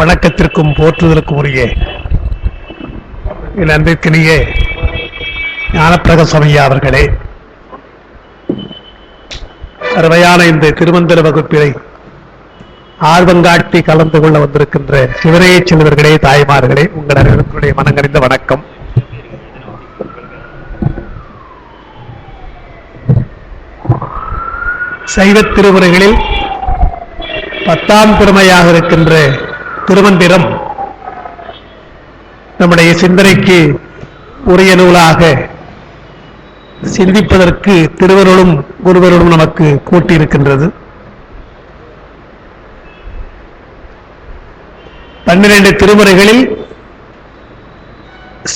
வணக்கத்திற்கும் போற்றுதலுக்கும் உரிய என் அன்பிற்கினிய ஞானப்பிரகாசம் ஐயா அவர்களே, அருமையான இந்த திருமந்திர வகுப்பிலை ஆர்வங்காட்டி கலந்து கொள்ள வந்திருக்கின்ற சிவனைய செல்வர்களே, தாய்மார்களே, உங்கள் அனைவருடைய மனங்கறிந்த வணக்கம். சைவ திருமுறைகளில் 10ஆம் திருமையாக இருக்கின்ற திருமந்திரம் நம்முடைய சிந்தனைக்கு உரிய நூலாக சிந்திப்பதற்கு திருவருளும் குருவருளும் நமக்கு கூட்டியிருக்கின்றது. 12 திருமுறைகளில்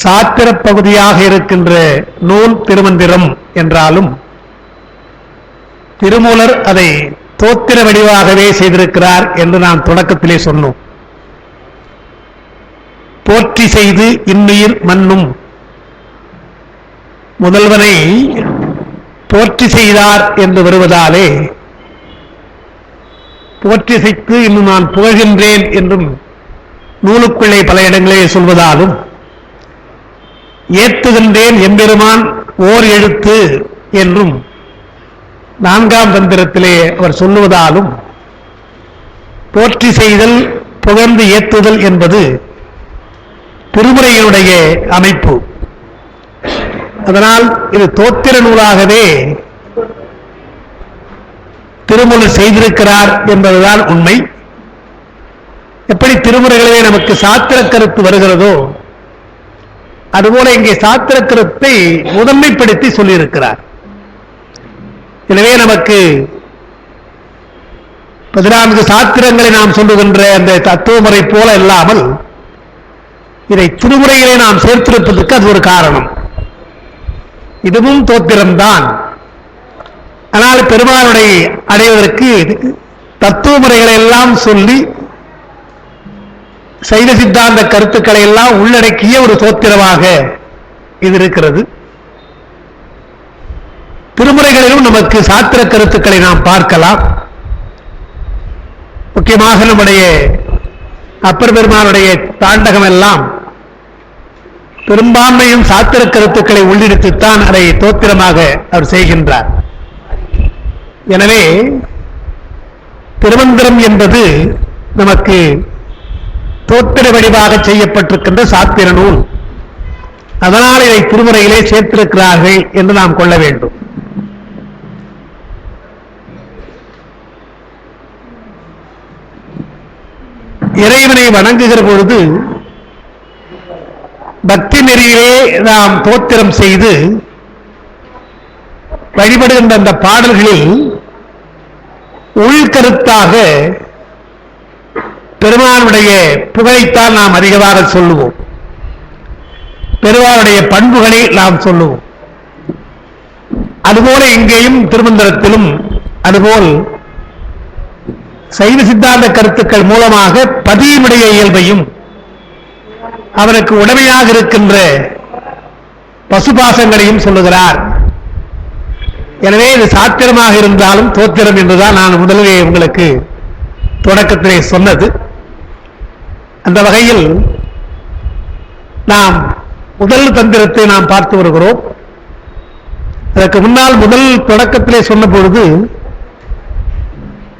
சாத்திர பகுதியாக இருக்கின்ற நூல் திருமந்திரம் என்றாலும் திருமூலர் அதை தோத்திர வடிவாகவே செய்திருக்கிறார் என்று நாம் தொடக்கத்திலே சொன்னோம். போற்றி செய்து இன்னுயிர் மன்னும் முதல்வனை போற்றி செய்தார் என்று வருவதாலே போற்றி செய்து இன்னும் நான் புகழ்கின்றேன் என்றும் நூலுக்குள்ளே பல இடங்களே சொல்வதாலும், ஏத்துகின்றேன் எம்பெருமான் ஓர் எழுத்து என்றும் 4ஆம் தந்திரத்திலே அவர் சொல்லுவதாலும், போற்றி செய்தல் புகழ்ந்து ஏத்துதல் என்பது திருமுறையினுடைய அமைப்பு. அதனால் இது தோத்திர நூலாகவே திருமூலர் செய்திருக்கிறார் என்பதுதான் உண்மை. எப்படி திருமுறைகளிலே நமக்கு சாத்திர கருத்து வருகிறதோ அதுபோல இங்கே சாத்திர கருத்தை முதன்மைப்படுத்தி சொல்லியிருக்கிறார். எனவே நமக்கு 14 சாத்திரங்களை நாம் சொல்லுகின்ற அந்த தத்துவ முறை போல இல்லாமல் இதை திருமுறைகளை நாம் சேர்த்திருப்பதற்கு அது ஒரு காரணம். இதுவும் தோத்திரம்தான். ஆனால் பெருமானுடைய அடைவதற்கு தத்துவ முறைகளை எல்லாம் சொல்லி சைவ சித்தாந்த கருத்துக்களை எல்லாம் உள்ளடக்கிய ஒரு தோத்திரமாக இது இருக்கிறது. திருமுறைகளிலும் நமக்கு சாத்திர கருத்துக்களை நாம் பார்க்கலாம். முக்கியமாக நம்முடைய அப்பர் பெருமானுடைய தாண்டகம் எல்லாம் பெரும்பான்மையும் சாத்திர கருத்துக்களை உள்ளிடுத்துத்தான் அதை தோத்திரமாக அவர் செய்கின்றார். எனவே திருமந்திரம் என்பது நமக்கு தோத்திர வடிவாக செய்யப்பட்டிருக்கின்ற சாத்திர நூல். அதனால் இதை திருமுறையிலே சேர்த்திருக்கிறார்கள் என்று நாம் கொள்ள வேண்டும். இறைவனை வணங்குகிற பொழுது பக்தி நெறியிலே நாம் தோத்திரம் செய்து வழிபடுகின்ற அந்த பாடல்களில் உள்கருத்தாக பெருமானுடைய புகழைத்தான் நாம் அதிகமாக சொல்லுவோம். பெருமானுடைய பண்புகளை நாம் சொல்லுவோம். அதுபோல இங்கேயும் திருமந்திரத்திலும் அதுபோல் சைவ சித்தாந்த கருத்துக்கள் மூலமாக பதியினுடைய இயல்பையும் அவனுக்கு உடமையாக இருக்கின்ற பசுபாசங்களையும் சொல்லுகிறார். எனவே இது சாத்திரமாக இருந்தாலும் தோத்திரம் என்றுதான் நான் முதலிலே உங்களுக்கு தொடக்கத்திலே சொன்னது. அந்த வகையில் நாம் முதல் தந்திரத்தை நாம் பார்த்து வருகிறோம். அதற்கு முன்னால் முதல் தொடக்கத்திலே சொன்ன பொழுது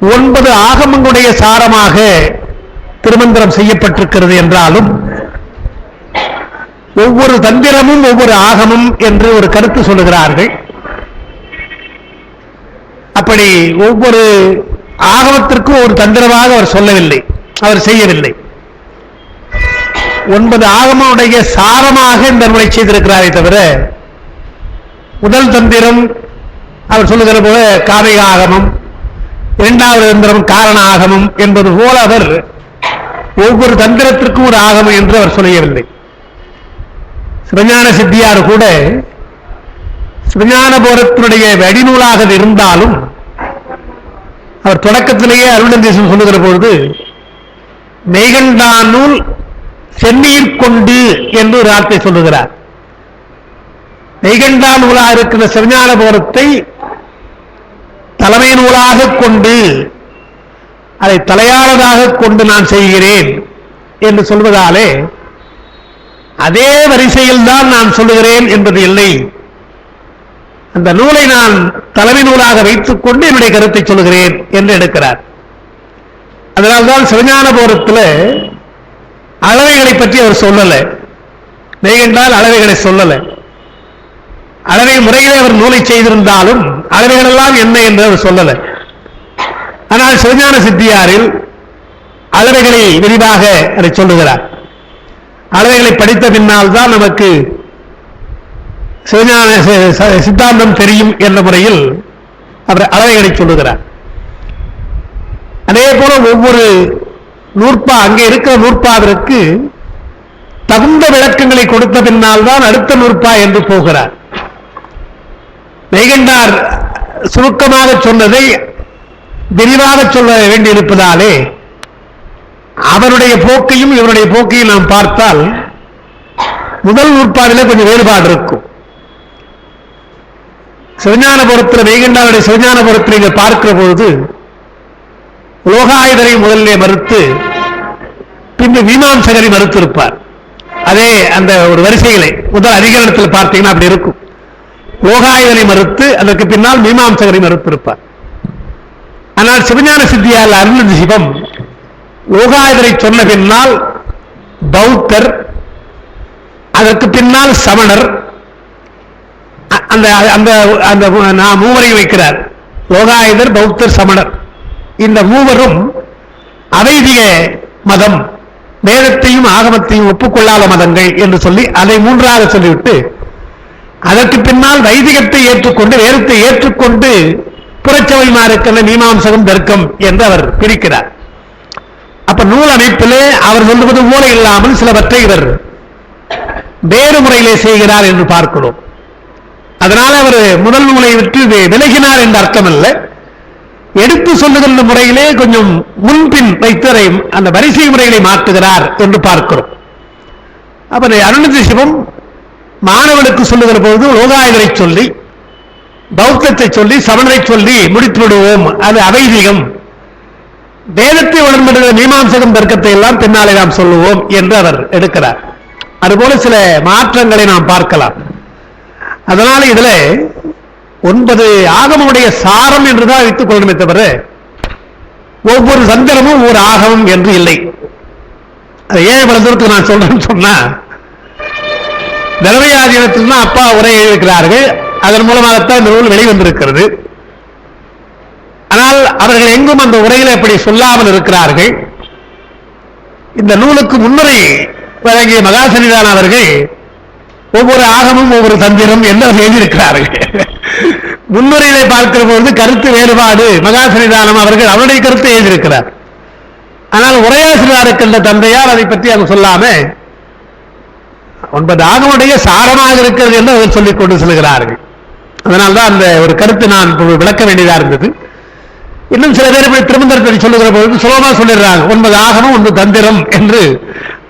9 ஆகமங்களுடைய சாரமாக திருமந்திரம் செய்யப்பட்டிருக்கிறது என்றாலும் ஒவ்வொரு தந்திரமும் ஒவ்வொரு ஆகமம் என்று ஒரு கருத்து சொல்லுகிறார்கள். அப்படி ஒவ்வொரு ஆகமத்திற்கும் ஒரு தந்திரமாக அவர் சொல்லவில்லை, அவர் செய்யவில்லை. 9 ஆகமனுடைய சாரமாக இந்த முறை செய்திருக்கிறாரே தவிர முதல் தந்திரம் அவர் சொல்லுகிற போல காமிக ஆகமம், 2வது தந்திரம் காரண ஆகமம் என்பது போல அவர் ஒவ்வொரு தந்திரத்திற்கும் ஒரு ஆகமம் என்று அவர் சொல்லவில்லை. சிவஞான சித்தியார் கூட சிவஞான போதத்தினுடைய வடிநூலாக இருந்தாலும் அவர் தொடக்கத்திலேயே அருணந்தீசன் சொல்லுகிற பொழுது மெய்கண்டான் நூல் சென்னீர் கொண்டு என்று ஒரு வார்த்தை சொல்லுகிறார். மெய்கண்டான் நூலாக இருக்கிற சிவஞான போதத்தை தலைமை நூலாக கொண்டு அதை தலையாளதாக கொண்டு நான் செய்கிறேன் என்று சொல்வதாலே அதே வரிசையில் தான் நான் சொல்லுகிறேன் என்பது இல்லை. அந்த நூலை நான் தலைமை நூலாக வைத்துக் கொண்டு என்னுடைய கருத்தை சொல்லுகிறேன் என்று எடுக்கிறார். அதனால்தான் சிவஞான போதத்தில் அளவைகளை பற்றி அவர் சொல்லல. மெய்கண்டால் அளவைகளை சொல்லல. அளவை முறையிலே அவர் நூலை செய்திருந்தாலும் அளவைகள் எல்லாம் என்ன என்று அவர் சொல்லல. ஆனால் சிவஞான சித்தியாரில் அளவைகளை விரிவாக அதை சொல்லுகிறார். அளவைகளை படித்த பின்னால் தான் நமக்கு சிவஞான சித்தாந்தம் தெரியும் என்ற முறையில் அவர் அளவைகளை சொல்லுகிறார். அதே போல ஒவ்வொரு நூற்பா அங்கே இருக்கிற நூற்பாவிற்கு தகுந்த விளக்கங்களை கொடுத்த பின்னால் தான் அடுத்த நூற்பா என்று போகிறார். மெய்கண்டார் சுருக்கமாக சொன்னதை விரிவாக சொல்ல வேண்டியிருப்பதாலே அவருடைய போக்கையும் இவருடைய போக்கையும் நாம் பார்த்தால் முதல் நூற்பாவிலே கொஞ்சம் வேறுபாடு இருக்கும். சிவஞானபுரத்தில் மெய்கண்டாருடைய சிவஞானபுரத்தில் நீங்கள் பார்க்கிற பொழுது லோகாயுதரை முதலிலே மறுத்து பின்பு மீமாம்சகரை மறுத்திருப்பார். அதே அந்த ஒரு வரிசைகளை முதல் அதிகாரத்தில் பார்த்தீங்கன்னா அப்படி இருக்கும். லோகாயுதனை மறுத்து அதற்கு பின்னால் மீமாம்சகரை மறுத்திருப்பார். ஆனால் சிவஞான சித்தியார் அருள் சிவம் லோகாயுதரை சொன்ன பின்னால் பௌத்தர், அதற்கு பின்னால் சமணர், அந்த அந்த அந்த மூவரை வைக்கிறார். லோகாயுதர், பௌத்தர், சமணர். இந்த மூவரும் அவைதிக மதம், வேதத்தையும் ஆகமத்தையும் ஒப்புக்கொள்ளாத மதங்கள் என்று சொல்லி அதை மூன்றாக சொல்லிவிட்டு அதற்கு பின்னால் வைதிகத்தை ஏற்றுக்கொண்டு வேதத்தை ஏற்றுக்கொண்டு புறச்சவைமாருக்கான மீமாம்சகம் தர்க்கம் என்று அவர் பிரிக்கிறார். அப்ப நூல் அமைப்பிலே அவர் சொல்லுவது போல இல்லாமல் சிலவற்றை இவர் வேறு முறையிலே செய்கிறார் என்று பார்க்கிறோம். அதனால அவர் முதல் நூலை விட்டு விலகினார் என்ற அர்த்தம் அல்ல. எடுத்து சொல்லுகின்ற முறையிலே கொஞ்சம் முன்பின் வைத்தரை அந்த வரிசை முறைகளை மாற்றுகிறார் என்று பார்க்கிறோம். அப்ப அருணதி சிவம் மாணவனுக்கு சொல்லுகிற போது லோகாயுதரை சொல்லி பௌத்தத்தை சொல்லி சமணரை சொல்லி முடித்து விடுவோம், அது அவைதிகம், வேதத்தை உடன்படுகிற மீமாம்சகம் தர்க்கத்தை எல்லாம் பின்னாலே நாம் சொல்லுவோம் என்று அவர் எடுக்கிறார். அதுபோல சில மாற்றங்களை நாம் பார்க்கலாம். அதனால இதுல 9 ஆகமுடைய சாரம் என்றுதான் வைத்துக் கொள்ளணுமே தவிர ஒவ்வொரு சந்திரமும் ஒரு ஆகமம் என்று இல்லை. அதை ஏன் இவ்வளவு தூரத்துக்கு நான் சொல்றேன்னு சொன்னா, தர்மயாதீனத்தில் தான் அப்பா உரை எழுதியிருக்கிறார்கள். அதன் மூலமாகத்தான் இந்த நூல் வெளிவந்திருக்கிறது. ஆனால் அவர்கள் எங்கும் அந்த உரையில் அப்படி சொல்லாமல் இருக்கிறார்கள். இந்த நூலுக்கு முன்னுரை வழங்கிய மகாசன்னிதான அவர்கள் ஒவ்வொரு ஆகமும் ஒவ்வொரு தந்திரம் என்று எழுதியிருக்கிறார்கள். முன்னுரையை பார்க்கிற பொழுது கருத்து வேறுபாடு மகாசன்னிதானம் அவர்கள் அவருடைய கருத்தை எழுதியிருக்கிறார். ஆனால் உரையாசிரியருக்கு என்ற தந்தையார் அதை பற்றி அவங்க சொல்லாம 9 ஆகமுடைய சாரமாக இருக்கிறது என்று அவர் சொல்லிக் கொண்டு செல்கிறார்கள். அதனால்தான் அந்த ஒரு கருத்து நான் விளக்க வேண்டியதா இருந்தது. இன்னும் சில பேர் திருமந்திரத்தை சொல்லுகிற பொழுது சுலபமா சொல்லிடுறாங்க 9 ஆகமும் 1 தந்திரம் என்று.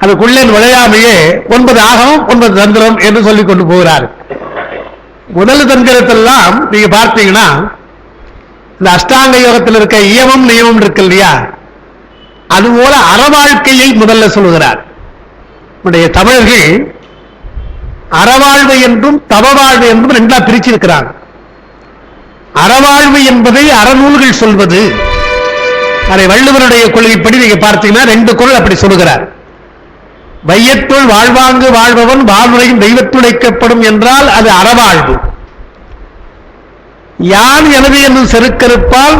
அதுக்குள்ளே நுழையாமையே 9 ஆகமும் 9 தந்திரம் என்று சொல்லிக் கொண்டு போகிறார். முதல் தந்திரத்தெல்லாம் நீங்க பார்த்தீங்கன்னா இந்த அஷ்டாங்க யோகத்தில் இருக்க இயமம் நியமம் இருக்கு இல்லையா, அதுபோல அறவாழ்க்கையை முதல்ல சொல்லுகிறார். நம்முடைய தமிழர்கள் அறவாழ்வு என்றும் தவவாழ்வு என்றும் 2ஆ பிரிச்சிருக்கிறாங்க. அறவாழ்வு என்பதை அறநூல்கள் சொல்வது. அதை வள்ளுவருடைய கொள்கைப்படி நீங்க பார்த்தீங்கன்னா 2 குறள் அப்படி சொல்லுகிறார். வையத்துள் வாழ்வாங்கு வாழ்பவன் வாழ்வுரையும் தெய்வத்துடைக்கப்படும் என்றால் அது அறவாழ்வு. யான் எனது என்னும் செருக்கறுப்பால்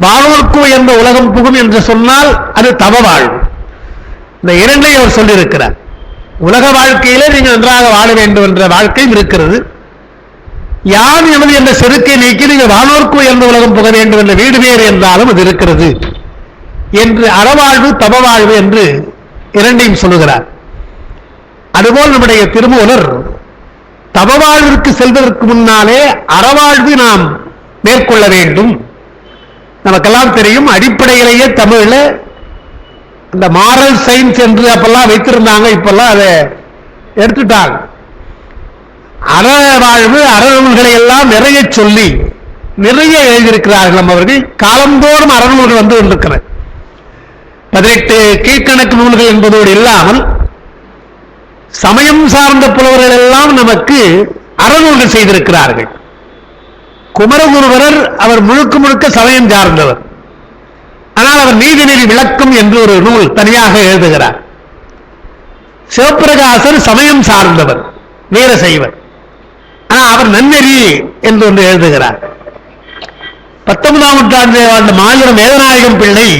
வாழ்வர்க்கு என்ற உலகம் புகும் என்று சொன்னால் அது தவவாழ்வு. இந்த 2ஐ அவர் சொல்லியிருக்கிறார். உலக வாழ்க்கையிலே நீங்கள் நன்றாக வாழ வேண்டும் என்ற வாழ்க்கையும் இருக்கிறது. யான் எனது என்ற செருக்கை நீக்கி நீங்கள் வாழ்வர்க்கு என்ற உலகம் புக வேண்டும் என்ற வீடு வேறு என்றாலும் அது இருக்கிறது என்று அறவாழ்வு தவவாழ்வு என்று 2ஐயும் சொல்லுகிறார். அதுபோல் நம்முடைய திருமூலர் தவவாழ்விற்கு செல்வதற்கு முன்னாலே அறவாழ்வு நாம் மேற்கொள்ள வேண்டும். நமக்கெல்லாம் தெரியும், அடிப்படையிலேயே தமிழ்ல இந்த மாரல் சயின்ஸ் என்று அப்பெல்லாம் வைத்திருந்தாங்க, இப்பெல்லாம் அதை எடுத்துட்டாங்க. அறவாழ்வு அறநூல்களை எல்லாம் நிறைய சொல்லி நிறைய எழுதியிருக்கிறார்கள். நம்ம அவர்கள் காலந்தோறும் அறநூல்கள் வந்து கொண்டிருக்கிறது. 18 கீழ்கணக்கு நூல்கள் என்பதோடு இல்லாமல் சமயம் சார்ந்த புலவர்கள் எல்லாம் நமக்கு அறநூல்கள் செய்திருக்கிறார்கள். குமரகுருபரர் அவர் முழுக்க முழுக்க சமயம் சார்ந்தவர். ஆனால் அவர் நீதிநெறி விளக்கம் என்று ஒரு நூல் தனியாக எழுதுகிறார். சிவப்பிரகாசர் சமயம் சார்ந்தவர், வீர செய்வர். ஆனால் அவர் நன்னெறி என்று ஒன்று எழுதுகிறார். 19ஆம் நூற்றாண்டு வாழ்ந்த மாநிலம் வேதநாயகம் பிள்ளை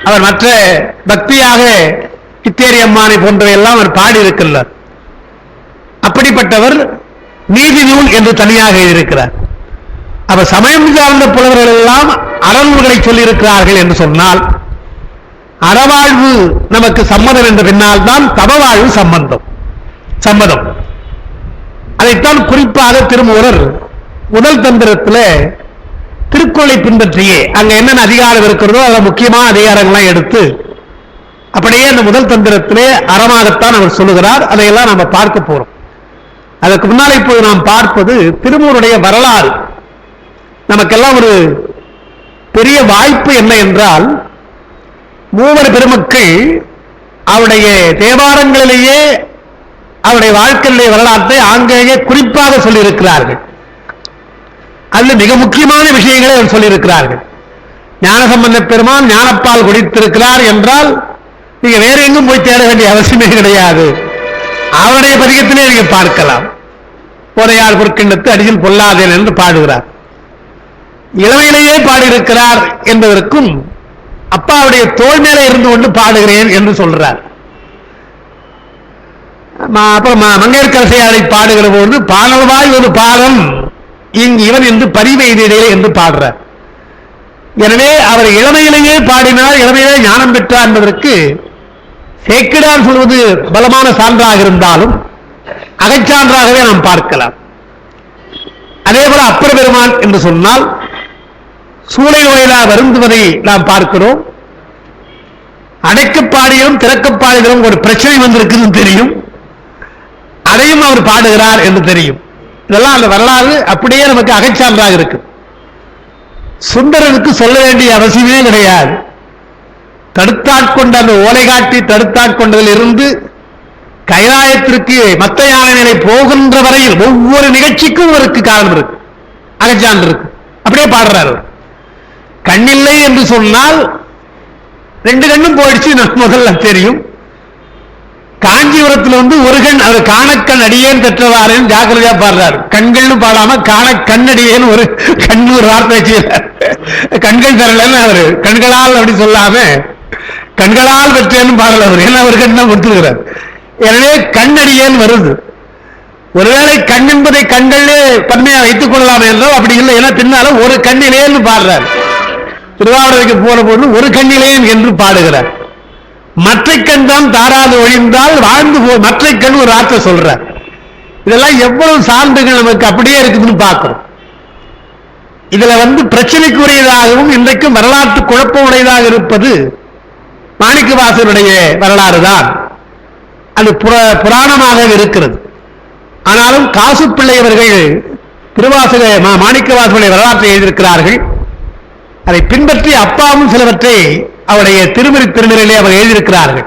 அவர் மற்ற பக்தியாக கித்தேரி அம்மானை போன்றவையெல்லாம் அவர் பாடியிருக்கிறார். அப்படிப்பட்டவர் நீதி நூல் என்று தனியாக எழுதியிருக்கிறார். அவர் சமயம் சார்ந்த புலவர்கள் எல்லாம் அறநூல்களை சொல்லியிருக்கிறார்கள் என்று சொன்னால், அறவாழ்வு நமக்கு சம்மதம் என்ற பின்னால் தான் தவவாழ்வு சம்மதம். அதைத்தான் குறிப்பாக திருமூலர் முதல் தந்திரத்தில் திருக்குறளை பின்பற்றியே அங்க என்னென்ன அதிகாரம் இருக்கிறதோ அதை முக்கியமான அதிகாரங்கள்லாம் எடுத்து அப்படியே அந்த முதல் தந்திரத்திலே அறமாகத்தான் அவர் சொல்லுகிறார். அதையெல்லாம் நம்ம பார்க்க போறோம். அதற்கு முன்னால் இப்போது நாம் பார்ப்பது திருமூலருடைய வரலாறு. நமக்கெல்லாம் ஒரு பெரிய வாய்ப்பு என்ன என்றால், மூவர் பெருமக்கள் அவருடைய தேவாரங்களிலேயே அவருடைய வாழ்க்கையிலே வரலாற்றை ஆங்காங்கே குறிப்பாக சொல்லியிருக்கிறார்கள். அதில் மிக முக்கியமான விஷயங்களை அவர் சொல்லியிருக்கிறார்கள். ஞானசம்பந்த பெருமான் ஞானப்பால் குடித்திருக்கிறார் என்றால் நீங்க வேற எங்கும் போய் தேட வேண்டிய அவசியமே கிடையாது. அவருடைய பதிகத்திலே நீங்க பார்க்கலாம். போதையார் பொற்கிண்ணத்து அடியில் பொல்லாதேன் என்று பாடுகிறார். இளமையிலேயே பாடியிருக்கிறார் என்பதற்கும் அப்பாவுடைய தோல் மேலே இருந்து கொண்டு பாடுகிறேன் என்று சொல்றார். அப்புறம் மங்கையர்க்கரசையாரை பாடுகிற போது பாடல்வாய் ஒரு பாதம் இங்கு இவன் என்று பரிவெய்திடே என்று பாடுறார். எனவே அவர் இளமையிலேயே பாடினார், இளமையிலே ஞானம் பெற்றார் என்பதற்கு சேக்கிடார் சொல்வது பலமான சான்றாக இருந்தாலும் அகச்சான்றாகவே நாம் பார்க்கலாம். அதே போல அப்பர் பெருமான் என்று சொன்னால் சூளை நோயிலா வருந்துவதை நாம் பார்க்கிறோம். அடைக்கப்பாடியும் திறக்கப்பாடிகளும் ஒரு பிரச்சனை வந்திருக்குன்னு தெரியும், அதையும் அவர் பாடுகிறார் என்று தெரியும். இதெல்லாம் அந்த வரலாறு அப்படியே நமக்கு அகச்சான்றாக இருக்கு. சுந்தரனுக்கு சொல்ல வேண்டிய அவசியமே கிடையாது. தடுத்தாட்கொண்ட அந்த ஓலை காட்டி தடுத்தாட்கொண்டதில் இருந்து கைலாயத்திற்கு மத்த யானை நிலை போகின்ற வரையில் ஒவ்வொரு நிகழ்ச்சிக்கும் அவருக்கு காரணம் இருக்கு, அகச்சான்று இருக்கு. அப்படியே பாடுறாரு. கண்ணில்லை என்று சொன்னால் 2 கண்ணும் போயிடுச்சு முதல்ல தெரியும். காஞ்சிபுரத்தில் ஒரு கண், அவர் காணக்கண் அடியேன் பெற்றவாரேன்னு ஜாக்கிரதையா பாடுறாரு. கண்கள்னு பாடாம காண கண்ணடியேன்னு ஒரு கண்ணூர் வார்த்தை வச்சுக்கிறார். கண்கள் தரலன்னு அவரு கண்களால் அப்படி சொல்லாம கண்களால் பெற்றேன்னு பாடல அவர். ஏன்னா ஒரு கண் தான் கொடுத்துருக்கிறார். எனவே கண்ணடியேன்னு வருது. ஒருவேளை கண் என்பதை கண்களே பன்மையா வைத்துக் கொள்ளலாம் என்றால் அப்படி இல்லை. ஏன்னா பின்னால ஒரு கண்ணிலேன்னு பாடுறார். திருவாவூருக்கு போன போது ஒரு கண்ணிலேன் என்று பாடுகிறார். மற்ற கண் தான் தாராது ஒழிந்தால் வாழ்ந்து மற்ற கண் ஒரு ஆற்ற சொல்றார். இதெல்லாம் எவ்வளவு சான்றுகள் நமக்கு அப்படியே இருக்குதுன்னு பார்க்கிறோம். இதுல பிரச்சனைக்குரியதாகவும் இன்றைக்கும் வரலாற்று குழப்பமுடையதாக இருப்பது மாணிக்கவாசகருடைய வரலாறு தான். அது புராணமாக இருக்கிறது. ஆனாலும் காசுப்பிள்ளை அவர்கள் திருவாசக மாணிக்கவாசகருடைய வரலாற்றை எழுதியிருக்கிறார்கள். அதை பின்பற்றி அப்பாவும் சிலவற்றை அவருடைய திருமறை திருநிறையிலே அவர் எழுதியிருக்கிறார்கள்.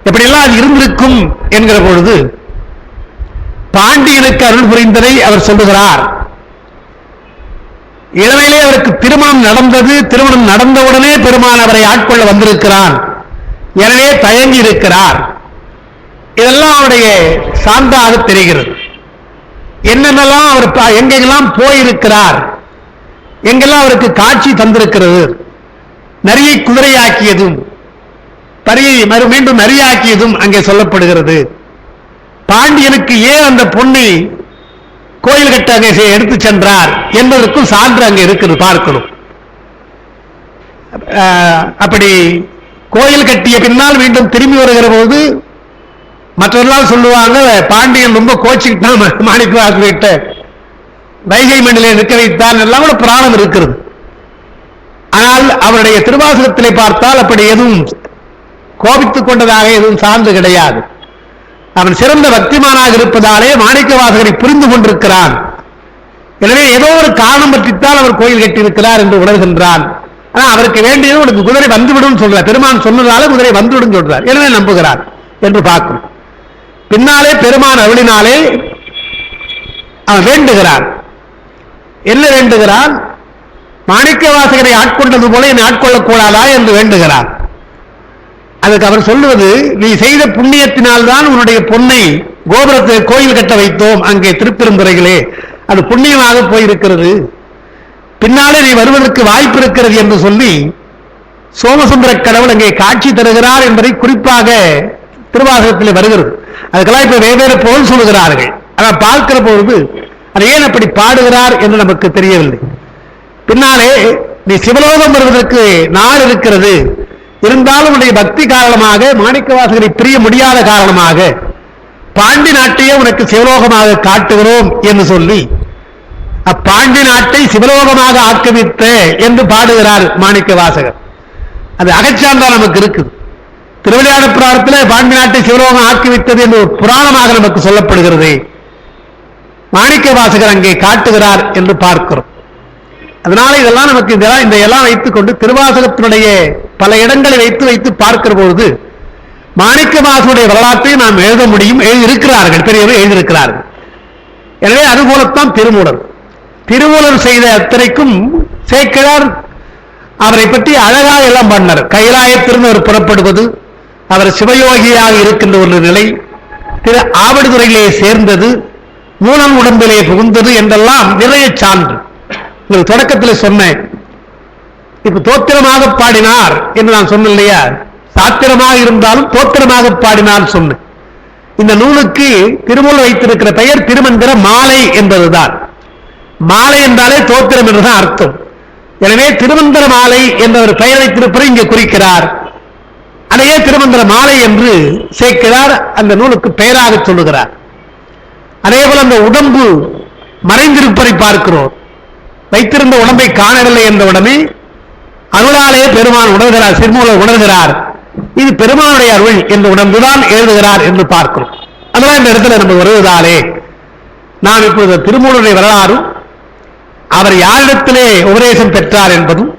எப்படியெல்லாம் அது இருந்திருக்கும் என்கிற பொழுது பாண்டியனுக்கு அருள் புரிந்ததை அவர் சொல்லுகிறார். இளமையிலே அவருக்கு திருமணம் நடந்தது. திருமணம் நடந்தவுடனே பெருமான் அவரை ஆட்கொள்ள வந்திருக்கிறான். எனவே தயங்கி இருக்கிறார். இதெல்லாம் அவருடைய சான்றாக தெரிகிறது. என்னென்னலாம் அவர் எங்கெல்லாம் போயிருக்கிறார், எங்கெல்லாம் அவருக்கு காட்சி தந்திருக்கிறது. நரியை குதிரையாக்கியதும் பரியை மீண்டும் நரியாக்கியதும் அங்கே சொல்லப்படுகிறது. பாண்டியனுக்கு ஏன் அந்த பொண்ணை கோயில் கட்ட அங்கே எடுத்து சென்றார் என்பதற்கும் சான்று அங்கே இருக்குது, பார்க்கணும். அப்படி கோயில் கட்டிய பின்னால் மீண்டும் திரும்பி வருகிற போது மற்றவர்களால் சொல்லுவாங்க, பாண்டியன் ரொம்ப கோச்சிக்கிட்டான் மாணிக்கவாசகர்கிட்ட, வைகை மண்ணிலே நிற்க வைத்தான் எல்லாம் கூட புராணம் இருக்கிறது. ஆனால் அவருடைய திருவாசகத்திலே பார்த்தால் அப்படி எதுவும் கோபித்துக் கொண்டதாக எதுவும் சார்ந்து கிடையாது. அவன் சிறந்த பக்திமானாக இருப்பதாலே மாணிக்கவாசகரை புரிந்து கொண்டிருக்கிறான். எனவே ஏதோ ஒரு காரணம் பற்றித்தான் அவர் கோயில் கட்டியிருக்கிறார் என்று உணர்கின்றான். ஆனா அவருக்கு வேண்டியது உனக்கு குதிரை வந்துவிடும் சொல்றார். பெருமான் சொன்னதால குதிரை வந்துவிடும் சொல்றார். எனவே நம்புகிறார் என்று பார்க்கும். பின்னாலே பெருமான் அருளினாலே அவன் வேண்டுகிறான். என்ன வேண்டுகிறான்? மாணிக்க வாசகரை ஆட்கொண்டது போல என்னை ஆட்கொள்ளக்கூடாதா என்று வேண்டுகிறான். அதுக்கு அவர் சொல்லுவது, நீ செய்த புண்ணியத்தினால் தான் உன்னுடைய பொன்னை கோபுரத்தை கோயில் கட்ட வைத்தோம் அங்கே திருப்பெருந்துறைகளே, அது புண்ணியமாக போயிருக்கிறது, பின்னாலே நீ வருவதற்கு வாய்ப்பு இருக்கிறது என்று சொல்லி சோமசுந்தர கடவுள் அங்கே காட்சி தருகிறார் என்பதை குறிப்பாக திருவாசகத்தில் வருகிறது. அதுக்கெல்லாம் இப்ப வெவ்வேறு பொருள் சொல்லுகிறார்கள். ஆனால் பார்க்கிற பொழுது அது ஏன் அப்படி பாடுகிறார் என்று நமக்கு தெரியவில்லை. பின்னாலே நீ சிவலோகம் வருவதற்கு நாள் இருக்கிறது, இருந்தாலும் உன்னுடைய பக்தி காரணமாக மாணிக்க வாசகரை பிரிய முடியாத காரணமாக பாண்டி நாட்டையே உனக்கு சிவலோகமாக காட்டுகிறோம் என்று சொல்லி அப்பாண்டி நாட்டை சிவலோகமாக ஆக்கிவித்த என்று பாடுகிறார் மாணிக்க வாசகர். அது அகச்சான்றா நமக்கு இருக்குது. திருவிளையாடற் புராணத்தில் பாண்டி நாட்டை சிவலோகம் ஆக்கிவித்தது என்று ஒரு புராணமாக நமக்கு சொல்லப்படுகிறது. மாணிக்க வாசகர் அங்கே காட்டுகிறார் என்று பார்க்கிறோம். அதனால இதெல்லாம் நமக்கு இந்த எல்லாம் வைத்துக் கொண்டு திருவாசகத்தினுடைய பல இடங்களை வைத்து வைத்து பார்க்கிற பொழுது மாணிக்க வாசகருடைய வரலாற்றை நாம் எழுத முடியும். எழுதியிருக்கிறார்கள், பெரியவர்கள் எழுதியிருக்கிறார்கள். எனவே அதுபோலத்தான் திருமூலர் செய்த அத்தனைக்கும் சேக்கிழார் அவரை பற்றி அழகாக எல்லாம் பண்ணார். கைலாயத்திலிருந்து அவர் புறப்படுவது, அவர் சிவயோகியாக இருக்கின்ற ஒரு நிலை, திரு ஆவடுதுறையிலே சேர்ந்தது, மூலம் உடம்பிலே புகுந்தது என்றெல்லாம் நிறைய சான்று உங்கள் தொடக்கத்தில் சொன்னேன். இப்ப தோத்திரமாக பாடினார் என்று நான் சொன்னேன் இல்லையா? சாத்திரமாக இருந்தாலும் தோத்திரமாக பாடினார் சொன்னேன். இந்த நூலுக்கு திருமூலர் வைத்திருக்கிற பெயர் திருமந்திர மாலை என்பதுதான். மாலை என்றாலே தோத்திரம் என்றுதான் அர்த்தம். எனவே திருமந்திர மாலை என்ற ஒரு பெயர் வைத்திருப்பதை இங்கே குறிக்கிறார். அதையே திருமந்திர மாலை என்று சேர்க்கிறார், அந்த நூலுக்கு பெயராக சொல்லுகிறார். அதே போல அந்த உடம்பு மறைந்திருப்பதை பார்க்கிறோம். வைத்திருந்த உடம்பை காணவில்லை என்ற உடனே அருளாலே பெருமான் உணர்கிறார், சிறுமூலர் உணர்கிறார், இது பெருமானுடைய அருள் என்ற உணர்ந்துதான் எழுதுகிறார் என்று பார்க்கிறோம். அதெல்லாம் இந்த இடத்துல நம்ம வருவதாலே நாம் இப்பொழுது திருமூலருடைய வரலாறும் அவர் யாரிடத்திலே உபதேசம் பெற்றார் என்பதும்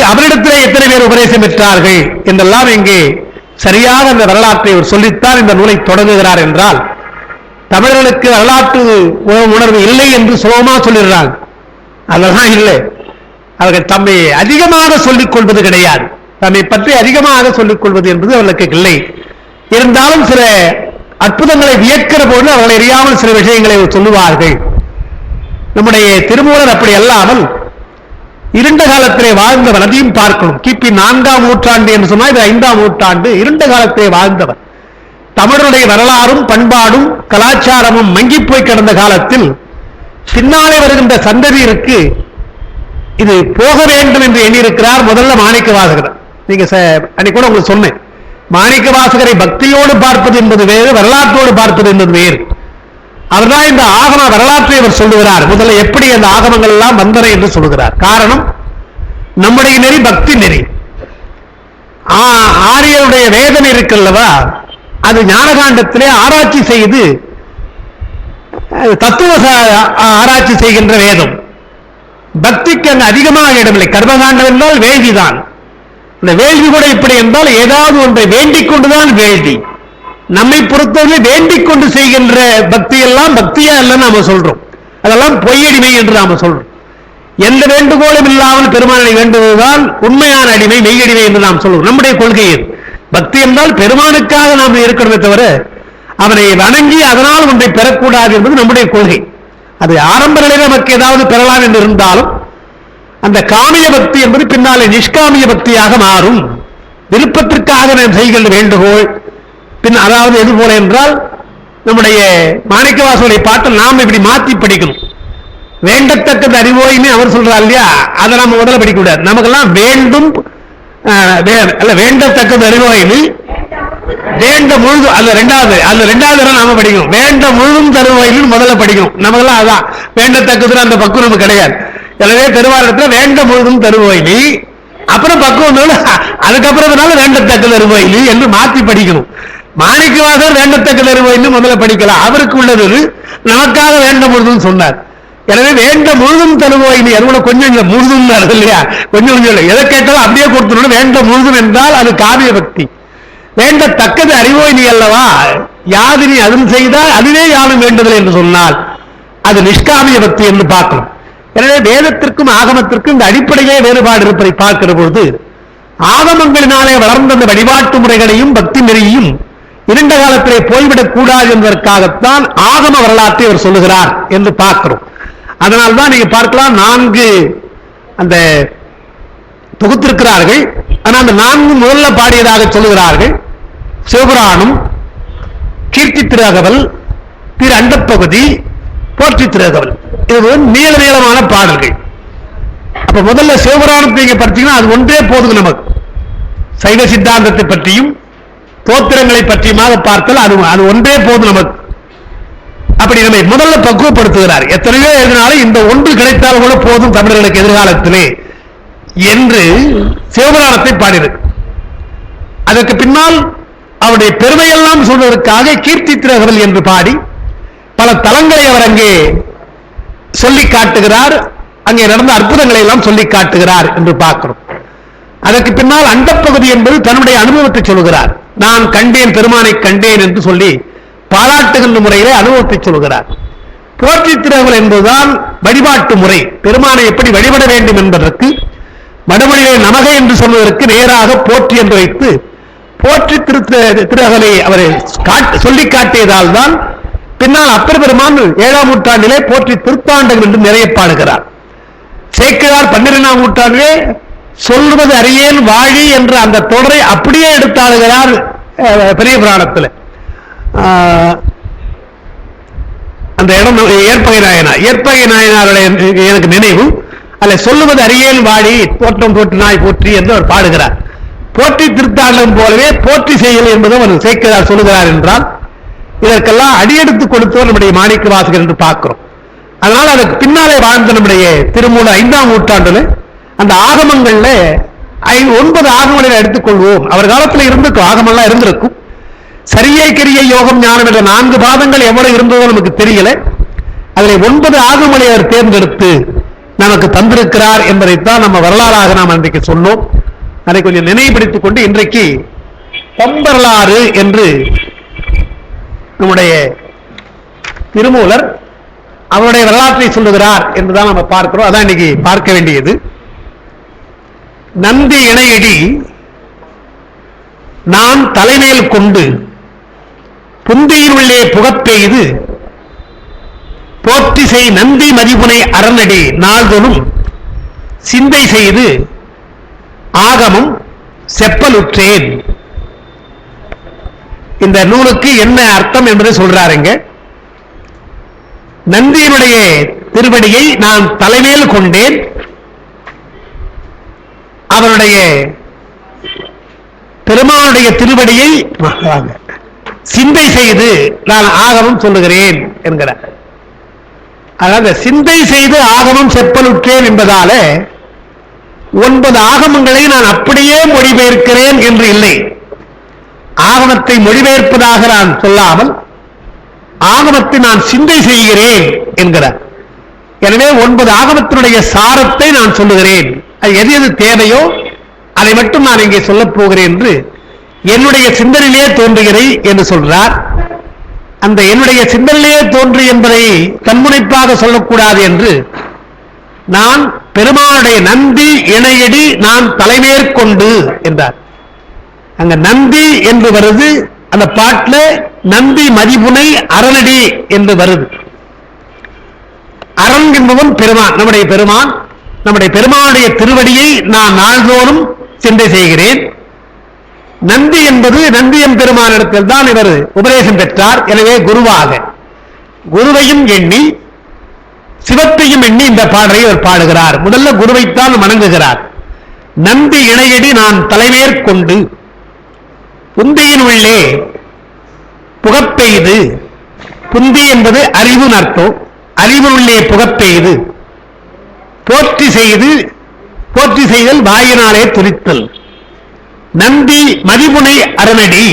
அவரிடத்திலே எத்தனை பேர் உபதேசம் பெற்றார்கள் என்றெல்லாம் இங்கே சரியாக அந்த வரலாற்றை அவர் சொல்லித்தான் இந்த நூலை தொடங்குகிறார். என்றால் தமிழர்களுக்கு வரலாற்று உணர்வு இல்லை என்று சுலபமா சொல்லிடுறாங்க. அதெல்லாம் இல்லை. அவர்கள் தம்மை அதிகமாக சொல்லிக் கொள்வது கிடையாது. தம்மை பற்றி அதிகமாக சொல்லிக் கொள்வது என்பது அவர்களுக்கு இல்லை. இருந்தாலும் சில அற்புதங்களை வியக்கிற போது அவர்கள் அறியாமல் சில விஷயங்களை சொல்லுவார்கள். நம்முடைய திருமூலர் அப்படி அல்லாமல் இருண்ட காலத்திலே வாழ்ந்தவர், அதையும் பார்க்கணும். கிபி 4ஆம் நூற்றாண்டு என்று சொன்னால் இது 5ஆம் நூற்றாண்டு. இருண்ட காலத்திலே வாழ்ந்தவர். தமிழருடைய வரலாறும் பண்பாடும் கலாச்சாரமும் மங்கி போய் கிடந்த காலத்தில் பின்னாலே வருகின்ற சந்ததியிற்கு இது போக வேண்டும் என்று எண்ணியிருக்கிறார் முதல்ல மாணிக்க வாசகர். நீங்க அன்னைக்கு கூட உங்களுக்கு சொன்னேன், மாணிக்க வாசகரை பக்தியோடு பார்ப்பது என்பது வேறு, வரலாற்றோடு பார்ப்பது என்பது வேறு. அவர்தான் இந்த ஆகம வரலாற்றை அவர் சொல்லுகிறார். முதல்ல எப்படி அந்த ஆகமங்கள் எல்லாம் வந்தன என்று சொல்லுகிறார். காரணம், நம்முடைய நெறி பக்தி நெறி. ஆரியருடைய வேதனை இருக்குல்லவா, அது ஞானகாண்டத்திலே ஆராய்ச்சி செய்து தத்துவ ஆராய்ச்சி செய்கின்ற வேதம். பக்திக்கு அங்கு அதிகமாக இடமில்லை. கர்மகாண்டம் என்றால் வேள்விதான். இந்த வேள்வி கூட இப்படி என்றால் ஏதாவது ஒன்றை வேண்டிக் கொண்டுதான் வேள்வி. நம்மை பொறுத்தவரை வேண்டிக் கொண்டு செய்கின்ற பக்தி எல்லாம் பக்தியா இல்லைன்னு நாம சொல்றோம். அதெல்லாம் பொய்யடிமை என்று நாம சொல்றோம். எந்த வேண்டுகோளும் இல்லாமல் பெருமானை வேண்டுவதுதான் உண்மையான அடிமை, மெய்யடிமை என்று நாம் சொல்றோம். நம்முடைய கொள்கை பக்தி என்றால் பெருமானுக்காக நாம் இருக்கணுமே தவிர அவனை வணங்கி அதனால் ஒன்றை பெறக்கூடாது என்பது நம்முடைய கொள்கை. அது ஆரம்ப நிலையில் நமக்கு ஏதாவது பெறலாம் என்று இருந்தாலும் அந்த காமிய பக்தி என்பது பின்னாலே நிஷ்காமிய பக்தியாக மாறும். விருப்பத்திற்காக நாம் செய்கின்ற வேண்டுகோள் பின் அதாவது எது போல என்றால் நம்முடைய மாணிக்கவாசகருடைய பாட்டில் நாம் இப்படி மாற்றி படிக்கணும். வேண்டத்தக்கது அறிவோயின்னு அவர் சொல்றார் இல்லையா, அதை நம்ம முதல்ல படிக்க கூடாது. நமக்கெல்லாம் வேண்டும் வேண்டத்தக்கது அறிவோயின்னு வேண்ட முழுதும் அந்த ரெண்டாவது நாம படிக்கணும். வேண்ட முழுதும் தருவோயின்னு முதல்ல படிக்கணும். நமக்கெல்லாம் அதான் வேண்டத்தக்கது அந்த பக்குவம் நமக்கு கிடையாது. எனவே பெருவாரத்துல வேண்ட முழுதும் தருவோயினி, அப்புறம் பக்குவம் அதுக்கப்புறம் வேண்டத்தக்கது தருவோயினி என்று மாற்றி படிக்கணும். மாணிக்கவாசகர் வேண்டத்தக்கது தருவோயின்னு முதல்ல படிக்கலாம். அவருக்கு உள்ளது நமக்காக வேண்ட முழுதும் சொன்னார். எனவே வேண்ட முழுதும் தருவோய் நீ அது கூட கொஞ்சம் முழுதும் இல்லையா, கொஞ்சம் கொஞ்சம் எதை கேட்டாலும் அப்படியே கொடுத்துடணும். வேண்ட முழுதும் என்றால் அது காவிய பக்தி. வேண்டத்தக்கது அறிவோய் நீ அல்லவா, யாது நீ அதுவும் செய்தால் அதுவே யாரும் வேண்டுதல் என்று சொன்னால் அது நிஷ்காமிய பக்தி என்று பார்க்கணும். எனவே வேதத்திற்கும் ஆகமத்திற்கும் இந்த அடிப்படையே வேறுபாடு இருப்பதை பார்க்கிற பொழுது ஆகமங்களினாலே வளர்ந்த அந்த வழிபாட்டு முறைகளையும் பக்தி நெறியையும் இருண்ட காலத்திலே போய்விடக் கூடாது என்பதற்காகத்தான் ஆகம வரலாற்றை அவர் சொல்லுகிறார் என்று பார்க்கிறோம். அதனால்தான் நீங்க பார்க்கலாம் 4 அந்த தொகுத்திருக்கிறார்கள். ஆனால் அந்த 4 முதல்ல பாடியதாக சொல்லுகிறார்கள். சிவபுராணம், கீர்த்தி திருஅகவல், திரு அண்டப்பகுதி, போற்றி திருஅகவல். இது நீள நீளமான பாடல்கள். அப்ப முதல்ல சிவபுராணத்தை நீங்க படிச்சீங்கன்னா அது ஒன்றே போதும். நமக்கு சைவ சித்தாந்தத்தை பற்றியும் தோத்திரங்களை பற்றியுமாக பார்த்தால் அது ஒன்றே போதும் நமக்கு. அப்படி நம்மை முதல்ல பக்குவப்படுத்துகிறார். எத்தனையோ எழுதினாலும் இந்த ஒன்று கிடைத்தால் கூட போதும் தமிழர்களுக்கு எதிர்காலத்திலே என்று சிவபுராணத்தை பாடியிருக்கு. அதற்கு பின்னால் அவருடைய பெருமையெல்லாம் சொல்வதற்காக கீர்த்தி திருஅகவல் என்று பாடி பல தலங்களை அவர் அங்கே சொல்லி காட்டுகிறார். அங்கே நடந்த அற்புதங்களை எல்லாம் சொல்லி காட்டுகிறார் என்று பார்க்கிறோம். அதற்கு பின்னால் அண்டப்பகுதி என்பது தன்னுடைய அனுபவத்தை சொல்கிறார். நான் கண்டேன், பெருமானை கண்டேன் என்று சொல்லி பாராட்டுகின்ற முறையிலே அனுபவத்தை சொல்கிறார். போற்றி திருஅகவல் என்பதுதான் வழிபாட்டு முறை. பெருமானை எப்படி வழிபட வேண்டும் என்பதற்கு வடமொழியிலே நமக என்று சொல்வதற்கு நேராக போற்றி என்று வைத்து போற்றி திருஅகவலை அவரை சொல்லி காட்டியதால் தான் பின்னால் அப்பர் பெருமான் 7ஆம் நூற்றாண்டிலே போற்றி திருத்தாண்டகம் என்று நிறைய பாடுகிறார். சேக்கிழார் 12ஆம் நூற்றாண்டிலே சொல்வது அறியேன் வாழி என்ற அந்த தொடரை அப்படியே எடுத்தாளுகிறார் பெரிய புராணத்தில். அந்த இடம் ஏற்பகை நாயனாருடைய எனக்கு நினைவு. அல்ல சொல்லுவது அறியேன் வாழி தோற்றம் தோற்று நாய் போற்றி என்று அவர் பாடுகிறார். போற்றி திருத்தாண்டகம் போலவே போற்றி செய்யல் என்பதும் அவர் சேக்கிழார் சொல்லுகிறார் என்றால் இதற்கெல்லாம் அடியெடுத்து கொடுத்தவர் நம்முடைய மாணிக்க வாசகர் என்று பார்க்கிறோம். அதனால் அதுக்கு பின்னாலே வாழ்ந்த நம்முடைய திருமூல 5ஆம் நூற்றாண்டுல அந்த ஆகமங்கள்ல 9 ஆகமங்களை எடுத்துக்கொள்வோம். அவர் காலத்தில் இருந்திருக்கும், ஆகமெல்லாம் இருந்திருக்கும். சரியை கிரியை யோகம் ஞானம் என்ற 4 பாதங்கள் எவ்வளவு இருந்ததோ நமக்கு தெரியல. அதில் 9 ஆகமங்களை அவர் தேர்ந்தெடுத்து நமக்கு தந்திருக்கிறார் என்பதைத்தான் நம்ம வரலாறாக நாம் அன்றைக்கு சொன்னோம். அதை கொஞ்சம் நினைவுபடுத்திக் கொண்டு இன்றைக்கு தம்பரலாறு என்று நம்முடைய திருமூலர் அவருடைய வரலாற்றை சொல்லுகிறார் என்றுதான் நம்ம பார்க்கிறோம். அதான் இன்னைக்கு பார்க்க வேண்டியது. நந்தி இணையடி நான் தலைமையில் கொண்டு புந்தியினுள்ளே புகப்பெய்து போற்றி செய் நந்தி மதிபுனை அரணடி நாள்தொழும் சிந்தை செய்து ஆகமும் செப்பலுற்றேன். இந்த நூலுக்கு என்ன அர்த்தம் என்பதை சொல்றாருங்க. நந்தியினுடைய திருவடியை நான் தலைமையில் கொண்டேன், அவருடைய பெருமானுடைய திருவடியை சிந்தை செய்து நான் ஆகமம் சொல்லுகிறேன் என்கிறார். அதாவது சிந்தை செய்து ஆகமம் செப்பலுற்றேன் என்பதால 9 ஆகமங்களை நான் அப்படியே மொழிபெயர்க்கிறேன் என்று இல்லை. ஆகமத்தை மொழிபெயர்ப்பதாக நான் சொல்லாமல் ஆகமத்தை நான் சிந்தை செய்கிறேன் என்கிறார். எனவே 9 ஆகமத்தினுடைய சாரத்தை நான் சொல்லுகிறேன். அது எது எது தேவையோ அதை மட்டும் நான் இங்கே சொல்லப் போகிறேன் என்று என்னுடைய சிந்தனையிலே தோன்றுகிறேன் என்று சொல்றார். அந்த என்னுடைய சிந்தனையிலே தோன்று என்பதை தன்முனைப்பாக சொல்லக்கூடாது என்று நான் பெருமானுடைய நந்தி இணையடி நான் தலைமேற்கொண்டு என்றார். அங்க நந்தி என்று வருது, அந்த பாட்டில் நந்தி மதிபுனை அரணடி என்று வருது. அரண் என்பவன் பெருமான், நம்முடைய பெருமான். நம்முடைய பெருமானுடைய திருவடியை நான் நாள்தோறும் சிந்தை செய்கிறேன். நந்தி என்பது நந்தியம் பெருமானிடத்தில் தான் இவர் உபதேசம் பெற்றார். எனவே குருவாக குருவையும் எண்ணி சிவத்தையும் எண்ணி இந்த பாடலை அவர் பாடுகிறார். முதல்ல குருவைத்தான் வணங்குகிறார். நந்தி இணையடி நான் தலைமேற்கொண்டு புந்தியின் உள்ளே புகப்பெய்து, புந்தி என்பது அறிவு அர்த்தம், அறிவு உள்ளே புகப்பெய்து போற்றி செய்து, போற்றி செய்தல் வாயினாலே துரித்தல், நந்தி மதிபுனை அரணடி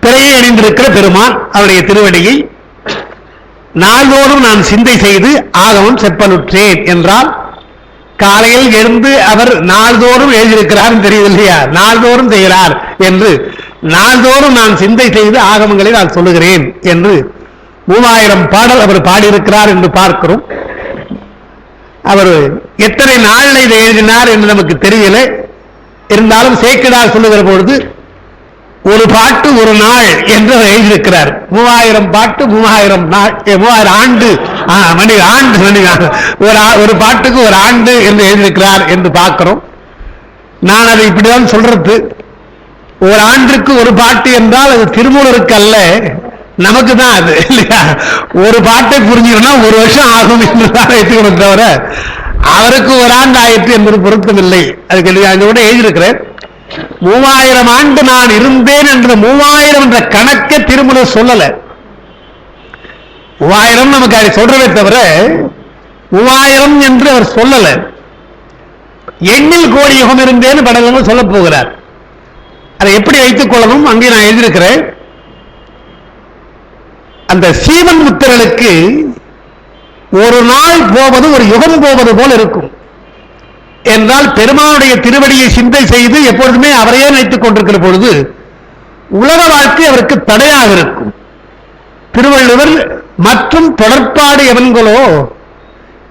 பிறையை அணிந்திருக்கிற பெருமான் அவருடைய திருவடியை நாள்தோறும் நான் சிந்தை செய்து ஆகவும் செப்பனுற்றேன் என்றால், காலையில் எழுந்து அவர் நாள்தோறும் எழுதியிருக்கிறார் தெரியுது இல்லையா, நாள்தோறும் செய்கிறார் என்று, நாள்தோறும் நான் சிந்தை செய்து ஆகமங்களை நான் சொல்லுகிறேன் என்று 3000 பாடல் அவர் பாடியிருக்கிறார் என்று பார்க்கிறோம். அவர் எத்தனை நாளில் இதை எழுதினார் என்று நமக்கு தெரியல. இருந்தாலும் சேக்கிடார் சொல்லுகிற பொழுது ஒரு பாட்டு ஒரு நாள் என்று அவர் எழுதியிருக்கிறார். 3000 பாட்டு 3000 நாள், 3000 ஆண்டு, ஒரு பாட்டுக்கு ஒரு ஆண்டு என்று எழுதியிருக்கிறார் என்று பார்க்கிறோம். நான் அதை இப்படிதான் சொல்றது, ஒரு ஆண்டுக்கு ஒரு பாட்டு என்றால் அது திருமூலருக்கு அல்ல, நமக்கு தான் அது இல்லையா. ஒரு பாட்டை புரிஞ்சுக்கணும்னா ஒரு வருஷம் ஆகும் என்றுதான் வைத்துக்கணும், தவிர அவருக்கு ஒரு ஆண்டு ஆயிற்று என்பது பொருத்தம் இல்லை. அதுக்கு அங்க கூட எழுதியிருக்கிறேன், 3000 ஆண்டு நான் இருந்தேன் என்ற 3000 என்ற கணக்கை திருமூலர் சொல்லல. 3000 நமக்கு அதை சொல்றதை தவிர 3000 என்று அவர் சொல்லல. எண்ணில் கோடி யுகம் இருந்தேன்னு படங்கள் சொல்ல போகிறார். அதை எப்படி வைத்துக் கொள்ளணும் அங்கே நான் எழுதியிருக்கிறேன். அந்த சீவன் முத்திரனுக்கு ஒரு நாள் போவது ஒரு யுகம் போவது போல் இருக்கும் என்றால், பெருமானுடைய திருவடியை சிந்தை செய்து எப்பொழுதுமே அவரையே நினைத்துக் கொண்டிருக்கிற பொழுது உலக வாழ்க்கை அவருக்கு தடையாக இருக்கும். திருவள்ளுவர் மற்றும் தொடர்பாடு எவன்களோ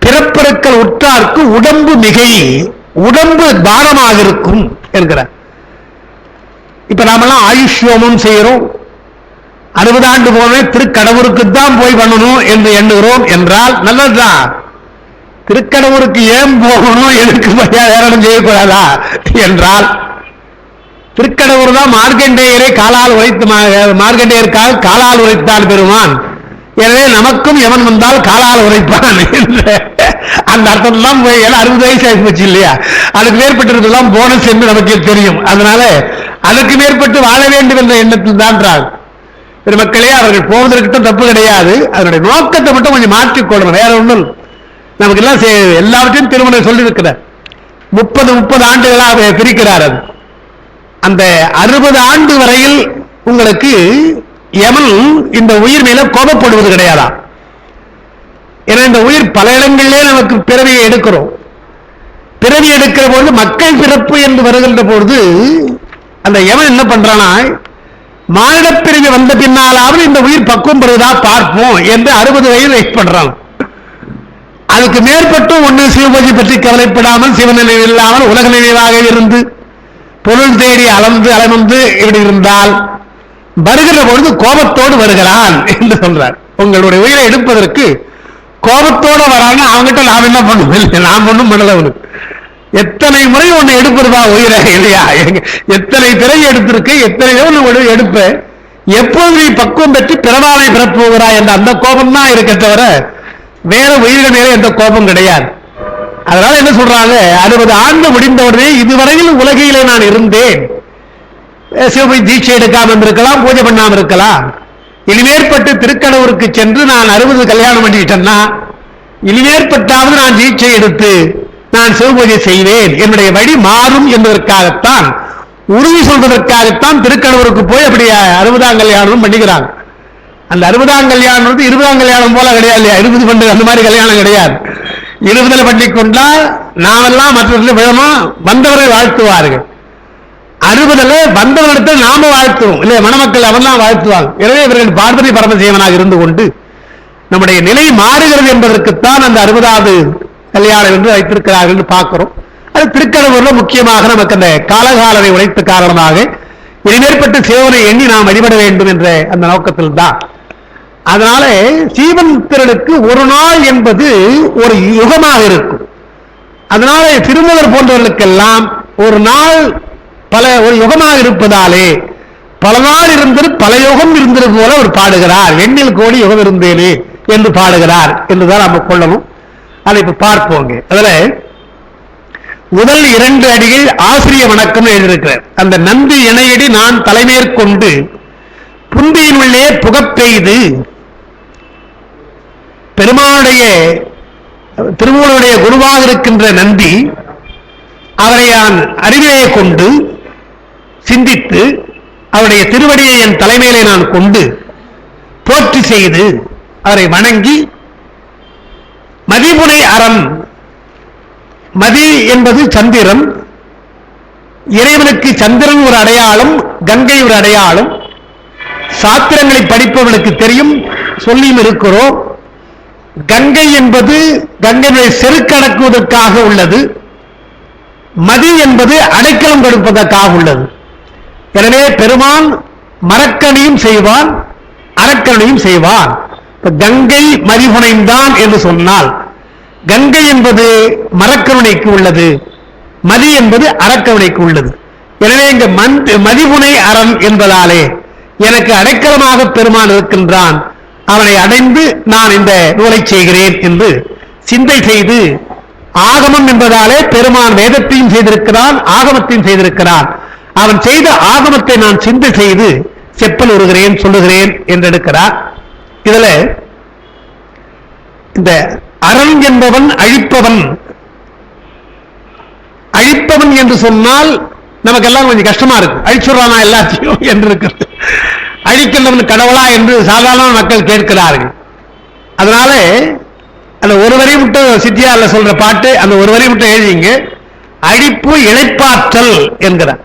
பிறப்பெருக்கல் உற்றார்க்கு உடம்பு மிகை, உடம்பு பாரமாக இருக்கும் என்கிறார். இப்ப நாமெல்லாம் ஆயுஷ்யோமம் செய்கிறோம், 60 ஆண்டு போன திருக்கடவுருக்கு தான் போய் பண்ணணும் என்று எண்ணுகிறோம் என்றால் நல்லதுதான். திருக்கடவுருக்கு ஏன் போகணும், எதுக்கு வேரணம் செய்யக்கூடாதா என்றால், திருக்கடவுர் தான் மார்க்கண்டேயரை காலால் உரைத்து, மார்க்கண்டேயருக்காக காலால் உரைத்தான் பெருமான், எனவே நமக்கும் எவன் வந்தால் காலால் உரைப்பான் என்ற அந்த அர்த்தம் தான் போய் 60 வயசு ஆகி போச்சு இல்லையா. அதுக்கு மேற்பட்டிருக்கலாம் போனஸ் என்று நமக்கு தெரியும். அதனால அதுக்கு மேற்பட்டு வாழ வேண்டும் என்ற எண்ணத்தில் தான் பெருமக்களே அவர்கள் போவதற்கு தப்பு கிடையாது. அதனுடைய நோக்கத்தை மட்டும் கொஞ்சம் மாற்றிக்கொள்ளணும், வேற ஒன்றும். நமக்கு எல்லாம் எல்லாவற்றையும் திருமணம் சொல்லி இருக்கிறார். 30 ஆண்டுகளாக பிரிக்கிறார். அது அந்த 60 ஆண்டு வரையில் உங்களுக்கு யமன் இந்த உயிர் மேல கோபப்படுவது கிடையாதா. ஏன்னா இந்த உயிர் பல இடங்களிலே நமக்கு பிறவியை எடுக்கிறோம். பிறவி எடுக்கிற பொழுது மக்கள் பிறப்பு என்று வருகின்ற பொழுது அந்த யமன் என்ன பண்றானா, மானிடப் பிரிவு வந்த பின்னாலாவது இந்த உயிர் பக்குவம் பெறுவதா பார்ப்போம் என்று 60 வயது வெயிட் பண்றான். அதுக்கு மேற்பட்டும் ஒன்று சிவபூஜை பற்றி கவலைப்படாமல், சிவ நினைவு இல்லாமல் உலக நினைவாக இருந்து பொருள் தேடி அலந்து இப்படி இருந்தால் வருகிற பொழுது கோபத்தோடு வருகிறான் என்று சொல்றார். உங்களுடைய உயிரை எடுப்பதற்கு கோபத்தோடு வரான்னு அவங்ககிட்ட நாம் என்ன பண்ணுவோம், நாம் ஒன்றும் பண்ணல. அவனுக்கு எத்தனை முறை ஒண்ணு எடுப்பதுவா உயிரை இல்லையா, எத்தனை பிறகு எடுத்திருக்கு, எத்தனையோ ஒன்று எடுப்ப, எப்போது நீ பக்குவம் பெற்று பிறவாமை பிறப்புகிறாய் என்ற அந்த கோபம் தான் இருக்க தவிர வேற உயிர்கள் மேலே எந்த கோபம் கிடையாது. அதனால என்ன சொல்றாங்க, 60 ஆண்டு முடிந்தவுடனே இதுவரையில் உலகிலே நான் இருந்தேன், சிவபூஜை தீட்சை எடுக்காம இருக்கலாம், பூஜை பண்ணாம இருக்கலாம், இனிமேற்பட்டு திருக்கடவுருக்கு சென்று நான் 60 கல்யாணம் பண்ணிட்டேன்னா இனிமேற்பட்டாவது நான் தீட்சை எடுத்து நான் சிவபூஜை செய்வேன், என்னுடைய வழி மாறும் என்பதற்காகத்தான், உறுதி சொல்வதற்காகத்தான் திருக்கடவுருக்கு போய் அப்படி 60ஆம் கல்யாணம் பண்ணிக்கிறாங்க. அந்த 60ஆம் கல்யாணம் 20ஆம் கல்யாணம் போல கிடையாது, 20 பண்ணு அந்த மாதிரி கல்யாணம் கிடையாது. 20 பண்ணிக்கொண்டா நாமெல்லாம் மற்றவர்கள் விழணும், வந்தவரை வாழ்த்துவார்கள். 60 வந்தவரிடத்தில் நாம வாழ்த்துவோம் இல்லையா, மணமக்கள் அவன்லாம் வாழ்த்துவாங்க. எனவே இவர்கள் பார்வதி பரமசிவனாக இருந்து கொண்டு நம்முடைய நிலை மாறுகிறது என்பதற்குத்தான் அந்த 60வது கல்யாணம் என்று வைத்திருக்கிறார்கள் என்று பார்க்கிறோம். அது திருக்கடவுர்ல முக்கியமாக நமக்கு அந்த காலகாலனை உழைத்த காரணமாக இனிமேற்பட்டு சிவனை எண்ணி நாம் வழிபட வேண்டும் என்ற அந்த நோக்கத்தில் தான். அதனால சீவன்திரனுக்கு ஒரு நாள் என்பது ஒரு யுகமாக இருக்கும். அதனால திருமூலர் போன்றவர்களுக்கெல்லாம் ஒரு நாள் ஒரு யுகமாக இருப்பதாலே பல நாள் இருந்தது பல யுகம் இருந்தது போல அவர் பாடுகிறார். எண்ணில் கோடி யுகம் இருந்தேனே என்று பாடுகிறார் என்றுதான் நம்ம கொள்ளணும். அதை இப்ப பார்ப்போங்க. அதுல முதல் 2 அடிகள் ஆசிரிய வணக்கம் எழுதியிருக்கிறார். அந்த நந்தி இணையடி நான் தலைமேற்கொண்டு புந்தியினுள்ளே புகப்பெய்து பெருமானுடைய திருமூலருடைய குருவாக இருக்கின்ற நந்தி அவரை நான் அறிவிலே கொண்டு சிந்தித்து அவருடைய திருவடியை என் தலைமையிலே நான் கொண்டு போற்றி செய்து அவரை வணங்கி மதிமுனை அரண், மதி என்பது சந்திரன், இறைவனுக்கு சந்திரன் ஒரு அடையாளம், கங்கை ஒரு அடையாளம். சாத்திரங்களை படிப்பவர்களுக்கு தெரியும், சொல்லியும் இருக்கிறோம். கங்கை என்பது கங்கையை செருக்கடக்குவதற்காக உள்ளது, மதி என்பது அடைக்கலம் கொடுப்பதற்காக உள்ளது. எனவே பெருமான் மரக்கணியும் செய்வான், அரக்கணையும் செய்வான். கங்கை மதிபுனைந்தான் என்று சொன்னால் கங்கை என்பது மரக்கருணைக்கு உள்ளது, மதி என்பது அரக்கருணைக்கு உள்ளது. எனவே இங்கு மதிபுனை அரண் என்பதாலே எனக்கு அடைக்கலமாக பெருமான் இருக்கின்றான், அவனை அடைந்து நான் இந்த நூலை செய்கிறேன் என்று சிந்தை செய்து, ஆகமம் என்பதாலே பெருமான் வேதத்தையும் செய்திருக்கிறான், ஆகமத்தையும் செய்திருக்கிறான். அவன் செய்த ஆகமத்தை நான் சிந்தை செய்து செப்பல் உறுகிறேன், சொல்லுகிறேன் என்று எடுக்கிறார். இதுல இந்த அரண் என்பவன் அழிப்பவன், அழிப்பவன் என்று சொன்னால் நமக்கெல்லாம் கொஞ்சம் கஷ்டமா இருக்கு. அழிச்சுறானா எல்லாத்தையும் என்று இருக்கிறது. அழிக்கின்றவன் கடவுளா என்று சாதாரண மக்கள் கேட்கிறார்கள். அதனால அந்த ஒரு வரி மட்டும் சித்தியார்ல சொல்ற பாட்டு, அந்த ஒரு வரி மட்டும் எழுதிங்க. அழிப்பு இளைப்பாற்றல் என்கிறார்.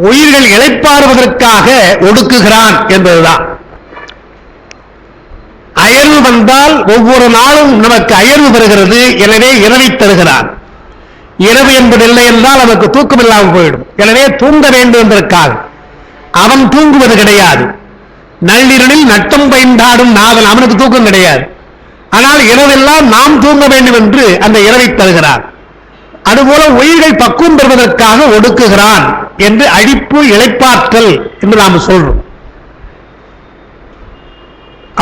உயிர்கள் இளைப்பாறுவதற்காக ஒடுக்குகிறான் என்பதுதான். அயர்வு வந்தால் ஒவ்வொரு நாளும் நமக்கு அயர்வு பெறுகிறது, எனவே இரவை தருகிறான். இரவு என்பதில்லை என்றால் நமக்கு தூக்கம் இல்லாமல் போயிடும். எனவே தூங்க வேண்டும் என்பதற்காக அவன் தூங்குவது கிடையாது. நள்ளிரனில் நட்டம் பயந்தாடும் நாவல், அவனுக்கு தூக்கம் கிடையாது. ஆனால் இரவெல்லாம் நாம் தூங்க வேண்டும் என்று அந்த இரவை தருகிறான். அதுபோல உயிர்கள் பக்குவம் பெறுவதற்காக ஒடுக்குகிறான் என்று அழிப்பு இளைப்பாற்றல் என்று நாம் சொல்றோம்.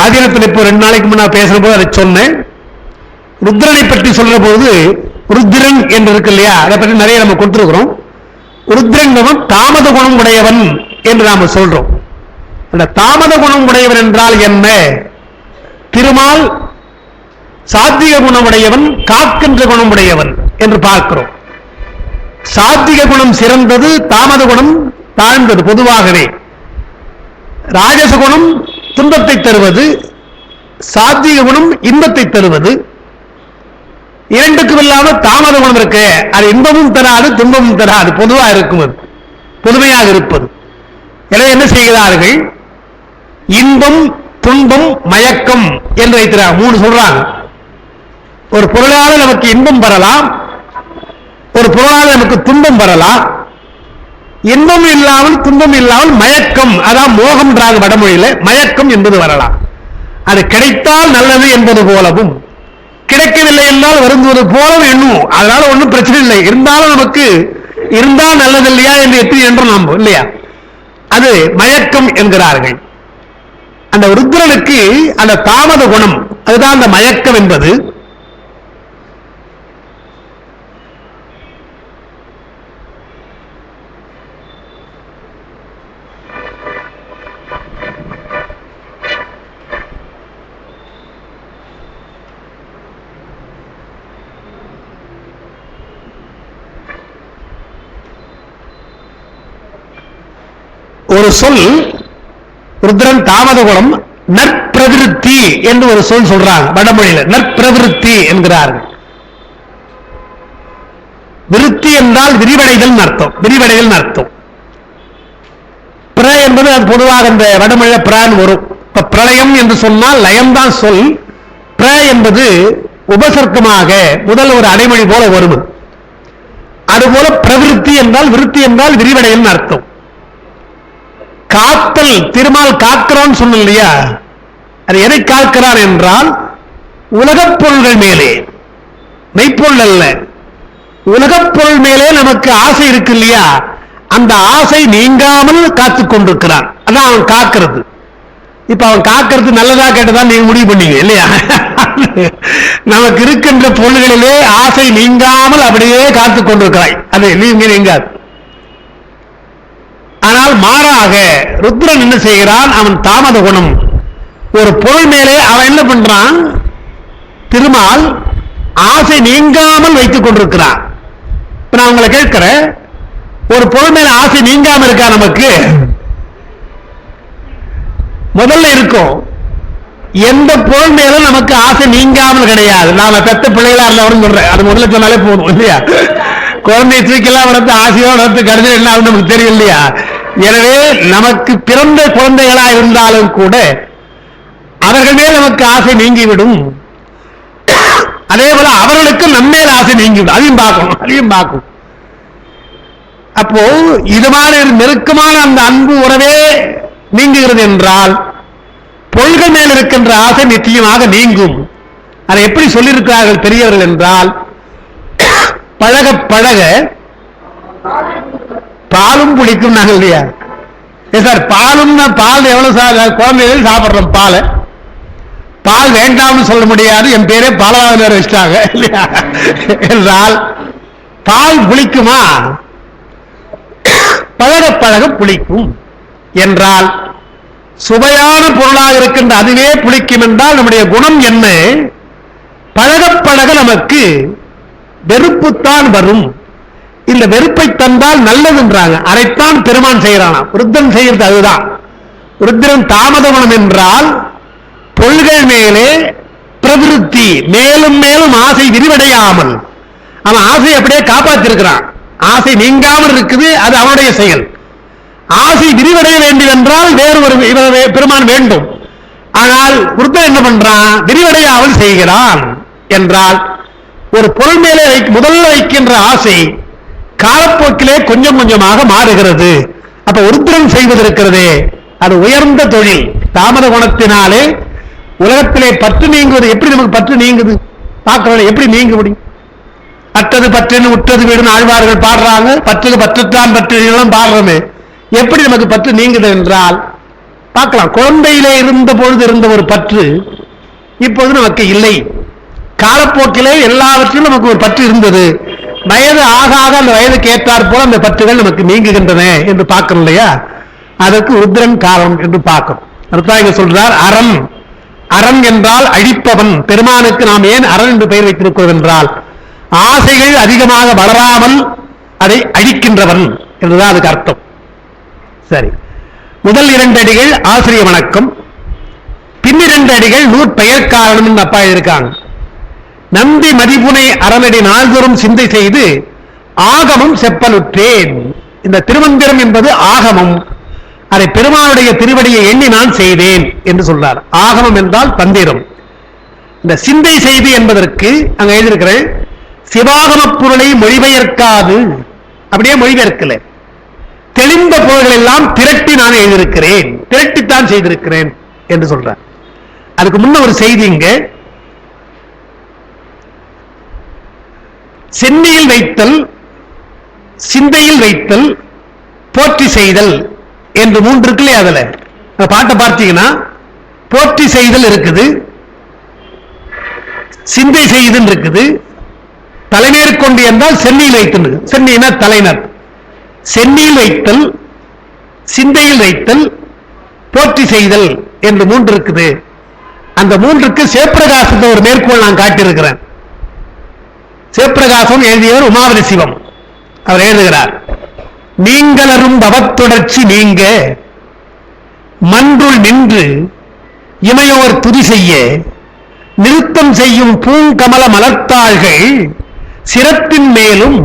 ஆதீனத்தில் இப்போ 2 நாளைக்கு முன்னா பேசுற போது அதை சொன்னேன். ருத்ரனை பற்றி சொல்ற போது ருத்ரன் என்று இருக்கு இல்லையா, அதை பற்றி நிறைய நம்ம கொடுத்திருக்கிறோம். ருத்ரன் தாமத குணம் உடையவன் என்று நாம சொல்றோம். அந்த தாமத குணம் உடையவன் என்றால் என்ன? திருமால் சாத்திக குணமுடையவன், காக்கின்ற குணமுடையவன் என்று பார்க்கிறோம். சாத்திக குணம் சிறந்தது, தாமத குணம் தாழ்ந்தது. பொதுவாகவே ராஜச குணம் துன்பத்தை தருவது, சாத்திக குணம் இன்பத்தை தருவது. இரண்டுக்கும் இல்லாமல் தாமத குணம் இருக்கு, அது இன்பமும் தராது துன்பமும் தராது, பொதுவாக இருக்கும், அது பொதுமையாக இருப்பது. எனவே என்ன செய்கிறார்கள்? இன்பம் துன்பம் மயக்கம் என்று வைக்கிறார். 3 சொல்றாங்க. ஒரு பொருளால் நமக்கு இன்பம் பெறலாம், ஒரு பொருளால் நமக்கு துன்பம் பெறலாம். இன்பம் இல்லாமல் துன்பம் இல்லாமல் மயக்கம், அதான் மோகம் வடமொழியில மயக்கம் என்பது வரலாம். அது கிடைத்தால் நல்லது என்பது போலவும், கிடைக்கவில்லை என்றால் வருந்துவது போலவும் எண்ணும். அதனால ஒன்றும் பிரச்சனை இல்லை. இருந்தாலும் நமக்கு இருந்தால் நல்லது இல்லையா என்று எத்தனை என்று நாம் இல்லையா, அது மயக்கம் என்கிறார்கள். அந்த ருத்ரனுக்கு அந்த தாமத குணம், அதுதான் அந்த மயக்கம் என்பது. ஒரு சொல் ருத்ரன் தாமத குணம், நற்பிரவிருத்தி என்று ஒரு சொல் சொல்றாங்க வடமொழியில. நற்பிரவிருத்தி என்கிறார்கள். விருத்தி என்றால் விரிவடைதல் அர்த்தம், விரிவடைதல் அர்த்தம். பிர என்பது அது பொதுவாக இந்த வடமொழியில பிரான் வரும். இப்ப பிரளயம் என்று சொன்னால் லயம்தான் சொல். பிர என்பது உபசர்க்கமாக முதல் ஒரு அடைமொழி போல வரும். அதுபோல பிரவிருத்தி என்றால், விருத்தி என்றால் விரிவடைதல் அர்த்தம். காத்தல், திருமால் காக்கிறான் சொன்ன இல்லையா, அது எதை காக்கிறான் என்றால் உலகப் பொருள்கள் மேலே, மெய்ப்பொருள் அல்ல, உலகப் பொருள் மேலே நமக்கு ஆசை இருக்கு இல்லையா, அந்த ஆசை நீங்காமல் காத்துக் கொண்டிருக்கிறான். அதான் அவன் காக்கிறது. இப்ப அவன் காக்கிறது நல்லதா கேட்டதான் நீங்க முடிவு பண்ணீங்க இல்லையா? நமக்கு இருக்கின்ற பொருள்களிலே ஆசை நீங்காமல் அப்படியே காத்துக் கொண்டிருக்கிறாய், அது நீங்காது. ஆனால் மாறாக ருத்ரன் என்ன செய்கிறான்? அவன் தாமத குணம் ஒரு பொருள் மேலே அவன் என்ன பண்றான், திருமால் ஆசை நீங்காமல் வைத்துக் கொண்டிருக்கிறான். நான் உங்களை கேட்கிறேன், ஒரு பொருள் மேல ஆசை நீங்காம இருக்கா? நமக்கு முதல்ல இருக்கும். எந்த பொருள் மேலும் நமக்கு ஆசை நீங்காமல் கிடையாது. நாம பெத்த பிள்ளைகளா இருந்தவரும் சொல்றேன், அது முதல்ல சொன்னாலே போதும் இல்லையா? குழந்தை தூக்கிலாம் வளர்த்து ஆசையோட வளர்த்து கருது என்ன நமக்கு தெரியும் இல்லையா? எனவே நமக்கு பிறந்த குழந்தைகளா இருந்தாலும் கூட அவர்கள் மேல் நமக்கு ஆசை நீங்கிவிடும். அதே போல அவர்களுக்கு நம்மேல் ஆசை நீங்கிவிடும். அதையும் பார்க்கும். அப்போ இது மாதிரி நெருக்கமான அந்த அன்பு உறவே நீங்குகிறது என்றால் பொருள்கள் மேல் இருக்கின்ற ஆசை நிச்சயமாக நீங்கும். அதை எப்படி சொல்லியிருக்கிறார்கள் பெரியவர்கள் என்றால், பழக பழக பாலும் பிடிக்கும். நாங்கள் இல்லையா சார், பாலும் பால் எவ்வளவு குழந்தைகள் சாப்பிடுறோம், பால் வேண்டாம்னு சொல்ல முடியாது. என் பேரே பாலாவது வச்சிட்டாங்க இல்லையா என்றால் பால் புளிக்குமா? பழக பழக புளிக்கும் என்றால் சுவையான பொருளாக இருக்கின்ற அதுவே புளிக்கும் என்றால் நம்முடைய குணம் என்ன? பழக பழக நமக்கு வெறுப்புத்தான் வரும். இந்த வெறுப்பை தந்தால் நல்லதுன்றாங்க. அதைத்தான் பெருமான் செய்யறானா. ருத்ரன் செய்யறது அதுதான். ருத்ரன் தாமத குணம் என்றால் பொருள்கள் மேலே பிரவிருத்தி, மேலும் மேலும் ஆசை விரிவடையாமல் அவன் ஆசை அப்படியே காப்பாற்றிருக்கிறான். ஆசை நீங்காமல் இருக்குது, அது அவனுடைய செயல். ஆசை விரிவடைய வேண்டும் என்றால் வேறு ஒரு பெருமான் வேண்டும். ஆனால் ருத்ரன் என்ன பண்றான்? விரிவடையாமல் செய்கிறான் என்றால் ஒரு பொருள் மேலே முதல்ல வைக்கின்ற ஆசை காலப்போக்கிலே கொஞ்சம் கொஞ்சமாக மாறுகிறது. அப்ப ருத்ரன் செய்வது இருக்கிறதே அது உயர்ந்த தொழில். தாமத குணத்தினாலே உலகத்திலே பற்று நீங்குவது. எப்படி நமக்கு பற்று நீங்குது பார்க்கிறோம், எப்படி நீங்க முடியும்? அற்றது பற்றுன்னு உற்றது வீடுன்னு ஆழ்வார்கள் பாடுறாங்க. பற்றது பற்றத்தான் பற்று பாடுறோமே, எப்படி நமக்கு பற்று நீங்குது என்றால் பார்க்கலாம். குழந்தையிலே இருந்த பொழுது இருந்த ஒரு பற்று இப்போது நமக்கு இல்லை. காலப்போக்கிலே எல்லாவற்றிலும் நமக்கு ஒரு பற்று இருந்தது. வயது ஆக ஆக அந்த வயதுக்கு ஏற்றாற் போல அந்த பற்றுகள் நமக்கு நீங்குகின்றன என்று பார்க்கணும் இல்லையா? அதற்கு ருத்ரன் காரணம் என்று பார்க்கணும். அதுதான் இங்க சொல்றார் அரண். அரண் என்றால் அழிப்பவன். பெருமானுக்கு நாம் ஏன் அரண் என்று பெயர் வைத்திருக்கிறோம் என்றால் ஆசைகள் அதிகமாக வளராமல் அதை அழிக்கின்றவன் என்றுதான் அதுக்கு அர்த்தம். சரி, முதல் 2 அடிகள் ஆசிரிய வணக்கம், பின் 2 அடிகள் நூற்பெயர் காரணம் அப்பா இருக்காங்க. நம்பி மதிப்புனை அரணடி நாள்தோறும் சிந்தை செய்து ஆகமம் செப்பலுற்றேன். இந்த திருமந்திரம் என்பது ஆகமம். அதை பெருமானுடைய திருவடியை எண்ணி நான் செய்தேன் என்று சொல்றார். ஆகமம் என்றால் தந்திரம். இந்த சிந்தை செய்து என்பதற்கு அங்க எழுதியிருக்கிறேன், சிவாகம பொருளை மொழிபெயர்க்காது, அப்படியே மொழிபெயர்க்கல, தெளிந்த பொருள்கள் எல்லாம் திரட்டி நான் எழுதியிருக்கிறேன், திரட்டித்தான் செய்திருக்கிறேன் என்று சொல்றார். அதுக்கு முன்ன ஒரு செய்தி இங்க, சென்னியில் வைத்தல், சிந்தையில் வைத்தல், போற்றி செய்தல் என்று 3 இருக்குல்ல. அதுல பாட்டை பார்த்தீங்கன்னா போற்றி செய்தல் இருக்குது, சிந்தை செய்தல் இருக்குது, தலைமையேற்கொண்டு என்றால் சென்னியில் வைத்தல். சென்னினா தலைவர். சென்னியில் வைத்தல், சிந்தையில் வைத்தல், போற்றி செய்தல் என்று 3 இருக்குது. அந்த 3க்கு சிவப்பிரகாசத்தை ஒரு மேற்கோள் நான் காட்டியிருக்கிறேன். சிவப்பிரகாசம் எழுதியவர் உமாவதி சிவம். அவர் எழுதுகிறார், நீங்களரும் பவத்தொடர்ச்சி நீங்க மன்றுள் நின்று இமையோர் துதி செய்ய நிறுத்தம் செய்யும் பூங்கமல மலர்த்தாள்கள் சிரத்தின் மேலும்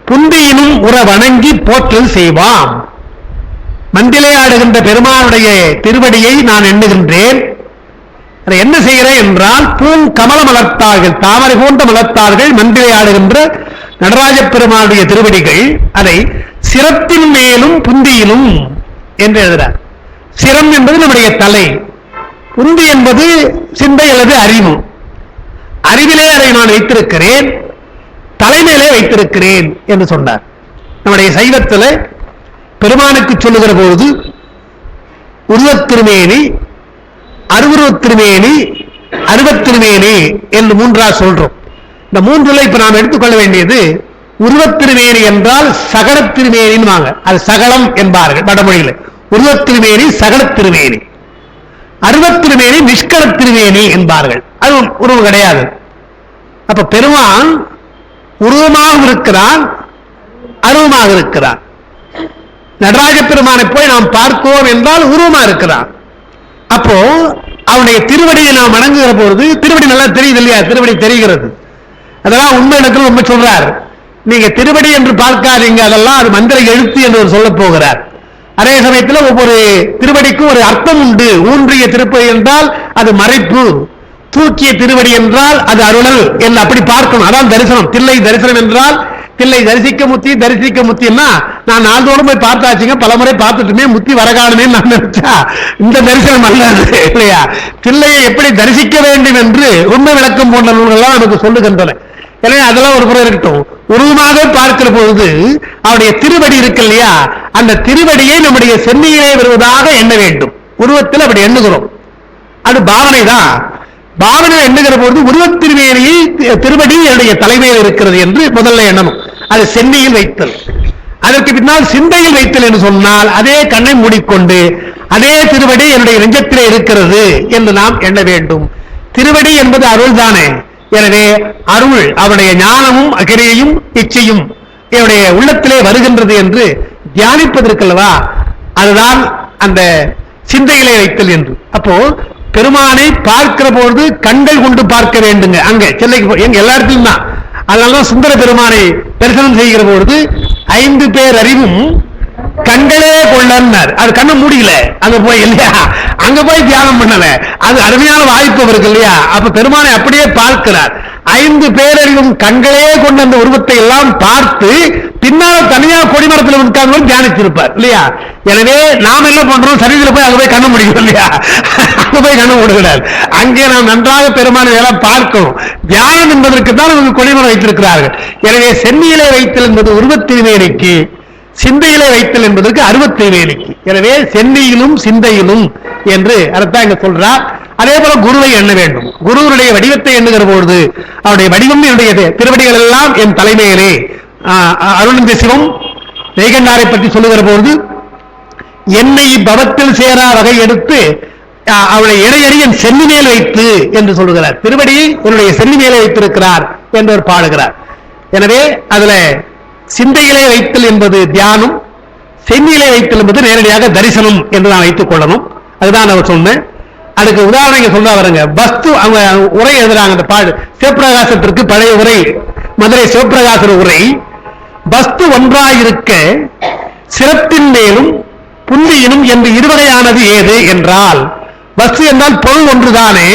புந்தியினும் உற வணங்கி போற்றல் செய்வாம். மந்திலே ஆடுகின்ற பெருமானுடைய திருவடியை நான் எண்ணுகின்றேன். அதை என்ன செய்கிறேன் என்றால், பூங்கமல மலர்த்தாள்கள், தாமரை போன்ற மலர்த்தாள்கள் மந்திலே ஆடுகின்ற நடராஜ பெருமானுடைய திருவடிகள், அதை சிரத்தின் மேலும் புந்தியிலும் என்று எழுதுகிறார். சிரம் என்பது நம்முடைய தலை, புந்தி என்பது சிந்தை அல்லது அறிவு. அறிவிலே அதை நான் வைத்திருக்கிறேன், தலைமையிலே வைத்திருக்கிறேன் என்று சொன்னார். நம்முடைய சைவத்தில் பெருமானுக்கு சொல்லுகிற பொழுது உருவத்திருமேனி, அருவுருவத்திருமேனி, அருவத்திருமேனி என்று 3ஆ சொல்றோம். இந்த 3ல இப்ப நாம் எடுத்துக்கொள்ள வேண்டியது, உருவத்திருமேனி என்றால் சகலத்திருமேனின்னு வாங்க, அது சகலம் என்பார்கள் வடமொழியில். உருவத்திருமேனி, சகலத்திருமேனி. அருவத்திருமேனி நிஷ்கள திருமேனி என்பார்கள். அது உருவு கிடையாது. அப்ப பெருமான் உருவமாக இருக்கிறான், அருவமாக இருக்கிறான். நடராஜ பெருமானை போய் நாம் பார்க்கிறோம் என்றால் உருவமா இருக்கிறான். அப்போ அவனுடைய திருவடியை நாம் வணங்குகிற பொழுது திருவடி நல்லா தெரியுது இல்லையா? திருவடி தெரிகிறது. அதெல்லாம் உண்மை எனக்கு உண்மை சொல்றார். நீங்க திருவடி என்று பார்க்காதீங்க, அதெல்லாம் அது மந்திர எழுத்து என்று சொல்ல போகிறார். அதே சமயத்தில் ஒவ்வொரு திருவடிக்கும் ஒரு அர்த்தம் உண்டு. ஊன்றிய திருப்பதி என்றால் அது மறைப்பு, தூக்கிய திருவடி என்றால் அது அருளல் என்று அப்படி பார்க்கணும். அதான் தரிசனம். தில்லை தரிசனம் என்றால் தில்லை தரிசிக்க முத்தி, தரிசிக்க முத்தின்னா நான் நாள்தோறும் போய் பார்த்தாச்சுங்க, பல முறை பார்த்துட்டுமே முத்தி வரகாலமே நான் நினைச்சா இந்த தரிசனம் அல்ல இல்லையா? தில்லையை எப்படி தரிசிக்க வேண்டும் என்று உண்மை விளக்கம் போன்ற நூல்கள்லாம் நமக்கு சொல்லுகின்றன. எனவே அதெல்லாம் ஒரு புறம் இருக்கட்டும். உருவமாக பார்க்கிற பொழுது அவருடைய திருவடி இருக்கு இல்லையா? அந்த திருவடியை நம்முடைய சென்னியிலே வருவதாக எண்ண வேண்டும். உருவத்தில் அப்படி எண்ணுகிறோம், அது பாவனை தான். பாவனை எண்ணுகிற பொழுது உருவத்திருமேனியை திருவடி என்னுடைய தலைமையில் இருக்கிறது என்று முதல்ல எண்ணணும். அது சென்னியில் வைத்தல். அதற்கு பின்னால் சிந்தையில் வைத்தல் என்று சொன்னால் அதே கண்ணை மூடிக்கொண்டு அதே திருவடி என்னுடைய நெஞ்சத்திலே இருக்கிறது என்று நாம் எண்ண வேண்டும். திருவடி என்பது அருள் தானே. எனவே அருள் அவருடைய ஞானமும் அகிரையும் இச்சையும் என்னுடைய உள்ளத்திலே வருகின்றது என்று தியானிப்பதற்கல்லவா, அதுதான் அந்த சிந்தையிலே வைத்தல் என்று. அப்போ பெருமானை பார்க்கிற பொழுது கண்கள் கொண்டு பார்க்க வேண்டுங்க. அங்க சென்னைக்கு எங்க எல்லா இடத்திலும் தான். அதனாலதான் சுந்தர பெருமானை தரிசனம் செய்கிற பொழுது 5 பேர் அறிவும் கண்களே கொண்டார். அது கண்ணை மூடிக்கல, அங்க போய் இல்லையா, அங்க போய் தியானம் பண்ணல. அது அருமையான வாய்ப்பு இருக்கு இல்லையா? அப்ப பெருமானை அப்படியே பார்க்கிறார். 5 பேரறிவும் கண்களே கொண்ட அந்த உருவத்தை எல்லாம் பார்த்து பின்னால் தனியாக கொடிமரத்தில் உட்கார்ந்து தியானிச்சிருப்பார் இல்லையா? எனவே நாம் என்ன பண்றோம்? சரீரத்தில் போய் அங்க போய் கண்ண முடியும் இல்லையா? அங்க போய் கண்ண மூடுகிறார். அங்கே நாம் நன்றாக பெருமானை எல்லாம் பார்க்கணும். தியானம் என்பதற்கு தான் நமக்கு கொடிமரம் வைத்திருக்கிறார்கள். எனவே சென்னியிலே வைத்தல் என்பது உருவத்திருமேனிக்கு, சிந்தையிலே வைத்தல் என்பதற்கு அருவத்திருமேனிக்கு. எனவே சென்னியிலும் சிந்தையிலும் என்று அதைத்தான் இங்க சொல்றார். அதே போல குருவை எண்ண வேண்டும். குருவனுடைய வடிவத்தை எண்ணுகிற பொழுது அவருடைய வடிவம் என்னுடைய திருவடிகள் எல்லாம் என் தலைமையிலே. அருணந்த சிவம் நெய்கண்டாரை பற்றி சொல்லுகிற பொழுது என்னை பவத்தில் சேரா வகை எடுத்து அவளை இடையறி என் சென்னி மேல் வைத்து என்று சொல்லுகிறார். திருவடியை என்னுடைய சென்னி மேலே வைத்திருக்கிறார் என்று பாடுகிறார். எனவே அதுல சிந்தையிலே வைத்தல் என்பது தியானம், சென்னியிலே வைத்தல் என்பது நேரடியாக தரிசனம் என்று நான் வைத்துக் கொள்ளணும். அதுதான் அவர் சொன்னேன். அதுக்கு உதாரணம் சொல்ல வருங்க. வஸ்து அவங்க உரை எழுதுறாங்க. அந்த பாடு சிவபிரகாசத்திற்கு பழைய உரை, மதுரை சிவபிரகாசர் உரை. வஸ்து ஒன்றாயிருக்க சிறப்பின் மேலும் புந்தியினும் என்று இருவகையானது ஏது என்றால், வஸ்து என்றால் பொருள் ஒன்றுதானே.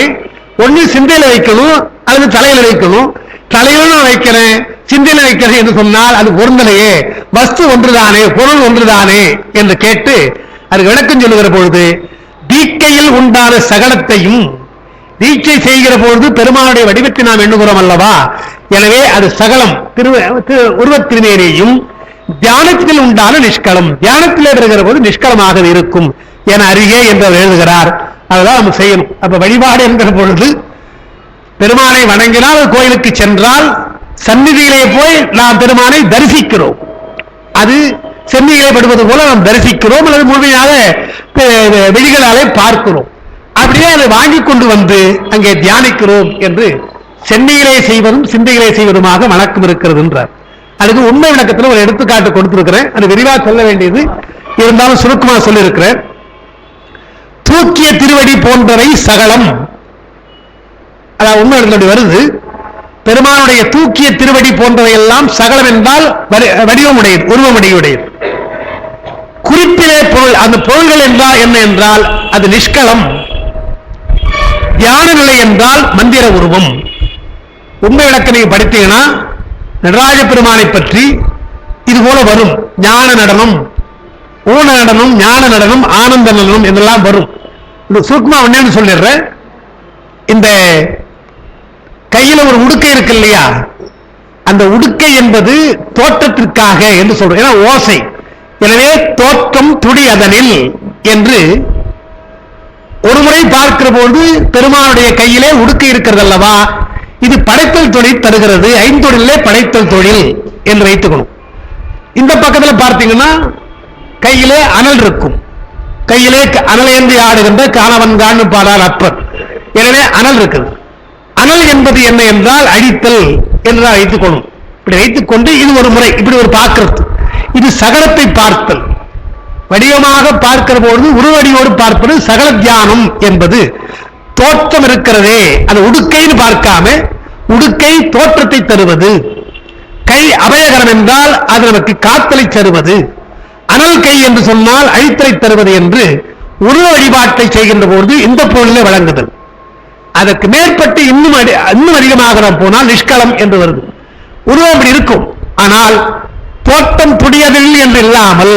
ஒன்று சிந்தையில வைக்கணும் அல்லது தலையில வைக்கணும். தலையிலும் வைக்கிறேன் சிந்தையில வைக்கிறேன் என்று சொன்னால் அது பொருந்தலையே. வஸ்து ஒன்றுதானே, பொருள் ஒன்றுதானே என்று கேட்டு அதுக்கு விளக்கம் சொல்லுகிற பொழுது தீக்கையில் உண்டான சகலத்தையும் தீட்சை செய்கிற பொழுது பெருமானுடைய வடிவத்தை நாம் எண்ணுகிறோம் அல்லவா? எனவே அது சகலம் உருவத்திருமேனியும் தியானத்தில் உண்டான நிஷ்களம், தியானத்திலே வருகிற போது நிஷ்களமாக இருக்கும் என அறியே என்று அவர் எழுதுகிறார். அதுதான் நம்ம செய்யணும். அப்ப வழிபாடு என்கிற பொழுது பெருமானை வணங்கினால் கோயிலுக்கு சென்றால் சந்நிதியிலே போய் நாம் பெருமானை தரிசிக்கிறோம். அது சென்னியிலே படுவது போல நாம் தரிசிக்கிறோம் அல்லது முழுமையாக விழிகளாலே பார்க்கிறோம். அப்படியே அதை வாங்கி கொண்டு வந்து அங்கே தியானிக்கிறோம் என்று சென்னியிலே செய்வதும் சிந்தையிலே செய்வதுமாக வணக்கம் இருக்கிறது என்றார். அதுக்கு உண்மை விளக்கத்தில் ஒரு எடுத்துக்காட்டு கொடுத்திருக்கிறேன். அது விரிவாக சொல்ல வேண்டியது இருந்தாலும் சுருக்கமாக சொல்லியிருக்கிறேன். தூக்கிய திருவடி போன்றவை சகலம். அதாவது உண்மை இடத்துல வருது. பெருமானுடைய தூக்கிய திருவடி போன்றவை எல்லாம் சகலம் என்றால் வடிவமுடையது, உருவமுடையுடையது. குறிப்பிலே பொருள், அந்த பொருள்கள் என்றால் என்ன என்றால் அது நிஷ்களம். தியான நிலை என்றால் மந்திர உருவம். உண்மை விளக்க நீங்க படித்தீங்கன்னா நடராஜ பெருமானை பற்றி இது போல வரும். ஞான நடனம், ஊன நடனம், ஞான நடனம், ஆனந்த நடனம் என்றெல்லாம் வரும். இந்த சுருக்கமா ஒண்ணு சொல்லிடுறேன். இந்த கையில ஒரு உடுக்கை இருக்கு இல்லையா, அந்த உடுக்கை என்பது தோற்றத்திற்காக என்று சொல்றோம். ஏன்னா ஓசை. எனவே தோற்றம் துடி அதனில் என்று ஒரு முறை பார்க்கிற போது பெருமானுடைய கையிலே உடுக்கை இருக்கிறது அல்லவா, இது படைத்தல் தொழில் தருகிறது. ஐந்தொழிலே படைத்தல் தொழில் என்று வைத்துக்கணும். இந்த பக்கத்தில் பார்த்தீங்கன்னா கையிலே அனல் இருக்கும். கையிலே அனலேந்தி ஆடுகின்ற காணவன் காணு பாடார் அப்பர். எனவே அனல் இருக்குது. அனல் என்பது என்ன என்றால் அழித்தல் என்று வைத்துக் கொள்ளும். இப்படி வைத்துக் கொண்டு இது ஒரு முறை, இப்படி ஒரு பார்க்கிறது. இது சகலத்தை பார்த்தல். வடிவமாக பார்க்கிற பொழுது உருவடியோடு பார்ப்பது சகல தியானம் என்பது. தோற்றம் இருக்கிறதே, அது உடுக்கைன்னு பார்க்காம உடுக்கை தோற்றத்தை தருவது. கை அபயகரம் என்றால் அது நமக்கு காத்தலை தருவது. அனல் கை என்று சொன்னால் அழித்தலை தருவது என்று உருவ வழிபாட்டை செய்கின்ற பொழுது இந்த பொருளிலே வழங்குதல். அதற்கு மேற்பட்டு இன்னும் அதிகமாக நாம் போனால் நிஷ்கலம் என்று வருது. உருவம் அப்படி இருக்கும், ஆனால் தோட்டம் புடியதில் என்று இல்லாமல்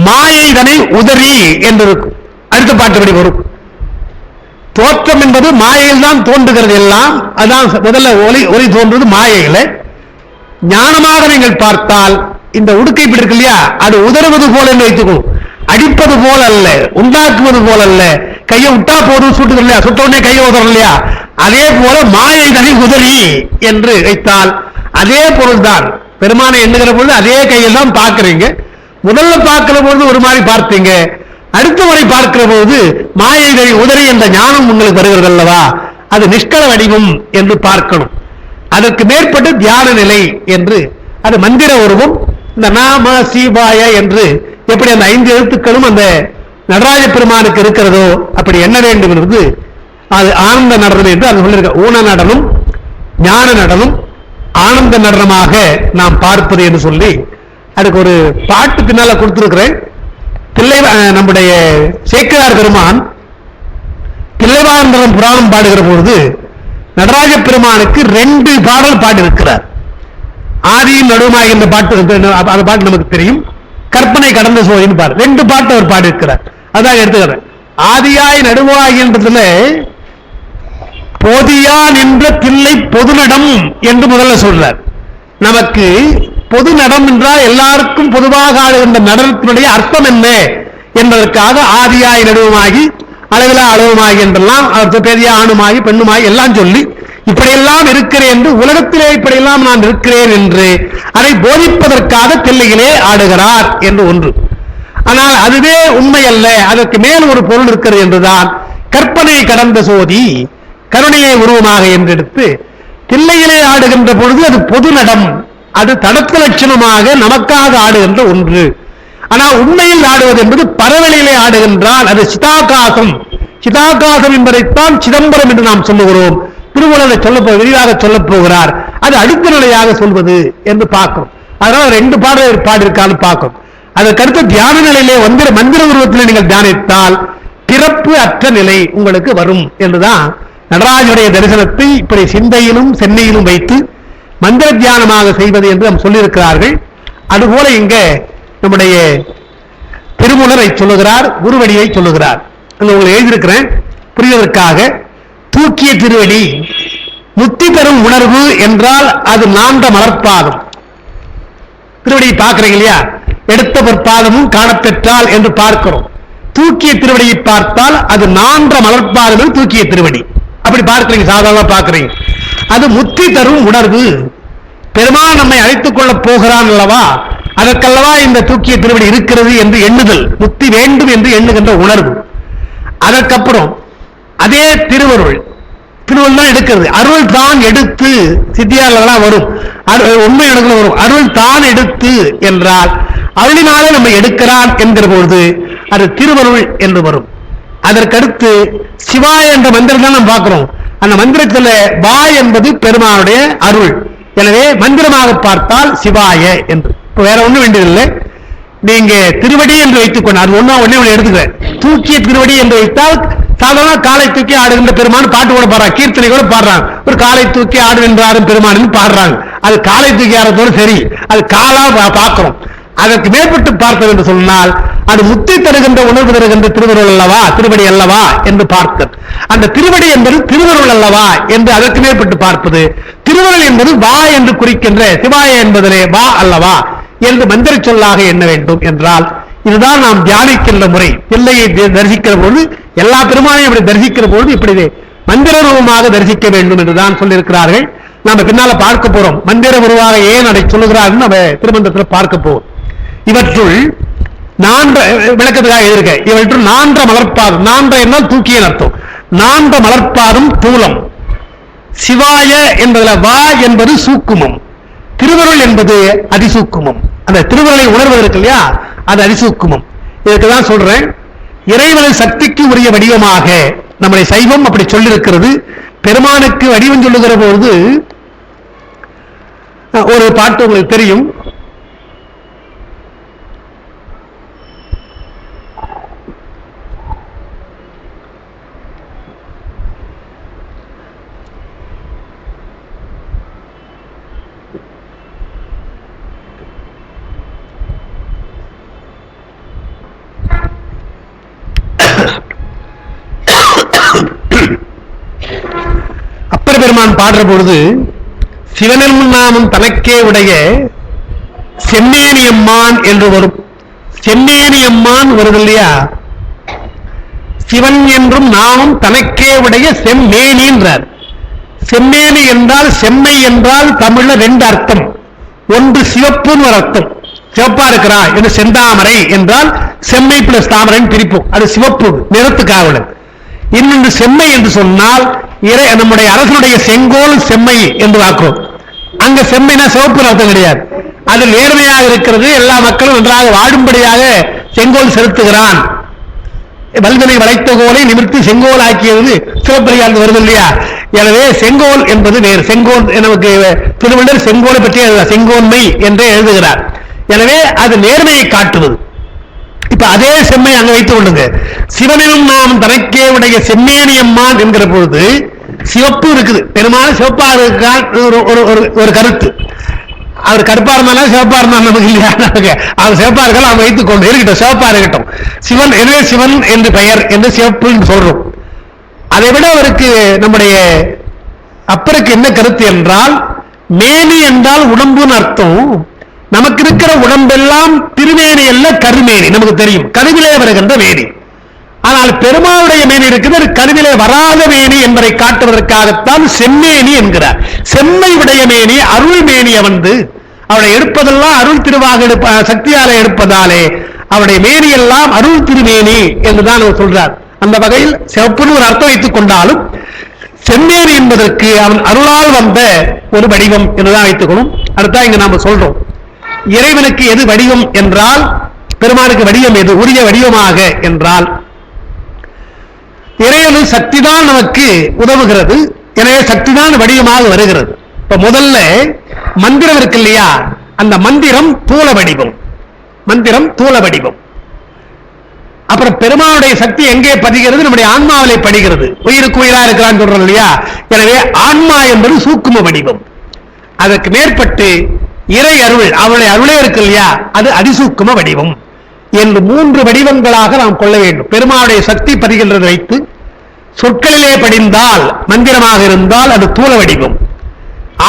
மாயைதனை உதறி என்று இருக்கும். அடுத்த பாட்டுப்படி வரும். தோற்றம் என்பது மாயையில் தான் தோன்றுகிறது. எல்லாம் அதான் முதல்ல ஒளி தோன்றுவது மாயையில. ஞானமாக நீங்கள் பார்த்தால் இந்த உடுக்கை இப்படி இருக்கு இல்லையா, அது உதறுவது போல என்று வைத்துக்கொள்ளும். அடிப்பது போல அல்ல, உண்டாக்குவது போல அல்ல. கையை விட்டா போதும் சுட்டுது இல்லையா, சுட்ட உடனே கையை உதறும் இல்லையா, அதே போல மாயை தனி உதறி என்று வைத்தால் அதே பொருள் தான். பெருமானை எண்ணுகிற பொழுது அதே கையில் தான் பார்க்கிறீங்க. முதல்ல பார்க்கிற பொழுது ஒரு மாதிரி பார்த்தீங்க, அடுத்த முறை பார்க்கிற பொழுது மாயை தனி உதறி என்ற ஞானம் உங்களுக்கு வருகிறது அல்லவா, அது நிஷ்கல வடிவம் என்று பார்க்கணும். அதற்கு மேற்பட்டு தியான நிலை என்று அது மந்திர உருவம். இந்த நாம சிவாய என்று எப்படி அந்த 5 எழுத்துக்களும் அந்த நடராஜ பெருமானுக்கு இருக்கிறதோ அப்படி என்ன வேண்டும் என்பது அது ஆனந்த நடனம் என்று அது சொல்லியிருக்க. ஊன நடனம், ஞான நடனம், ஆனந்த நடனமாக நாம் பார்ப்பது என்று சொல்லி அதுக்கு ஒரு பாட்டு பின்னால கொடுத்திருக்கிறேன். நம்முடைய சேக்கிழார் பெருமான் தில்லைவாழ்ந்தரம் புராணம் பாடுகிற பொழுது நடராஜ பெருமானுக்கு 2 பாடல் பாடியிருக்கிறார். ஆதியும் நடுவுமாய் என்ற பாட்டு, அந்த பாட்டு நமக்கு தெரியும். கற்பனை கடந்த சோதின்னு பாரு, 2 பாட்டு அவர் பாடியிருக்கிறார். அதான் எடுத்துக்கிறேன். ஆதியாய் நடுவாய் என்றதுல போதியா நின்ற தில்லை பொதுநடம் என்று முதல்ல சொல்றார். நமக்கு பொது நடம் என்றால் எல்லாருக்கும் பொதுவாக ஆடுகின்ற நடனத்தினுடைய அர்த்தம் என்ன என்பதற்காக ஆதியாய் நடுவுமாகி அளவிலா அளவுமாகி என்றெல்லாம் பெரிய ஆணுமாகி பெண்ணுமாகி எல்லாம் சொல்லி இப்படியெல்லாம் இருக்கிறேன் என்று உலகத்திலே இப்படியெல்லாம் நான் இருக்கிறேன் என்று அதை போதிப்பதற்காக தில்லையிலே ஆடுகிறார் என்று ஒன்று. ஆனால் அதுவே உண்மை அல்ல, அதற்கு மேல் ஒரு பொருள் இருக்கிறது என்றுதான் கற்பனை கடந்த சோதி கருணையை உருவமாக என்றெடுத்து தில்லையிலே ஆடுகின்ற பொழுது அது பொது நடம், அது தடத்து லட்சணமாக நமக்காக ஆடுகின்ற ஒன்று. ஆனால் உண்மையில் ஆடுவது என்பது பரவலிலே ஆடுகின்றால் அது சிதாகாசம். சிதாகாசம் என்பதைத்தான் சிதம்பரம் என்று நாம் சொல்லுகிறோம். திருமூலரை விரிவாக சொல்ல போகிறார். அது அடுத்த நிலையாக சொல்வது என்று பார்க்கிறோம். அதனால 2 பாடல் பாடியிருக்கான்னு பார்க்கிறோம். அதற்கடுத்து தியான நிலையிலே மந்திர உருவத்தில் நீங்கள் தியானித்தால் பிறப்பு அற்ற நிலை உங்களுக்கு வரும் என்றுதான் நடராஜனுடைய தரிசனத்தை இப்படி சிந்தையிலும் சென்னையிலும் வைத்து மந்திர தியானமாக செய்வது என்று நாம் சொல்லியிருக்கிறார்கள். அதுபோல இங்க நம்முடைய திருமூலரை சொல்லுகிறார், குருவடியை சொல்லுகிறார். உங்களை எழுதியிருக்கிறேன் புரிவதற்காக. தூக்கிய திருவடி முத்தி பெறும் உணர்வு என்றால் அது நான்க மலர்பாதம். திருவடியை பார்க்கிறீங்க இல்லையா, எடுத்த பொற்பாதமும் காணப்பெற்றால் என்று பார்க்கிறோம். தூக்கிய திருவடியை பார்த்தால் அது 4 மலர்பாதம் தூக்கிய திருவடி. அப்படி பார்க்கிறீங்க, சாதாரண பார்க்கிறீங்க. அது முத்தி தரும் உணர்வு. பெருமான் நம்மை அழைத்துக் கொள்ள போகிறான் அல்லவா, அதற்கல்லவா இந்த தூக்கிய திருவடி இருக்கிறது என்று எண்ணுதல், முத்தி வேண்டும் என்று எண்ணுகின்ற உணர்வு. அதற்கப்புறம் அதே திருவருள் தான் எடுக்கிறது. அருள் தான் எடுத்து சித்தியாளர்களாக வரும், உண்மை வரும். அருள் தான் எடுத்து என்றால் அருளினாலே நம்ம எடுக்கிறான் என்கிற பொழுது அது திருவருள் என்று வரும். அதற்கடுத்து சிவாய என்ற மந்திரம் தான் நாம் பார்க்கிறோம். அந்த மந்திரத்தில் வா என்பது பெருமானுடைய அருள். எனவே மந்திரமாக பார்த்தால் சிவாய என்று. வேற ஒண்ணும் வேண்டியதில்லை. நீங்க திருவடி என்று வைத்துக் கொண்டு அது ஒன்னே எடுத்துக்கிறேன். தூக்கிய திருவடி என்று வைத்தால் சாதாரண காலை தூக்கி ஆடுகின்ற பெருமான் பாட்டு கூட பாடுறாங்க, கீர்த்தனை கூட பாடுறாங்க. ஒரு காலை தூக்கி ஆடுகின்றாரும் பெருமான் பாடுறாங்க. அது காலை தூக்கி ஆடுறதோடு சரி, அது காலா பார்க்கிறோம். அதற்கு மேற்பட்டு பார்ப்பது என்று சொன்னால் அது முத்தி தருகின்ற உணர்வு தருகின்ற திருவருள் அல்லவா, திருவடி அல்லவா என்று பார்க்க, அந்த திருவடி என்பது திருவருள் அல்லவா என்று அதற்கு மேற்பட்டு பார்ப்பது. திருவருள் என்பது வா என்று குறிக்கின்ற சிவாய என்பதிலே வா அல்லவா என்று மந்திர சொல்லாக எண்ண வேண்டும் என்றால் இதுதான் நாம் தியானிக்கின்ற முறை. பிள்ளையை தரிசிக்கிற பொழுது எல்லா பெருமானையும் அப்படி தரிசிக்கிற பொழுது இப்படி மந்திர ரூபமாக தரிசிக்க வேண்டும் என்றுதான் சொல்லியிருக்கிறார்கள். நாம பின்னால பார்க்க போறோம். மந்திர உருவாக ஏன் அதை சொல்லுகிறார்கள் நம்ம திருமந்திரத்தில் பார்க்க போவோம். இவற்றுள் நான்ற விளக்கத்துக்காக இருக்க இவற்று நான்ற மலர்பாதம், நான்ற என்றால் தூக்கிய அர்த்தம், நான்ற மலர்பாதம் தூலம். சிவாய என்பதுல வா என்பது சூக்குமம், திருவருள் என்பது அதிசூக்குமம். அந்த திருவருளை உணர்வதற்கு இல்லையா, அது அதிசூக்குமம். இதுக்குதான் சொல்றேன், இறைவனை சக்திக்கு உரிய வடிவமாக நம்முடைய சைவம் அப்படி சொல்லியிருக்கிறது. பெருமானுக்கு வடிவம் சொல்லுகிற பொழுது ஒரு பாட்டு உங்களுக்கு தெரியும். அப்பர் பெருமான் பாடுற பொழுது சிவனின் நாமம் தனக்கே உடைய செம்மேனியம்மான் என்று வரும். செம்மேனியம்மான் வருது இல்லையா, சிவன் என்றும் நாமம் தனக்கே உடைய செம்மேனி என்றார். செம்மேனி என்றால், செம்மை என்றால் தமிழ்ல ரெண்டு அர்த்தம். ஒன்று சிவப்புன்னு ஒரு அர்த்தம், சிவப்பா இருக்கிறா என்று செந்தாமரை என்றால் செம்மை பிளஸ் தாமரைன்னு பிரிப்போம், அது சிவப்பு நிறத்துக்காக உள்ளது. இன்னொன்று செம்மை என்று சொன்னால் நம்முடைய அரசனுடைய செங்கோல் செம்மை என்று வாக்குறோம். அங்க செம்மைனா சிவப்பு அர்த்தம் கிடையாது, அது நேர்மையாக இருக்கிறது, எல்லா மக்களும் நன்றாக வாழும்படியாக செங்கோல் செலுத்துகிறான். வல்வினை வளைத்த கோலை நிமிர்த்தி செங்கோல் ஆக்கியது சிவப்பதிகாரத்தில் வருது இல்லையா. எனவே செங்கோல் என்பது வேறு. செங்கோல் நமக்கு திருவள்ளுவர் செங்கோலை பற்றி செங்கோன்மை என்றே எழுதுகிறார். எனவே அது நேர்மையை காட்டுவது. இப்ப அதே செம்மை அங்க வைத்துக் கொள்ளுங்க. சிவனிலும் நாம் தனக்கே உடைய செம்மேனியம்மான் என்கிற பொழுது சிவப்பு இருக்குது, பெருமான சிவப்பா இருக்கான் ஒரு கருத்து. அவர் கருப்பா இருந்தாலும் சிவப்பா இருந்தாலும் நமக்கு இல்லையா, அவர் சிவப்பா இருக்கலாம், அவங்க வைத்துக் கொண்டு இருக்கட்டும், சிவப்பா இருக்கட்டும். சிவன் எனவே சிவன் என்று பெயர் என்று சிவப்பு சொல்றோம். அதை விட அவருக்கு நம்முடைய அப்பருக்கு என்ன கருத்து என்றால், மேனி என்றால் உடம்புன்னு அர்த்தம். நமக்கு இருக்கிற உடம்பெல்லாம் திருமேனி அல்ல, கருமேனி. நமக்கு தெரியும் கருவிலே வருகின்ற மேனி. ஆனால் பெருமாளுடைய மேனி இருக்கிறது கருவிலே வராத மேனி என்பதை காட்டுவதற்காகத்தான் செம்மேனி என்கிறார். செம்மை உடைய மேனி அருள் மேனிய வந்து அவளை எடுப்பதெல்லாம் அருள் திருவாக சக்தியால எடுப்பதாலே அவருடைய மேனி எல்லாம் அருள் திருமேனி என்றுதான் அவர் சொல்றார். அந்த வகையில் சிவப்புன்னு ஒரு அர்த்தம் வைத்துக் கொண்டாலும் செம்மேனி என்பதற்கு அவன் அருளால் வந்த ஒரு வடிவம் என்றுதான் வைத்துக்கணும். அடுத்தா இங்க நாம சொல்றோம், இறைவனுக்கு எது வடிவம் என்றால், பெருமானுக்கு வடிவம் எது உரிய வடிவமாக என்றால், இறைவனின் சக்தி தான் நமக்கு உதவுகிறது. எனவே சக்தி தான் வடிவமாக வருகிறது. இப்ப முதல்ல மந்திரம் இருக்கு இல்லையா, அந்த மந்திரம் தூல வடிவம், மந்திரம் தூல வடிவம். அப்புறம் பெருமானுடைய சக்தி எங்கே பதிகிறது, நம்முடைய ஆன்மாவிலே படுகிறது. உயிருக்கு உயிரா இருக்கிறான்னு சொல்றோம் இல்லையா. எனவே ஆன்மா என்பது சூக்கும வடிவம். அதற்கு மேற்பட்டு இறை அருள், அவளுடைய அருளே இருக்கு இல்லையா, அது அதிசூக்கும வடிவம் என்று மூன்று வடிவங்களாக நாம் கொள்ள வேண்டும். பெருமாளுடைய சக்தி பதிகின்றது வைத்து சொற்களிலே படிந்தால் மந்திரமாக இருந்தால் அது தூல வடிவம்,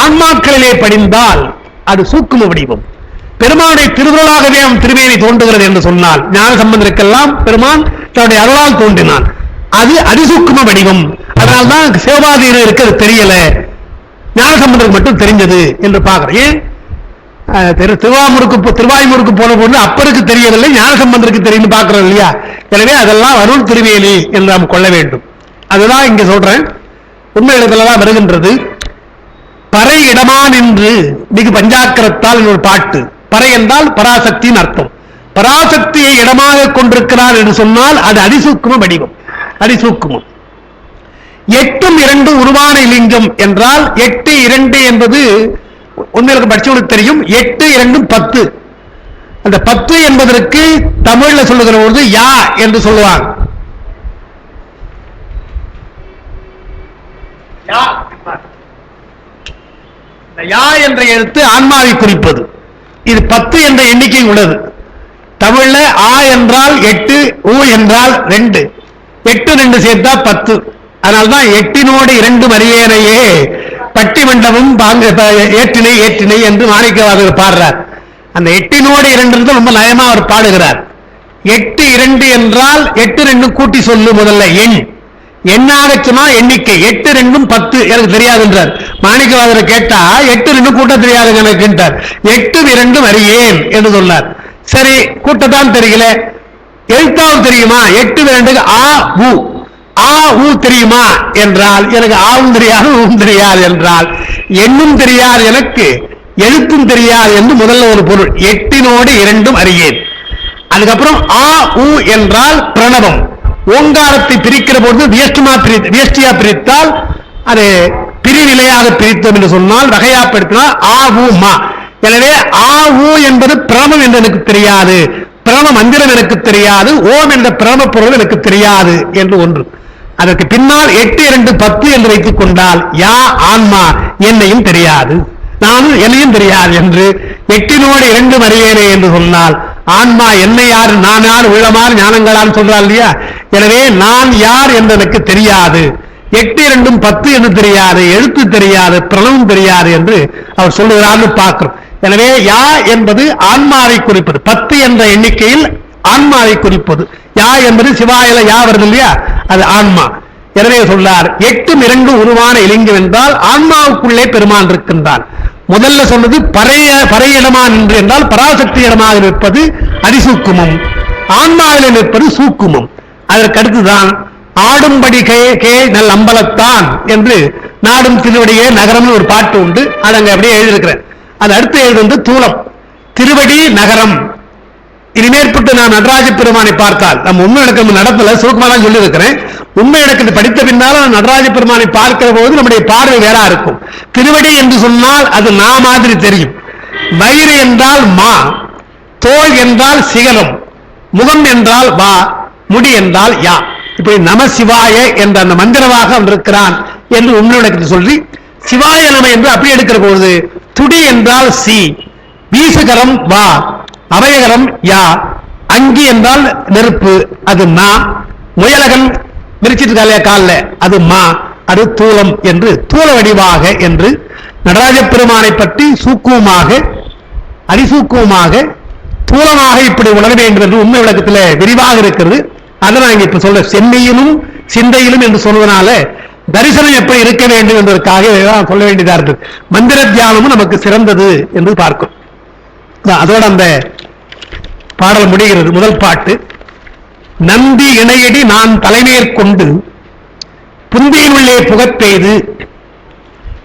ஆன்மாக்களிலே படிந்தால் அது சூக்கும வடிவம். பெருமானுடைய திருவுருளாகவே அவன் திருமேனி தோன்றுகிறது என்று சொன்னால், ஞான சம்பந்தருக்கெல்லாம் பெருமான் தன்னுடைய அருளால் தோன்றினான், அது அதிசூக்கும வடிவம். அதனால்தான் சிவபாதியில் இருக்கிறது தெரியல, ஞான சம்பந்தருக்கு மட்டும் தெரிஞ்சது என்று பார்க்கிறேன். திருவாய்மூருக்கு போன போது அப்பருக்கு தெரியவில்லை, ஞான சம்பந்தருக்கு தெரியும் பார்க்கிறோம் இல்லையா. எனவே அதெல்லாம் அருள் திருவேலி என்று நாம் கொள்ள வேண்டும். அதுதான் இங்க சொல்றேன், உண்மை இடத்துலதான் வருகின்றது. பறை இடமா நின்று மிகு பஞ்சாக்கரத்தால் ஒரு பாட்டு. பறை என்றால் பராசக்தியின் அர்த்தம். பராசக்தியை இடமாக கொண்டிருக்கிறார் என்று சொன்னால் அது அதிசூக்கும வடிவம், அதிசூக்குமம். 8 2 உருவான லிங்கம் என்றால் 8 2 என்பது உண்மையிற்கு படிச்சவனுக்கு தெரியும். 8 2 10. அந்த 10 என்பதற்கு தமிழ்ல சொல்லுகிற பொழுது யா என்று சொல்லுவாங்க. யா என்ற எழுத்து ஆன்மாவை குறிப்பது. இது 10 என்ற எண்ணிக்கை உள்ளது. தமிழ்ல ஆ என்றால் 8, ஊ என்றால் 2, 8 2 சேர்த்தா 10. அதனால்தான் 8 2 மரியேனையே பட்டி மண்டபம் ஏற்றினை ஏற்றினை என்று மாணிக்கவாசகர் பாடுறார். அந்த 8 2 ரொம்ப நயமா அவர் பாடுகிறார். 8 2 என்றால் 8 2 கூட்டி சொல்லு, முதல்ல எண் எண்ணாக சொன்னா எண்ணிக்கை. 8 2 10 எனக்கு தெரியாது என்றார். மாணிக்கவாசகர் கேட்டா 8 2 கூட்ட தெரியாது எனக்கு என்றார். 8 2 அறியேன் என்று சொன்னார். சரி கூட்டத்தான் தெரியல, எழுத்தாவது தெரியுமா? 8 2 ஆ ஊ, ஆ ஊ தெரியுமா என்றால் எனக்கு ஆவும் தெரியாது ஊவும் தெரியாது என்றால், எண்ணும் தெரியாது எனக்கு எழுத்தும் தெரியாது என்று முதல்ல ஒரு பொருள். 8 2 அறியேன். அதுக்கப்புறம் ஆ ஊ என்றால் பிரணவம். ஓங்காரத்தை பிரிக்கிற பொழுது வியஷ்டியா பிரித்தால் அது பிரிநிலையாக பிரித்தோம் என்று சொன்னால், வகையாப்படுத்தினால் ஆ ஊ மா. எனவே ஆ ஊ என்பது பிரணவம் என்று எனக்கு தெரியாது, பிரணவ மந்திரம் எனக்கு தெரியாது, ஓம் என்ற பிரணவ பொருள் எனக்கு தெரியாது என்று ஒன்று. அதற்கு பின்னால் 8 2 10 என்று வைத்துக் கொண்டால், யா ஆன்மா என்னையும் தெரியாது, நானும் என்னையும் தெரியாது என்று 8 2 அறியேனே என்று சொன்னால், ஆன்மா என்னை யார், நான் யார், உள்ளமாறு ஞானங்களான்னு சொல்றாள் இல்லையா? எனவே நான் யார் என்று எனக்கு தெரியாது, 8 2 10 என்று தெரியாது, எழுத்து தெரியாது, பிரணவம் தெரியாது என்று அவர் சொல்லுகிறார்னு பார்க்கிறோம். எனவே யா என்பது ஆன்மாவை குறிப்பது, 10 என்ற எண்ணிக்கையில் ஆன்மாவை குறிப்பது. யா என்பது சிவாயில யா வருது இல்லையா, அது ஆன்மா. எனவே சொல்லார் 8 2 உருவான இலிங்கம் என்றால் ஆன்மாவுக்குள்ளே பெருமான் இருக்கின்றான். முதல்ல சொன்னது பறையிடமா நின்று என்றால் பராசக்தி இடமாக நிற்பது அதிசூக்குமம், ஆன்மாவில் நிற்பது சூக்குமம். அதற்கு அடுத்துதான் ஆடும்படி கே நல் அம்பலத்தான் என்று நாடும் திருவடியே நகரம் ஒரு பாட்டு உண்டு, அது அங்க அப்படியே எழுதியிருக்கிறேன். அது அடுத்து எழுது தூலம் திருவடி நகரம். இனிமேற்பட்டு நான் நடராஜ பெருமானை பார்த்தால், நம்ம உண்மை எனக்கு நடத்தல சுருக்கமாக சொல்லி இருக்கிறேன், உண்மை எனக்கு படித்த பின்னாலும் நடராஜ பெருமானை பார்க்கிற போது நம்முடைய பார்வை வேறா இருக்கும். திருவடி என்று சொன்னால் அது நா மாதிரி தெரியும், வயிறு என்றால் மா, தோல் என்றால் சிகரம், முகம் என்றால் வா, முடி என்றால் யா. இப்படி நம சிவாய என்ற அந்த மந்திரமாக அவன் இருக்கிறான் என்று உண்மை சொல்லி, சிவாய நம என்று அப்படி எடுக்கிற பொழுது துடி என்றால் சி, வீசுகரம் வா, அபயகரம் யா, அங்கி என்றால் நெருப்பு அது நா, முயலகன் விரிச்சிட்டு கால அது மா, அது தூலம் என்று தூல வடிவாக என்று நடராஜ பெருமானை பற்றி சூக்குவமாக அதிசூக்குவமாக தூலமாக இப்படி உணர வேண்டும் என்று உண்மை விளக்கத்தில் விரிவாக இருக்கிறது. அதை நான் இப்ப சொல்ற சென்னையிலும் சிந்தையிலும் என்று சொல்வதனால தரிசனம் எப்படி இருக்க வேண்டும் என்பதற்காக சொல்ல வேண்டியதா இருக்கு. மந்திர தியானமும் நமக்கு சிறந்தது என்று பார்க்கும். அதோட அந்த பாடல் முடிகிறது. முதல் பாட்டு, நந்தி இணையடி நான் தலைமையேற்கொண்டு புந்தியினுள்ளே புகப்பெய்து.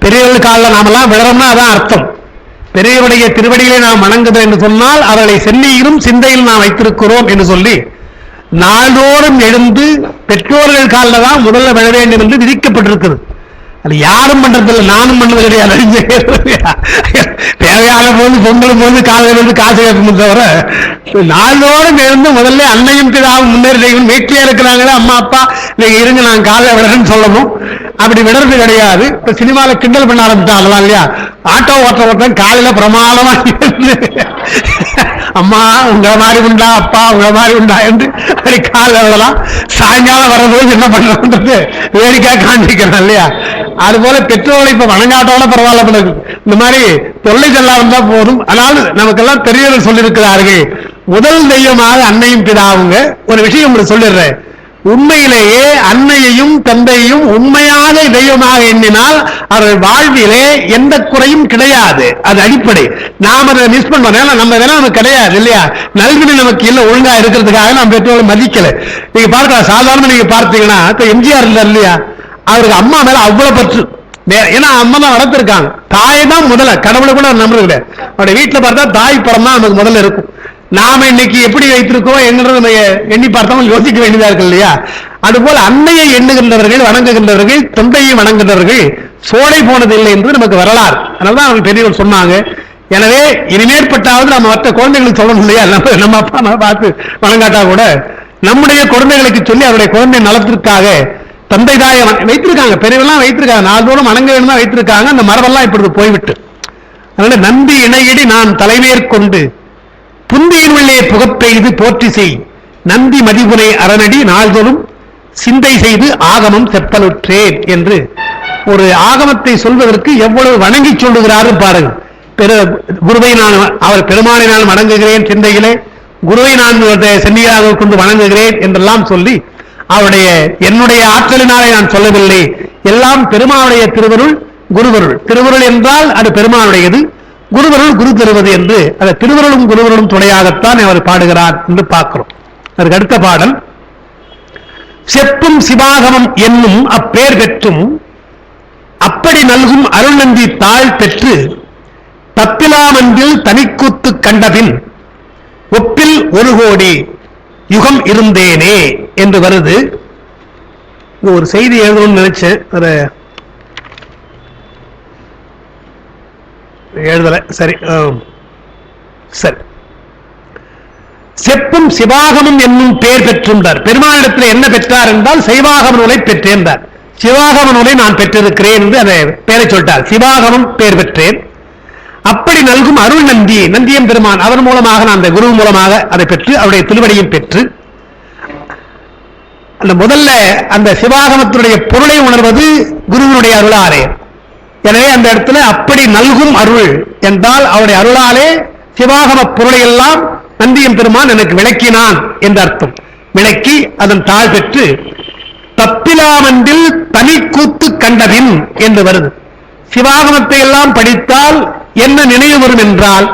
பெரியவர்கள் காலில் நாமெல்லாம் விழறோம்னா அதான் அர்த்தம். பெரியவருடைய திருவடிகளை நாம் வணங்குதல் என்று சொன்னால் அவர்களை சென்னையிலும் சிந்தையில் நாம் வைத்திருக்கிறோம் என்று சொல்லி, நாள்தோறும் எழுந்து பெற்றோர்கள் காலில் தான் முதல்ல விழ வேண்டும் என்று விதிக்கப்பட்டிருக்கிறது. அது யாரும் பண்றதில்லை, நானும் பண்ணது கிடையாது. தேவையான போது பொங்கலும் போது காலையிலிருந்து காசு கேட்கணும் தவிர, நாள்தோறும் எழுந்து முதல்ல அன்னையும் பிதாவும் முன்னேறி வீட்டிலே இருக்கிறாங்களே அம்மா அப்பா நீங்க இருங்க நான் காலையில் விடுறேன்னு சொல்லணும். அப்படி விடுறது கிடையாது. இப்ப சினிமாவில் கிண்டல் பண்ண ஆரம்பிச்சாங்களா இல்லையா, ஆட்டோ ஓட்டுறவன் காலையில பிரமாதமா அம்மா உங்களை மாதிரி உண்டா, அப்பா உங்களை மாதிரி உண்டா என்று அப்படி காலையில் விடலாம். சாயங்காலம் வரும்போது என்ன பண்றது வேடிக்கை காண்பிக்கிறேன் இல்லையா. அது போல பெற்றோர்களை இப்ப வணங்காட்டோட பரவாயில்ல, இந்த மாதிரி தொல்லை செல்லா இருந்தா போதும். ஆனால் நமக்கெல்லாம் பெரியவர்கள் சொல்லியிருக்கிறார்கள், முதல் தெய்வமாக அன்னையும் பிதாவுங்க. ஒரு விஷயம் சொல்லிடுறேன், உண்மையிலேயே அன்னையையும் தந்தையையும் உண்மையாக தெய்வமாக எண்ணினால் அவர்கள் வாழ்விலே எந்த குறையும் கிடையாது. அது அடிப்படை. நாம் அதை மிஸ் பண்ணுவோம், நம்ம வேணா நமக்கு கிடையாது இல்லையா, நல்வினை நமக்கு இல்லை ஒழுங்கா இருக்கிறதுக்காக நாம் பெற்றோர்களை மதிக்கல. நீங்க பார்க்கலாம், சாதாரண நீங்க பார்த்தீங்கன்னா இப்ப எம்ஜிஆர் இருந்தார் இல்லையா, அவருக்கு அம்மா மேல அவ்வளவு பற்று. ஏன்னா அம்மா தான் வளர்த்திருக்காங்க, தாய் தான் முதல்ல, கடவுளை கூட நம்புறது கிடையாது. அவருடைய வீட்டுல பார்த்தா தாய் படம் தான் நமக்கு முதல்ல இருக்கும். நாம இன்னைக்கு எப்படி வைத்திருக்கோம் என்கிறத நம்ம எண்ணி பார்த்தோம், யோசிக்க வேண்டியதா இருக்கு இல்லையா. அதுபோல் அன்னையை எண்ணுகின்றவர்கள் வணங்குகின்றவர்கள் தந்தையை வணங்குகின்றவர்கள் சோலை போனதில்லை என்று நமக்கு வரலாறு. அதனாலதான் அவங்க பெரியவர் சொன்னாங்க. எனவே இனிமேற்பட்டாவது நம்ம மற்ற குழந்தைகளுக்கு சொல்லணும் இல்லையா, நம்ம அப்பா அம்மா பார்த்து வணங்காட்டா கூட நம்முடைய குழந்தைகளுக்கு சொல்லி அவருடைய குழந்தை நலத்திற்காக தந்தை தாயை வைத்திருக்காங்க, பெரியவெல்லாம் வைத்திருக்காங்க, நாள்தோறும் வணங்க வேணும் வைத்திருக்காங்க. அந்த மரபெல்லாம் இப்பொழுது போய்விட்டு, அதனால நந்தி இணையடி நான் தலைமையேற்கொண்டு புந்தியின் உள்ளே புகப்பெய்து போற்றி செய் நந்தி மதிபுனை அரணடி நாள்தோறும் சிந்தை செய்து ஆகமம் செப்பலுற்றேன் என்று ஒரு ஆகமத்தை சொல்வதற்கு எவ்வளவு வணங்கி சொல்லுகிறாரு பாருங்க. குருவை நான் அவர் பெருமானை நான் வணங்குகிறேன் சிந்தையிலே, குருவை நான் சென்னியாக கொண்டு வணங்குகிறேன் என்றெல்லாம் சொல்லி, அவருடைய என்னுடைய ஆற்றலினாலே நான் சொல்லவில்லை, எல்லாம் பெருமானுடைய திருவருள் குருவருள். திருவருள் என்றால் அது பெருமானுடையது, குருவருள் குரு தருவது என்று அந்த திருவருளும் குருவருளும் துணையாகத்தான் அவர் பாடுகிறார் என்று பார்க்கிறோம். அதற்கு அடுத்த பாடல், செப்பும் சிவாகமம் என்னும் அப்பேர் பெற்றும் அப்படி நல்கும் அருள்நந்தி தாழ் பெற்று தப்பிலாமன்றில் தனிக்கூத்து கண்டபின் ஒப்பில் ஒரு கோடி யுகம் இருந்தேனே என்று வருது. ஒரு செய்தி எழுதணும்னு நினைச்சேன், எழுதல. சரி சரி. செப்பும் சிவாகமம் என்னும் பெயர் பெற்றுள்ளார். பெருமானிடத்தில் என்ன பெற்றார் என்றால் சைவாகம நூலை பெற்றேன்றார். சிவாகம நூலை நான் பெற்றிருக்கிறேன் என்று அதை பெயரை சொல்லிட்டார். சிவாகமம் பெயர் பெற்றேன். அப்படி நல்கும் அருள் நந்தி, நந்தியம் பெருமான் அவர் மூலமாக நான் அந்த குரு மூலமாக அதை பெற்று அவருடைய திருவடியும் பெற்று அந்த முதல்ல அந்த சிவாகமத்தினுடைய பொருளை உணர்வது குருவினுடைய அருளாலே. எனவே அந்த இடத்துல அப்படி நல்கும் அருள் என்றால் அவருடைய அருளாலே சிவாகம பொருளை எல்லாம் நந்தியம் பெருமான் எனக்கு விளக்கினான் என்ற அர்த்தம். விளக்கி அதன் தாழ் பெற்று தப்பிலாமன்றில் தனி கூத்து கண்டபின் என்று வருது. சிவாகமத்தை எல்லாம் படித்தால் என்ன நினைவு வரும் என்றால்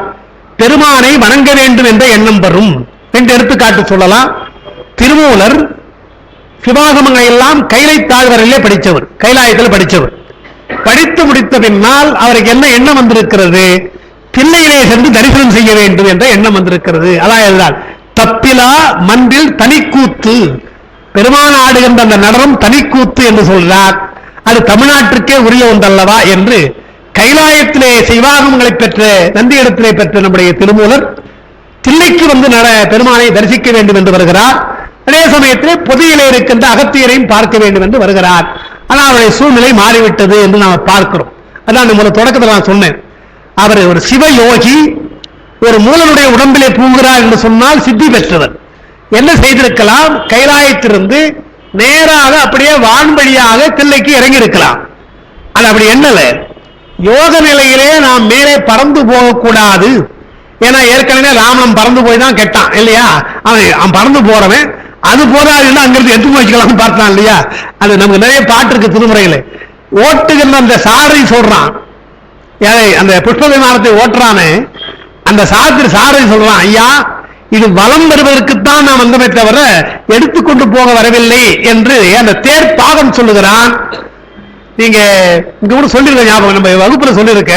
பெருமானை வணங்க வேண்டும் என்ற எண்ணம் வரும். ரெண்டு எடுத்துக்காட்டு சொல்லலாம். திருமூலர் சிவாகமங்களை எல்லாம் கைலை தாழ்வரையிலே படித்தவர், கைலாயத்தில் படித்தவர். படித்து முடித்த பின்னால் அவருக்கு என்ன எண்ணம் வந்திருக்கிறது? தில்லையிலே சென்று தரிசனம் செய்ய வேண்டும் என்ற எண்ணம் வந்திருக்கிறது. அதாவது தப்பிலா மன்றில் தனிக்கூத்து, பெருமான ஆடுகின்ற அந்த நடனம் தனிக்கூத்து என்று சொல்றார். அது தமிழ்நாட்டிற்கே உரிய ஒன்றல்லவா என்று கைலாயத்திலே சிவாகமங்களை பெற்ற நந்தியிடத்திலே பெற்ற நம்முடைய திருமூலர் தில்லைக்கு வந்து பெருமானை தரிசிக்க வேண்டும் என்று வருகிறார். அதே சமயத்திலே பொதியிலே இருக்கின்ற அகத்தியரையும் பார்க்க வேண்டும் என்று வருகிறார். ஆனால் அவருடைய சூழ்நிலை மாறிவிட்டது என்று நாம் பார்க்கிறோம். அதான் நம்ம தொடக்கத்தில் நான் சொன்னேன், அவர் ஒரு சிவயோகி, ஒரு மூலனுடைய உடம்பிலே பூங்குகிறார் என்று சொன்னால் சித்தி பெற்றவர். என்ன செய்திருக்கலாம்? கைலாயத்திலிருந்து நேராக அப்படியே வான்வழியாக தில்லைக்கு இறங்கி இருக்கலாம். அது அப்படி என்னல, யோக நிலையிலே நாம் மேலே பறந்து போகக்கூடாது. ஏன்னா ஏற்கனவே ராமன் பறந்து போய் தான் கெட்டான் இல்லையா? அவன் பறந்து போறவன் அது போதாதுன்னா அங்கிருந்து எடுத்து வச்சுக்கலாம் பார்த்தான் இல்லையா? அது நமக்கு நிறைய பாட்டு இருக்கு திருமுறையில. ஓட்டுகின்ற அந்த சாரதி சொல்றான், அந்த புஷ்ப விமானத்தை ஓட்டுறானே அந்த சாரதி சொல்றான், ஐயா இது வலம் வருவதற்குத்தான் நாம் வந்தமே தவிர எடுத்துக்கொண்டு போக வரவில்லை என்று அந்த தேர் பாகம் சொல்லுகிறான். நீங்க இங்க கூட சொல்லிருக்க ஞாபகம், நம்ம வகுப்புல சொல்லிருக்க,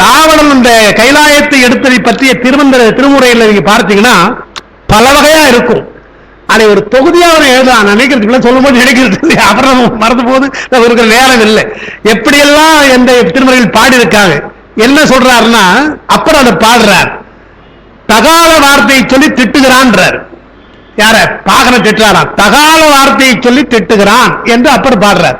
ராவணன் இந்த கைலாயத்தை எடுத்ததை பற்றிய திருமுறையில் நீங்க பார்த்தீங்கன்னா பல வகையா இருக்கும். அதை ஒரு தொகுதியாக எழுதலாம். நினைக்கிறது சொல்லும் போது நினைக்கிறது அப்புறம் மறந்து போது இருக்கிற நேரம் இல்லை. எப்படியெல்லாம் இந்த திருமுறையில் பாடி இருக்காங்க. என்ன சொல்றாருன்னா, அப்புறம் அதை பாடுறார், தகால வார்த்தையை சொல்லி திட்டுகிறான். யார பாகன திட்டுறாராம், தகால வார்த்தையை சொல்லி திட்டுகிறான் என்று அப்புறம் பாடுறார்.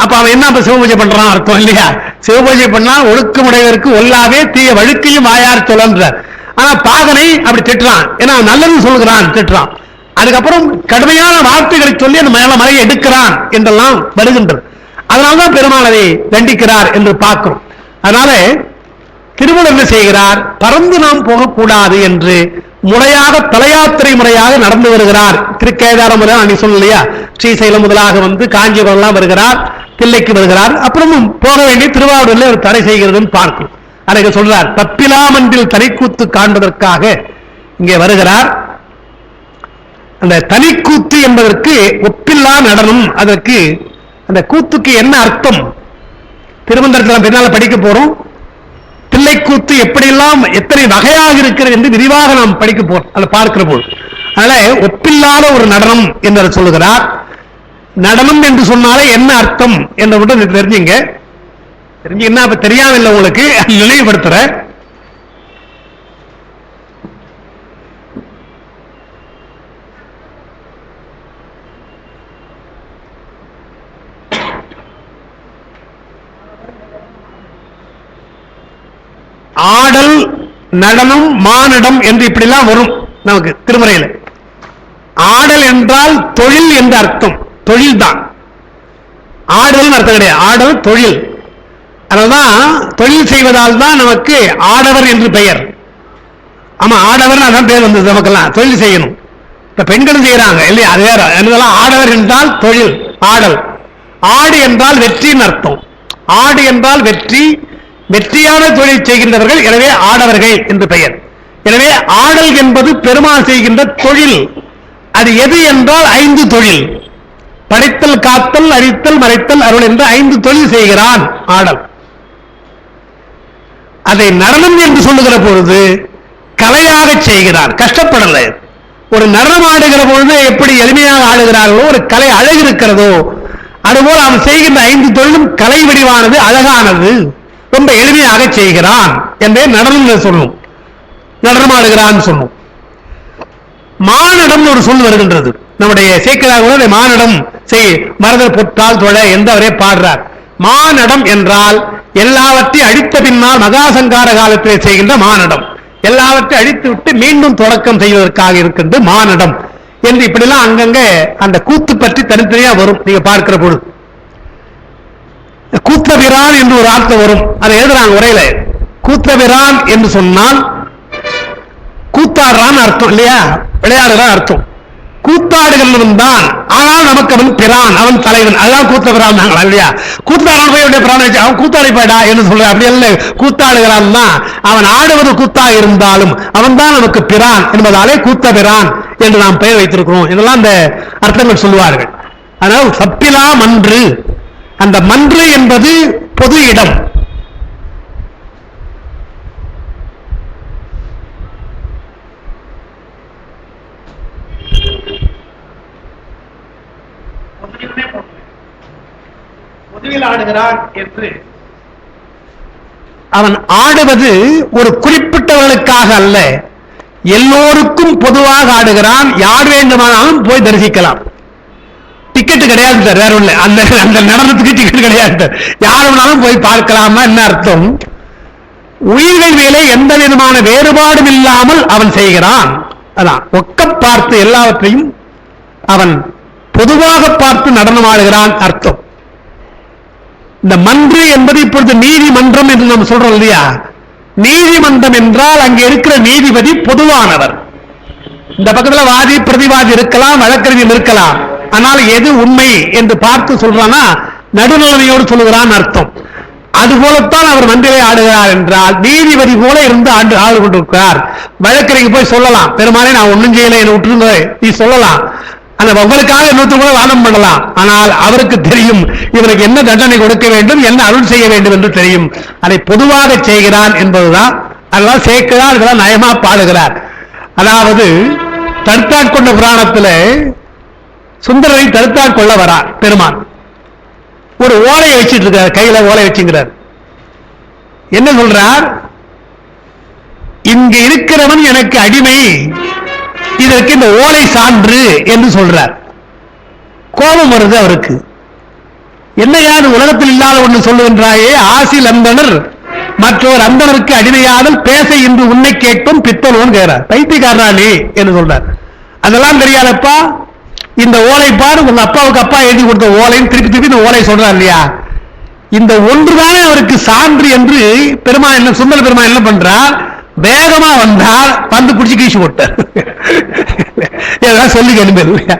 அப்ப அவன் என்ன சிவபூஜை பண்றான் அர்த்தம் இல்லையா? சிவபூஜை பண்ணா ஒழுக்கமுடையவருக்கு ஒல்லாவே தீய வழுக்கையும் வாயார் சொல்றார். ஆனா பாகனை அப்படி திட்டுறான், ஏன்னா நல்லது சொல்லுகிறான், திட்டுறான். அதுக்கப்புறம் கடுமையான வார்த்தைகளை சொல்லி அந்த மலையை எடுக்கிறான் என்றெல்லாம் வருகின்றது. அதனால்தான் பெருமாள் அதை தண்டிக்கிறார் என்று பார்க்கிறோம். அதனால திருமணம் என்ன செய்கிறார்? பறந்து நாம் போகக்கூடாது என்று முறையாக தலையாத்திரை முறையாக நடந்து வருகிறார். திருக்கேதாரம் முறை சொல்லலையா? ஸ்ரீசைலம் முதலாக வந்து காஞ்சிபுரம் எல்லாம் வருகிறார், தில்லைக்கு வருகிறார். அப்புறமும் போக வேண்டிய திருவாரூரில் ஒரு தடை செய்கிறதுன்னு பார்க்கும். அதை சொல்றார், தப்பிலாமன்றில் தனிக்கூத்து காண்பதற்காக இங்கே வருகிறார். அந்த தனிக்கூத்து என்பதற்கு ஒப்பில்லா நடனம். அதற்கு அந்த கூத்துக்கு என்ன அர்த்தம் திருமந்திரத்தில் பின்னால படிக்க போறோம். தில்லைக்கூத்து எப்படியெல்லாம் எத்தனை வகையாக இருக்கிறது என்று விரிவாக நாம் படிக்க போறோம், அதை பார்க்கிற போது. அதனால ஒப்பில்லாத ஒரு நடனம் என்று சொல்லுகிறார். நடனம் என்று சொன்னாலே என்ன அர்த்தம் என்று மட்டும் தெரிஞ்சுங்க. தெரிஞ்சுன்னா அப்ப தெரியாம உங்களுக்கு நினைவுபடுத்துற. ஆடல், நடனம், மானிடம் என்று இப்படிலாம் வரும் நமக்கு திருமுறையில். ஆடல் என்றால் தொழில் என்று அர்த்தம், தொழில் தான். ஆடல் அர்த்தம் கிடையாது, ஆடல் தொழில். அதனால்தான் தொழில் செய்வதால் தான் நமக்கு ஆடவர் என்று பெயர். ஆமா, ஆடவர் அதான் பேர் வந்தது நமக்கெல்லாம். தொழில் செய்யணும், இப்ப பெண்களும் செய்யறாங்க இல்லையா? அது வேற. என்னதெல்லாம் ஆடவர் என்றால் தொழில், ஆடல். ஆடு என்றால் வெற்றின்னு அர்த்தம். ஆடு என்றால் வெற்றி, வெற்றியான தொழில் செய்கின்றவர்கள், எனவே ஆடவர்கள் என்று பெயர். எனவே ஆடல் என்பது பெருமாள் செய்கின்ற தொழில். அது எது என்றால் 5 தொழில்: படைத்தல், காத்தல், அழித்தல், மறைத்தல், அருள் என்ற 5 தொழில் செய்கிறான் ஆடல். அதை நடனம் என்று சொல்லுகிற பொழுது கலையாக செய்கிறான், கஷ்டப்படல. ஒரு நடனம் ஆடுகிற பொழுது எப்படி எளிமையாக ஆடுகிறார்களோ, ஒரு கலை அழகு இருக்கிறதோ, அதுபோல் அவன் செய்கின்ற 5 தொழிலும் கலை வடிவானது, அழகானது, ரொம்ப எளிமையாக செய்கிறான் என்றே நடனம் சொல்லும். நடனம் ஆடுகிறான் சொல்லும். மானடம் ஒரு சொல் வருகின்றது. நம்முடைய சேக்கிழார் மானடம் செய் மரதர் பொற்றால் தொழ என்று அவரே பாடுறார். மானடம் என்றால் எல்லாவற்றையும் அழித்த பின்னால் மகாசங்கார காலத்திலே செய்கின்ற மானடம், எல்லாவற்றையும் அழித்து விட்டு மீண்டும் தொடக்கம் செய்வதற்காக இருக்கின்ற மானடம் என்று இப்படிலாம் அங்கங்க அந்த கூத்து பற்றி தனித்தனியா வரும். நீங்க பார்க்கிற பொழுது கூத்தபிரான் என்று ஒரு வார்த்தை வரும். அதை எழுதுறாங்க உரையில. கூத்தபிரான் என்று சொன்னால் கூத்தாடுறான் அர்த்தம் இல்லையா, விளையாடுறான் அர்த்தம். கூத்தாடுகிறவன் தான், ஆனால் நமக்கு அவன் பிரான், அவன் தலைவன். அதுதான் கூத்தபிரான் இல்லையா. கூத்தாட போய் பிரான் வச்சு அவன் கூத்தாடி போயிடா என்று சொல்ற, அப்படி அல்ல. கூத்தாடுகிறான் தான், அவன் ஆடுவது கூத்தா இருந்தாலும் அவன் தான் நமக்கு பிரான் என்பதாலே கூத்தபிரான் என்று நாம் பெயர் வைத்திருக்கிறோம். இதெல்லாம் அந்த அர்த்தங்கள் சொல்லுவார்கள். அதனால் சப்பிலா மன்று, அந்த மன்று என்பது பொது இடம். பொதுவில் ஆடுகிறான் என்று அவன் ஆடுவது ஒரு குறிப்பிட்டவர்களுக்காக அல்ல, எல்லோருக்கும் பொதுவாக ஆடுகிறான். யார் வேண்டுமானாலும் போய் தரிசிக்கலாம். டிக்கெட் கிடையாது சார், வேற ஒண்ணு. அந்த நடனத்துக்கு டிக்கெட் கிடையாது சார், யார் வேணாலும் போய் பார்க்கலாமா என்ன அர்த்தம்? உயிர்கள் மேலே எந்த விதமான வேறுபாடும் இல்லாமல் அவன் செய்கிறான். அதான் ஒக்க பார்த்து எல்லாவற்றையும் அவன் பொதுவாக பார்த்து நடனம் ஆடுகிறான் அர்த்தம். இந்த மன்று என்பது இப்பொழுது நீதிமன்றம் என்று நாம் சொல்றோம் இல்லையா. நீதிமன்றம் என்றால் அங்கே இருக்கிற நீதிபதி பொதுவானவர். இந்த பக்கத்தில் வாதி பிரதிவாதி இருக்கலாம், வழக்கறிஞர் இருக்கலாம். ஆனால் எது உண்மை என்று பார்த்து சொல்றானா நடுநிலைமையோடு சொல்லுகிறான் அர்த்தம். அதுபோலத்தான் அவர் மன்றிலே ஆடுகிறார் என்றால் நீதிபதி போல இருந்து ஆடு கொண்டிருக்கிறார். வழக்கறிஞர் போய் சொல்லலாம், பெருமானே நான் ஒன்னும் செய்யலை என்ன விட்டுருங்க நீ சொல்லலாம், அந்த உங்களுக்காக இன்னொருத்தர் கூட வாதம் பண்ணலாம். ஆனால் அவருக்கு தெரியும் இவருக்கு என்ன தண்டனை கொடுக்க வேண்டும், என்ன அருள் செய்ய வேண்டும் என்று தெரியும். அதை பொதுவாக செய்கிறான் என்பதுதான். அதெல்லாம் சேர்க்கிறார், இதெல்லாம் நயமா பாடுகிறார். அதாவது தடுத்தாட்கொண்ட புராணத்தில் சுந்தரரை தடுத்தாட்கொள்ள வரார் பெருமான். ஒரு ஓலையை வச்சிட்டு இருக்கார், கையில ஓலை வச்சுங்கிறார். என்ன சொல்றார்? இங்க இருக்கிறவன் எனக்கு அடிமை, இதற்கு இந்த ஓலை சான்று என்று சொல்றார். கோபம் வருது அவருக்கு. என்னையாது உலகத்தில் இல்லாத ஒன்று சொல்லுகின்றாயே, ஆசில் அந்தனர் மற்றொரு அந்தனருக்கு அடிமையாதல் பேச இன்று உன்னை கேட்போம் பித்தலோன்னு கேட்கிறார். பைத்தியக்காரனே என்று சொல்றார். அதெல்லாம் தெரியாதப்பா, இந்த ஓலை பாரு, உங்க அப்பாவுக்கு அப்பா எழுதி கொடுத்த ஓலைன்னு திருப்பி திருப்பி இந்த ஓலை சொல்றார் இல்லையா. இந்த ஒன்றுதானே அவருக்கு சான்று என்று பெருமாள் என்ன, சுந்தர பெருமாள் என்ன பண்றார், வேகமா வந்தால் வந்து பிடிச்சி கீழ்ச்சி போட்டார். சொல்லி கணிப்பது இல்லையா.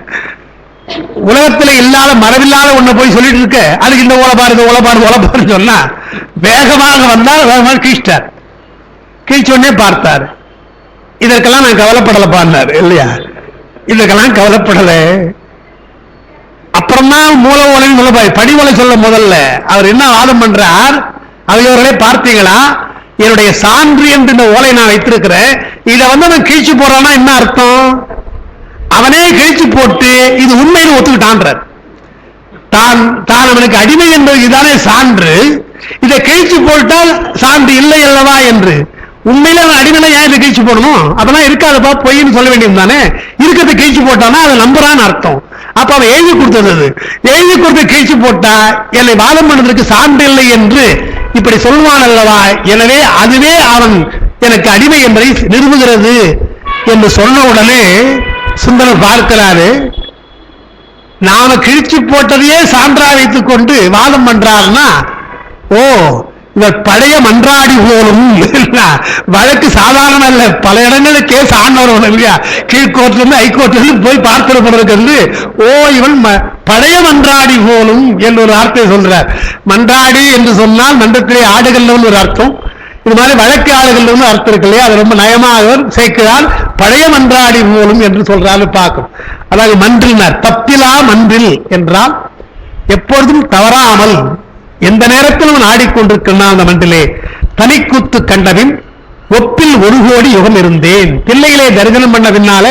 உலகத்தில் இல்லாத மரபில்லாத ஒண்ணு போய் சொல்லிட்டு இருக்க, அதுக்கு இந்த ஓலை பாரு, இந்த ஓலை பாரு, ஓலை பாருன்னு சொன்னா வேகமாக வந்தால் வேகமாக கீழ்ச்சார். கீழ்ச்சொன்னே பார்த்தார். இதற்கெல்லாம் நான் கவலைப்படலை பாடினார் இல்லையா. இதற்கெல்லாம் கவலைப்படல. அப்புறம்தான் மூல ஓலைன்னு சொல்ல, படி ஓலை சொல்ல முதல்ல அவர் என்ன வாதம் பண்றார், அவையோர்களே பார்த்தீங்களா, என்னுடைய சான்று என்று இந்த ஓலை நான் வைத்திருக்கிறேன், இதை அவன் கீழ்ச்சி போறானா என்ன அர்த்தம்? அவனே கீழ்ச்சி போட்டு இது உண்மைன்னு ஒத்துக்கிட்டான். தான் அவனுக்கு அடிமை என்பது இதுதானே சான்று, இதை கீழ்ச்சி போட்டால் சான்று இல்லை அல்லவா என்று. உண்மையில அவன் அடிமையில ஏன் இதை கீழ்ச்சி போடணும்? அப்பதான் இருக்காதப்பா பொய்ன்னு சொல்ல வேண்டியது தானே. இருக்கிறத கீழ்ச்சி போட்டானா அதை நம்புறான்னு அர்த்தம். அப்ப அவன் எழுதி கொடுத்தது, எழுதி கொடுத்து கீழ்ச்சி போட்டா என்னை வாதம் பண்ணதற்கு சான்று இல்லை என்று இப்படி சொல்வான் அல்லவா. எனவே அதுவே அவன் எனக்கு அடிமை என்பதை நிறுவுகிறது என்று சொன்ன உடனே சுந்தரர் பார்க்கிறாரு, நாம கிழிச்சு போட்டதையே சான்றா வைத்துக் கொண்டு வாதம் பண்றாருன்னா, ஓ இவர் பழைய மன்றாடி போலும். வழக்கு சாதாரண அல்ல, பல இடங்களில் கேஸ் ஆனவர் இல்லையா, கீழ்கோர்ட்ல இருந்து ஹைகோர்ட்ல இருந்து போய் பார்த்திருப்பதற்கு ஓ இவன் பழைய மன்றாடி போலும் என்று ஒரு வார்த்தை சொல்றார். மன்றாடி என்று சொன்னால் மன்றத்திலே ஆடுகள் ஒரு அர்த்தம், இது மாதிரி வழக்கு ஆளுகள் அர்த்தம் இருக்கு இல்லையா, அது ரொம்ப நயமாக சேர்க்கிறார். பழைய மன்றாடி போலும் என்று சொல்றாரு பார்க்கும். அதாவது மன்றினார், தப்பிலா மன்றில் என்றால் எப்பொழுதும் தவறாமல் எந்த நேரத்திலும் ஆடிக்கொண்டிருக்கிறான் அந்த மன்றிலே. தனிக்கூத்து கண்டபின் ஒப்பில் 1 கோடி யுகம் இருந்தேன். பிள்ளைகளே தரிசனம் பண்ண பின்னால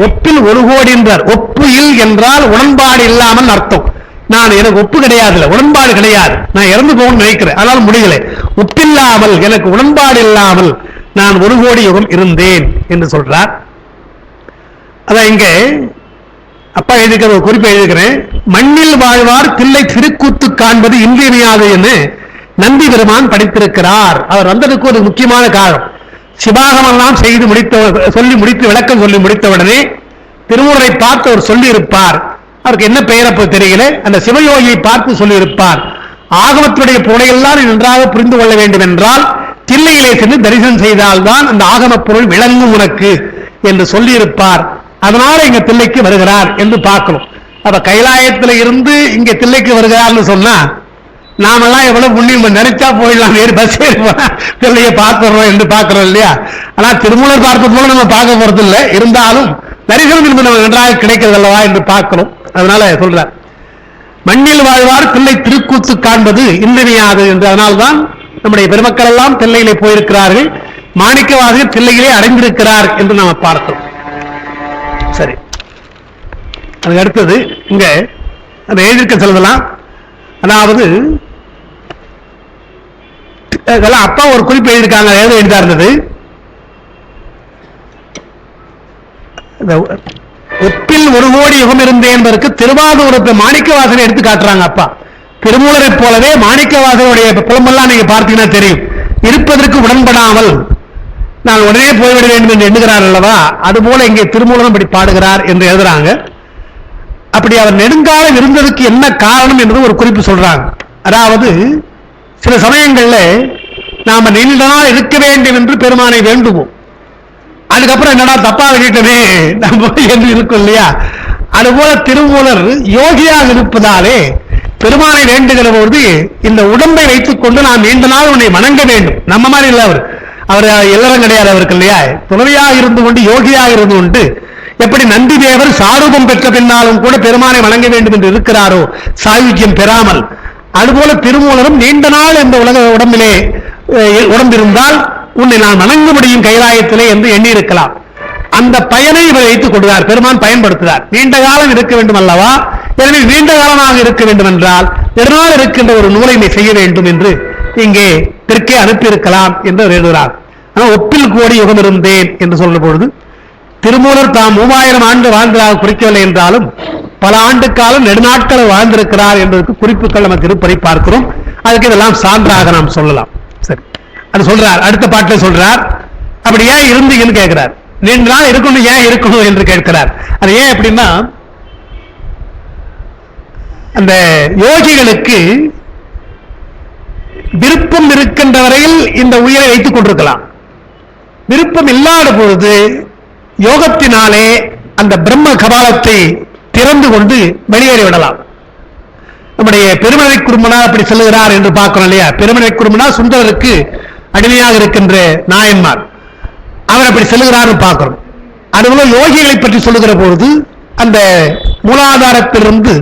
ஒப்பில் 1 கோடி என்றார். ஒப்பு இல் என்றால் உடன்பாடு இல்லாமல் அர்த்தம். நான் எனக்கு ஒப்பு கிடையாது, உடன்பாடு கிடையாது, நான் இறந்து போகணும்னு நினைக்கிறேன், அதனால முடியல. ஒப்பில்லாமல் எனக்கு உடன்பாடு இல்லாமல் நான் 1 கோடி யுகம் இருந்தேன் என்று சொல்றார். அதான் இங்க அப்பா எழுதிக்கிற ஒரு குறிப்பை எழுதுகிறேன். மண்ணில் வாழ்வார் தில்லை திருக்கூத்து காண்பது இன்றியமையாது என்று நந்தி பெருமான் படித்திருக்கிறார். அவர் வந்ததுக்கு ஒரு முக்கியமான காரணம், சிவாகமெல்லாம் செய்து சொல்லி முடித்து விளக்கம் சொல்லி முடித்தவுடனே திருமூலரை பார்த்து அவர் சொல்லி இருப்பார். அவருக்கு என்ன பெயரப்போ தெரியல, அந்த சிவயோகியை பார்த்து சொல்லியிருப்பார். ஆகமத்துடைய பொருளையெல்லாம் நன்றாக புரிந்து கொள்ள வேண்டும் என்றால் தில்லையிலே சென்று தரிசனம் செய்தால்தான் அந்த ஆகம பொருள் விளங்கும் உனக்கு என்று சொல்லியிருப்பார். அதனால இங்க தில்லைக்கு வருகிறார் என்று பார்க்கணும். அப்ப கைலாயத்தில் இருந்து இங்க தில்லைக்கு வருகிறார்னு சொன்னா நாமெல்லாம் எவ்வளவு புண்ணியம், நினைச்சா போயிடலாம், வேறு பஸ் தில்லையை பார்க்கிறோம் என்று பார்க்கிறோம் இல்லையா. ஆனா திருமூலர் பார்ப்பது போல நம்ம பார்க்க போறது இல்லை, இருந்தாலும் தரிசனம் என்பது நம்ம நன்றாக கிடைக்கிறது அல்லவா என்று பார்க்கணும். அதனால சொல்றார், மண்ணில் வாழ்வார் தில்லை திருக்கூத்து காண்பது இன்றியமையாது என்று. அதனால்தான் நம்முடைய பெருமக்கள் எல்லாம் தில்லையிலே போயிருக்கிறார்கள், மாணிக்கவாசகர் தில்லையிலே அடைந்திருக்கிறார் என்று நாம பார்த்தோம். சரி, அதுக்கு அடுத்தது இங்க அந்த எழுதியிருக்க சொல்லலாம். அதாவது அப்பா ஒரு குறிப்பு எழுதியிருக்காங்க, எழுதா இருந்தது. ஒப்பில் 1 கோடி யுகம் இருந்தேன் என்பதற்கு திருவாதூரத்தை மாணிக்கவாசகரை எடுத்து காட்டுறாங்க அப்பா. திருமூலரை போலவே மாணிக்கவாசகருடைய புலம்பெல்லாம் நீங்க பார்த்தீங்கன்னா தெரியும். இருப்பதற்கு உடன்படாமல் நான் உடனே போய்விட வேண்டும் என்று எண்ணுகிறார் அல்லவா, அதுபோல இங்கே திருமூலரும் அப்படி பாடுகிறார் என்று எழுதுறாங்க. அப்படி அவர் நெடுங்காலம் இருந்ததுக்கு என்ன காரணம் என்று ஒரு குறிப்பு சொல்றாங்க. அதாவது சில சமயங்கள்ல நாம நீண்ட நாள் இருக்க வேண்டும் என்று பெருமானை வேண்டுவோம், அதுக்கப்புறம் என்னடா தப்பா விட்டமே நம்ம என்று இருக்கும் இல்லையா. அதுபோல திருமூலர் யோகியாக இருப்பதாலே பெருமானை வேண்டுகிற போது இந்த உடம்பை வைத்துக் கொண்டு நாம் நீண்ட நாள் உன்னை வணங்க வேண்டும். நம்ம மாதிரி இல்லை, அவர் எல்லாரும் கிடையாது அவருக்கு இல்லையா. துறவியாக இருந்து கொண்டு யோகியாக இருந்து கொண்டு எப்படி நந்தி தேவர் சாரூபம் பெற்ற பின்னாலும் கூட பெருமானை வணங்க வேண்டும் என்று இருக்கிறாரோ சாயுஜ்யம் பெறாமல், அதுபோல திருமூலரும் நீண்ட நாள் இந்த உலக உடம்பிலே உடம்பிருந்தால் உன்னை நான் வணங்க முடியும் கைலாயத்திலே என்று எண்ணி இருக்கலாம். அந்த பயனை இவர் வைத்துக் கொள்கிறார், பெருமான் பயன்படுத்துகிறார். நீண்ட காலம் இருக்க வேண்டும் அல்லவா, எனவே நீண்ட காலமாக இருக்க வேண்டும் என்றால் நெடுநாள் இருக்கின்ற ஒரு நூலை செய்ய வேண்டும் என்று இங்கே தெற்கே அனுப்பியிருக்கலாம் என்று எழுதுகிறார். ஆனால் ஒப்பில் கோடி யுகம் இருந்தேன் என்று சொல்ற பொழுது திருமூலர் தாம் 3000 ஆண்டு வாழ்ந்ததாக குறிக்கவில்லை என்றாலும் பல ஆண்டு காலம் நெடுநாட்களை வாழ்ந்திருக்கிறார் என்பதற்கு குறிப்புகள் நம்ம திருப்பதி பார்க்கிறோம். அதுக்கு இதெல்லாம் சான்றாக நாம் சொல்லலாம். சரி, அது சொல்றார், அடுத்த பாட்டில் சொல்றார். அப்படி ஏன் இருந்தீங்கன்னு கேட்கிறார். நீண்ட நாள் இருக்கணும், ஏன் இருக்கணும் என்று கேட்கிறார். அது ஏன் அப்படின்னா அந்த யோகிகளுக்கு விருப்பம் இருக்கின்ற வரையில் இந்த உயிரை வைத்துக் கொண்டிருக்கலாம். விருப்பம் இல்லாத பொழுது யோகத்தினாலே அந்த பிரம்ம கபாலத்தை திறந்து கொண்டு வெளியேறி விடலாம். நம்முடைய பெருமழை குறும்பனார் அப்படி சொல்லுகிறார் என்று பார்க்கிறோம் இல்லையா. பெருமழை குறும்பனார் சுந்தரருக்கு அடிமையாக இருக்கின்ற நாயன்மார், அவர் அப்படி சொல்லுகிறார் பார்க்கிறோம். அதுபோல யோகிகளை பற்றி சொல்லுகிற பொழுது அந்த மூலாதாரத்திலிருந்து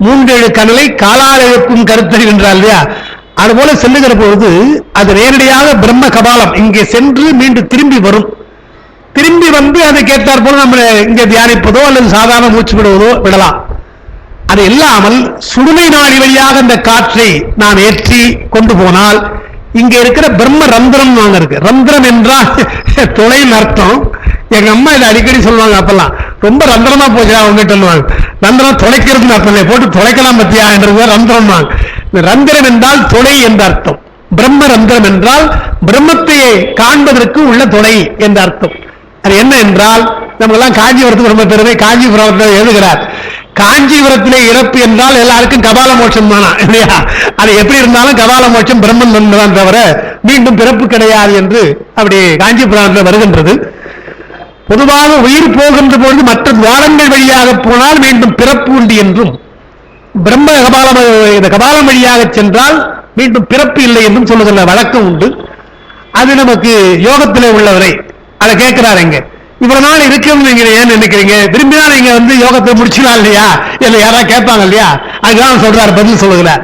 3 கனலை காலால் எழுப்பும் கருத்தை என்றார் இல்லையா. அதுபோல செல்லுகிற பொழுது அது நேரடியாக பிரம்ம கபாலம் இங்கே சென்று மீண்டும் திரும்பி வரும். திரும்பி வந்து அதை கேட்டார் போல நம்ம இங்கே தியானிப்பதோ அல்லது சாதாரண மூச்சு விடுவதோ விடலாம். அது இல்லாமல் சுடுமை நாடி வழியாக அந்த காற்றை நாம் ஏற்றி கொண்டு போனால் இங்க இருக்கிற பிரம்ம ரந்திரம் இருக்கு. ரந்திரம் என்றால் துளைன்னு அர்த்தம். எங்க அம்மா இதை அடிக்கடி சொல்லுவாங்க, அப்பெல்லாம் ரொம்ப ரந்திரமா போச்சு அவங்ககிட்ட சொல்லுவாங்க. ரந்திரம் துளைக்கிறதுன்னு அர்த்தம் இல்லை, போட்டு துளைக்கலாம் பத்தியா என்றது ரந்திரம். ரந்திரம் என்றால் துளை என்ற அர்த்தம். பிரம்ம ரந்திரம் என்றால் பிரம்மத்தை காண்பதற்கு உள்ள துளை என்ற அர்த்தம். அது என்ன என்றால் நம்ம எல்லாம் காஞ்சிபுரத்துக்கு ரொம்ப பெருமை. காஞ்சிபுரத்தில் எழுதுகிறார், காஞ்சிபுரத்திலே இறப்பு என்றால் எல்லாருக்கும் கபால மோட்சம் தானா இல்லையா? அது எப்படி இருந்தாலும் கபால மோட்சம் பிரம்மன் தான் தவிர மீண்டும் பிறப்பு கிடையாது என்று அப்படி காஞ்சிபுரத்தில் வருகின்றது. பொதுவாக உயிர் போகின்ற பொழுது மற்ற துவாரங்கள் வழியாக போனால் மீண்டும் பிறப்பு உண்டு என்றும், பிரம்ம கபாலம் வழியாக சென்றால் மீண்டும் பிறப்பு இல்லை என்றும் சொல்லுகிற வழக்கம் உண்டு. அது நமக்கு யோகத்திலே உள்ளவரை அதை கேட்கிறார். இங்க இவ்வளவு நாள் இருக்கணும் நீங்க ஏன் நினைக்கிறீங்க? விரும்பிதான் நீங்க யோகத்தை முடிச்சுலாம் இல்லையா? இல்ல யாராவது கேட்பாங்க இல்லையா? அதுதான் சொல்றாரு, பதில் சொல்லுகிறார்.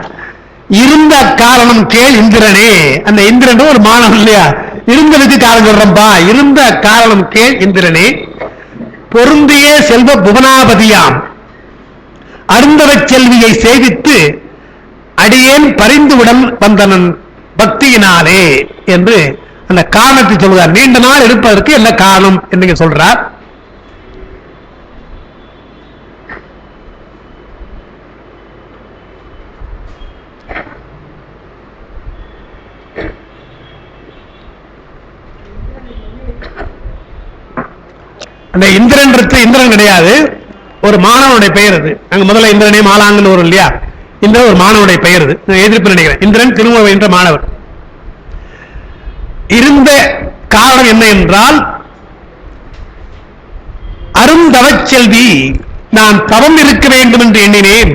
இருந்த காரணம் கேள் இந்திரனே. அந்த இந்திரன் ஒரு மாணவன் இல்லையா? இருந்ததுக்கு காரணம் சொல்றப்பா. இருந்த காரணம் கேள் இந்திரனே. பொருந்திய செல்வ புவனாபதியாம் அருந்தவ செல்வியை சேவித்து அடியேன் பரிந்துவுடன் வந்தனன் பக்தியினாலே என்று அந்த காரணத்தை சொல்கிறார். நீண்ட நாள் இருப்பதற்கு என்ன காரணம் என்று சொல்றார். அந்த இந்திரன் கிடையாது, ஒரு மாணவனுடைய பெயர். அது அங்க முதல்ல இந்திரனே மாலாங்கன்னு வரும் இல்லையா? இந்திரன் ஒரு மாணவனுடைய பெயர். எதிர்ப்பு நினைக்கிறேன். இந்திரன் திருமூல என்ற மாணவர். இருந்த காரணம் என்ன என்றால், அருந்தவச் செல்வி நான் தவம் இருக்க வேண்டும் என்று எண்ணினேன்.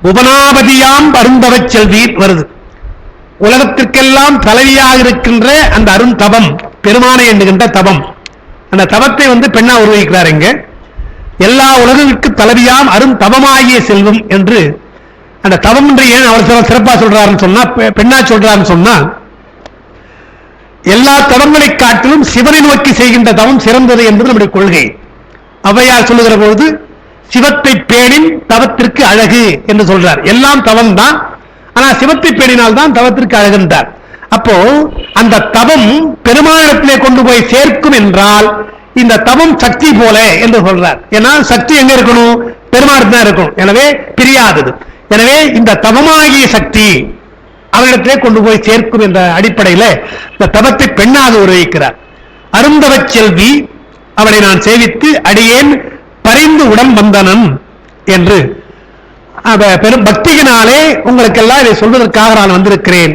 புவனாபதியாம் அருந்தவச் செல்வி வருது. உலகத்திற்கெல்லாம் தலைவியாக இருக்கின்ற அந்த அருந்தவம், பெருமானை எண்ணுகின்ற தவம், அந்த தவத்தை பெண்ணா உருவகிக்கிறார். இங்க எல்லா உலகிற்கு தலைவியாம் அருந்தவமாகிய செல்வம் என்று அந்த தவம் என்று ஏன் அவர் சிறப்பா சொல்றாருன்னு சொன்னா, பெண்ணா சொல்றாருன்னு சொன்னா, எல்லா தவங்களை காட்டிலும் சிவனை நோக்கி செய்கின்ற தவம் சிறந்தது என்பது நம்முடைய கொள்கை. ஔவையார் சொல்லுகிற பொழுது சிவத்தை பேணின் தவத்திற்கு அழகு என்று சொல்றார். எல்லாம் தவம் தான், ஆனா சிவத்தை பேணினால் தான் தவத்திற்கு அழகுன்றார். அப்போ அந்த தவம் பெருமானிடத்திலே கொண்டு போய் சேர்க்கும் என்றால் இந்த தவம் சக்தி போல என்று சொல்றார். ஏன்னா சக்தி எங்க இருக்கணும்? பெருமானிடத்தில் தான் இருக்கணும். எனவே பிரியாதது. எனவே இந்த தவமாகிய சக்தி அவரிடத்திலே கொண்டு போய் சேர்க்கும் என்ற அடிப்படையில் இந்த தவத்தை பெண்ணாக உருவாக்கிறார். அருந்தவச் செல்வி அவளை நான் சேவித்து அடியேன் பரிந்து உடன் வந்தனன் என்று பெரும் பக்தியினாலே உங்களுக்கெல்லாம் இதை சொல்வதற்காக நான் வந்திருக்கிறேன்.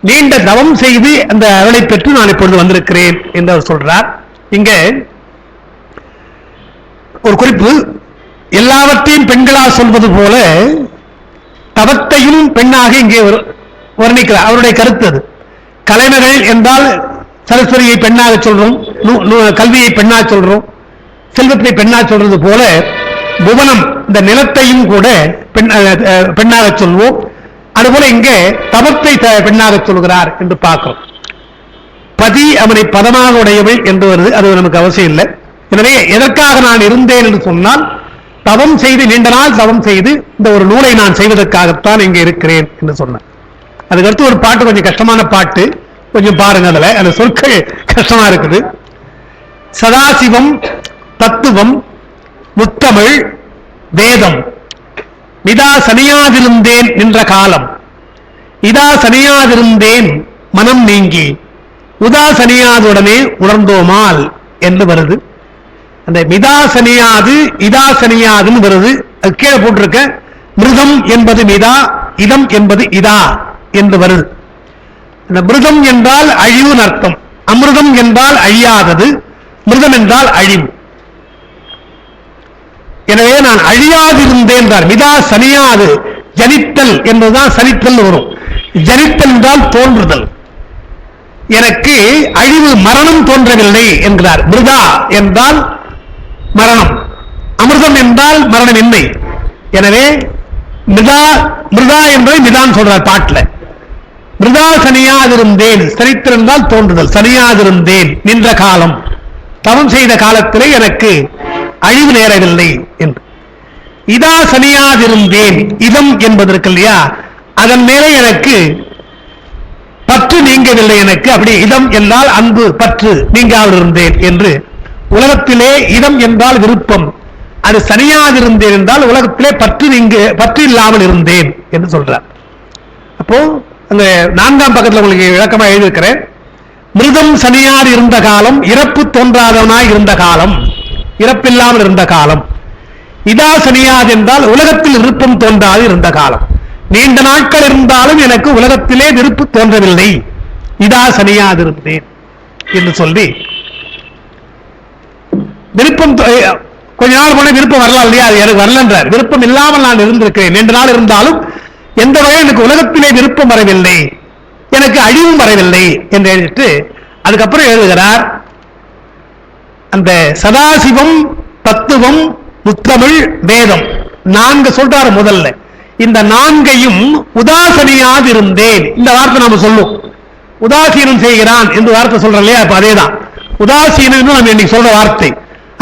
நீண்ட தவம் செய்து அந்த அவளை பெற்று நான் இப்பொழுது வந்திருக்கிறேன் என்று அவர் சொல்றார். இங்க ஒரு குறிப்பு, எல்லாவற்றையும் பெண்களால் சொல்வது போல தவத்தையும் பெண்ணாக இங்கே வர்ணிக்கிறார். அவருடைய கருத்து அது. கலைஞர்கள் என்றால் சரஸ்வதியை பெண்ணாக சொல்றோம், கல்வியை பெண்ணாக சொல்றோம், செல்வத்தை பெண்ணாக சொல்றது போல புவனம் இந்த நிலத்தையும் கூட பெண்ணாக சொல்வோம். அதுபோல இங்கே தவத்தை பெண்ணாக சொல்கிறார் என்று பார்க்கிறோம். பதி அவனை பதமாக உடையவள் என்று வருது, அது நமக்கு அவசியம் இல்லை. எனவே எதற்காக நான் இருந்தேன் என்று சொன்னால், தவம் செய்து நீண்ட நாள் தவம் செய்து இந்த ஒரு நூலை நான் செய்வதற்காகத்தான் இங்கே இருக்கிறேன் என்று சொன்னேன். அதுக்கடுத்து ஒரு பாட்டு, கொஞ்சம் கஷ்டமான பாட்டு, கொஞ்சம் பாருங்க. அதுல அந்த சொற்கள் கஷ்டமா இருக்குது. சதாசிவம் தத்துவம் முத்தமிழ் வேதம் இதா சனியாதிருந்தேன் நின்ற காலம், இதா சனியாதிருந்தேன் மனம் நீங்கி உதா சனியாதுடனே உணர்ந்தோமால் என்று வருது. அந்த மிதா சனியாது இதா சனியாதுன்னு வருது. அது கீழே போட்டிருக்க. மிருதம் என்பது மிதா, இதம் என்பது இதா என்று வருது. இந்த மிருதம் என்றால் அழிவுன்னு அர்த்தம், அமிர்தம் என்றால் அழியாதது, மிருதம் என்றால் அழிவு. எனவே நான் அழியாதிருந்தேன். மிதா சனியாது, ஜனித்தல் என்பதுதான் சனித்தல் வரும். ஜனித்தல் என்றால் தோன்றுதல். எனக்கு அழிவு மரணம் தோன்றவில்லை என்கிறார். மிருதா என்றால் மரணம், அமிர்தம் என்றால் மரணம் இல்லை. எனவே மிருதா மிருதா என்பதை மிதான் சொல்றார் பாட்டில். மிருதா சனியாதிருந்தேன், சரித்திருந்தால் தோன்றுதல், சனியாதிருந்தேன் நின்ற காலம், தவம் செய்த காலத்திலே எனக்கு அழிவு நேரவில்லை என்று. இதா சனியாதிருந்தேன், இதம் என்பதற்கு இல்லையா, அதன் மேலே எனக்கு பற்று நீங்கவில்லை. எனக்கு அப்படி இதம் என்றால் அன்பு, பற்று நீங்காமல் இருந்தேன் என்று. உலகத்திலே இதம் என்றால் விருப்பம், அது சனியாதிருந்தேன் என்றால் உலகத்திலே பற்று இல்லாமல் இருந்தேன் என்று சொல்றார். அப்போ அந்த 4ஆம் பக்கத்தில் உங்களுக்கு விளக்கமா எழுதியிருக்கிறேன். மிருதம் சனியார் இருந்த காலம், இறப்பு தோன்றாதவனாய் இருந்த காலம், இறப்பில்லாமல் இருந்த காலம். இதா சனியாது என்றால் உலகத்தில் விருப்பம் தோன்றாது இருந்த காலம். நீண்ட நாட்கள் இருந்தாலும் எனக்கு உலகத்திலே விருப்பு தோன்றவில்லை, இதா சனியாது இருந்தேன் என்று சொல்லி விருப்பம் கொஞ்ச நாள் போன விருப்பம் வரலாம் இல்லையா, அது எனக்கு வரலன்றார். விருப்பம் இல்லாமல் நான் இருந்திருக்கிறேன், நீண்ட நாள் இருந்தாலும் எந்த வகையில் எனக்கு உலகத்திலே விருப்பம் வரவில்லை, எனக்கு அழிவும் வரவில்லை என்று எழுதிட்டு அதுக்கப்புறம் எழுதுகிறார், அந்த சதாசிவம், தத்துவம், முத்தமிழ், வேதம் 4 சொல்றாரு. முதல்ல இந்த 4ஐயும் உதாசனியாது இருந்தேன். இந்த வார்த்தை நாம சொல்லும், உதாசீனம் செய்கிறான் என்று வார்த்தை சொல்றோம் இல்லையா, அப்ப அதேதான் உதாசீனம் நம்ம இன்னைக்கு சொல்ற வார்த்தை.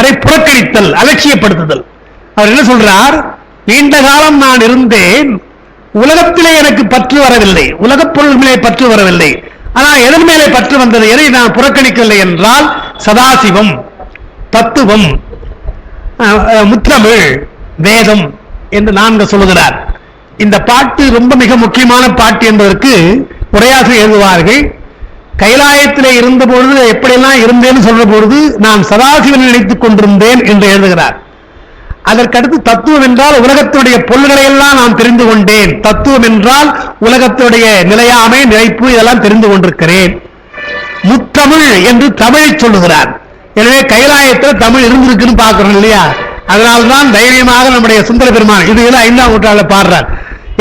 அதை புறக்கணித்தல், அலட்சியப்படுத்துதல். அவர் என்ன சொல்றார், நீண்ட காலம் நான் இருந்தேன், உலகத்திலே எனக்கு பற்று வரவில்லை, உலகப் பொருள் மேலே பற்று வரவில்லை. ஆனால் எதன் மேலே பற்று வந்தது, எதை நான் புறக்கணிக்கவில்லை என்றால் சதாசிவம், தத்துவம், முத்தமிழ், வேதம் என்று 4 சொல்லுகிறார். இந்த பாட்டு ரொம்ப மிக முக்கியமான பாட்டு என்பதற்கு உரையாசிரியர் எழுதுவார்கள். கைலாயத்திலே இருந்த பொழுது எப்படியெல்லாம் இருந்தேன்னு சொல்ற பொழுது நான் சதாசிவனை நினைத்துக் கொண்டிருந்தேன் என்று எழுதுகிறார். அதற்கடுத்து தத்துவம் என்றால் உலகத்துடைய பொருள்களை எல்லாம் நான் தெரிந்து கொண்டேன், தத்துவம் என்றால் உலகத்துடைய நிலையாமை, நிலைப்பு, இதெல்லாம் தெரிந்து கொண்டிருக்கிறேன். முத்தமிழ் என்று தமிழை சொல்லுகிறார். எனவே கைலாயத்தில் தமிழ் இருந்திருக்குன்னு பார்க்கிறோம் இல்லையா, அதனால்தான் தைரியமாக நம்முடைய சுந்தர பெருமான் இது 5ஆம் நூற்றாண்டுல பாடுறார்.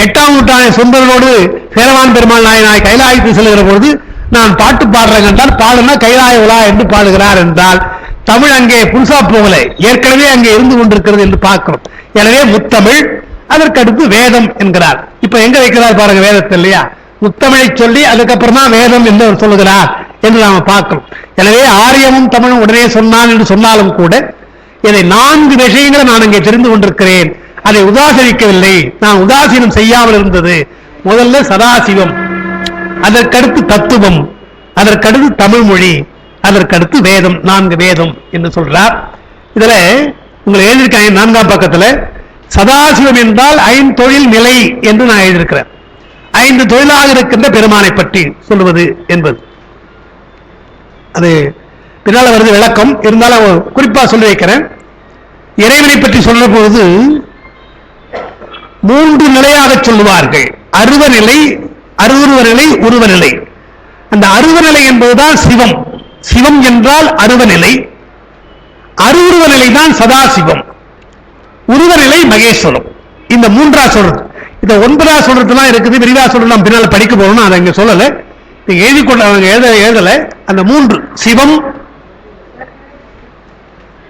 8ஆம் நூற்றாண்டு சுந்தரனோடு சேரவான் பெருமாள் நாயனாய் கைலாயத்தில் செல்கிற பொழுது நான் பாட்டு பாடுறேன் என்றால், பாடுனா கைலாய உலா என்று பாடுகிறார் என்றால் தமிழ் அங்கே புதுசா போகல, ஏற்கனவே அங்கே இருந்து கொண்டிருக்கிறது என்று பார்க்கிறோம். எனவே முத்தமிழ், அதற்கடுத்து வேதம் என்கிறார். இப்ப எங்க வைக்கிறார் பாருங்க வேதத்தை இல்லையா, முத்தமிழை சொல்லி அதுக்கப்புறம் தான் வேதம் என்று அவர் சொல்லுகிறார் என்று நாம பார்க்கிறோம். எனவே ஆரியமும் தமிழும் உடனே சொன்னான் என்று சொன்னாலும் கூட இதை 4 விஷயங்களை நான் அங்கே தெரிந்து கொண்டிருக்கிறேன், அதை உதாசீனிக்கவில்லை, நான் உதாசீனம் செய்யாமல் இருந்தது. முதல்ல சதாசிவம், அதற்கடுத்து தத்துவம், அதற்கடுத்து தமிழ் மொழி, அதற்கடுத்து வேதம், 4 வேதம் என்று சொல்றார். இதுல உங்களை எழுதியிருக்காங்க 4ஆம் பக்கத்துல சதாசிவம் என்றால் 5 தொழில் நிலை என்று நான் எழுதியிருக்கிறேன். 5 தொழிலாக இருக்கின்ற பெருமானை பற்றி சொல்லுவது என்பது அது பின்னால வருது விளக்கம், இருந்தாலும் குறிப்பா சொல்லி வைக்கிறேன். இறைவனை பற்றி சொல்ற பொழுது 3 நிலையாக சொல்லுவார்கள், அருவ நிலை, அருவுருவ நிலை, உருவ நிலை. அந்த அருவ நிலை என்பதுதான் சிவம். சிவம் என்றால் அருவ நிலை, அருவுருவ நிலை தான் சதாசிவம், உருவ நிலை மகேஸ்வரம். இந்த 3ஆ சொல்றது. இந்த 9ஆ சொல்றதுலாம் இருக்குது, விரிவா சொல்றது நாம் பின்னால் படிக்க போகணும், அதை இங்க சொல்லல, நீங்க எழுதி கொண்ட எழுதல. அந்த 3 சிவம்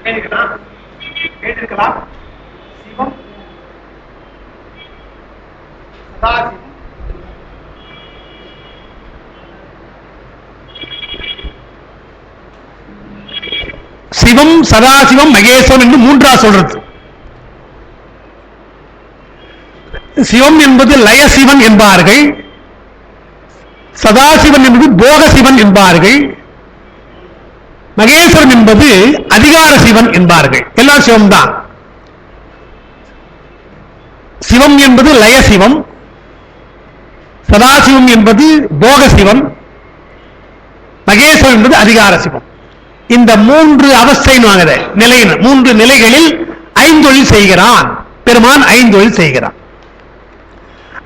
எழுதிக்கலாம், சிவம், சதாசிவம், சிவம், சதாசிவம், மகேஸ்வரம் என்று 3ஆ சொல்றது. சிவம் என்பது லயசிவன் என்பார்கள், சதாசிவன் என்பது போகசிவன் என்பார்கள், மகேஸ்வரன் என்பது அதிகார சிவன் என்பார்கள். எல்லாம் சிவம் தான். சிவம் என்பது லயசிவம், சதாசிவம் என்பது போகசிவன், மகேஸ்வரன் என்பது அதிகார சிவம். இந்த 3 அவஸ்தை நிலையில் 3 நிலைகளில் 5 தொழில் செய்கிறான் பெருமான், 5 தொழில் செய்கிறான்.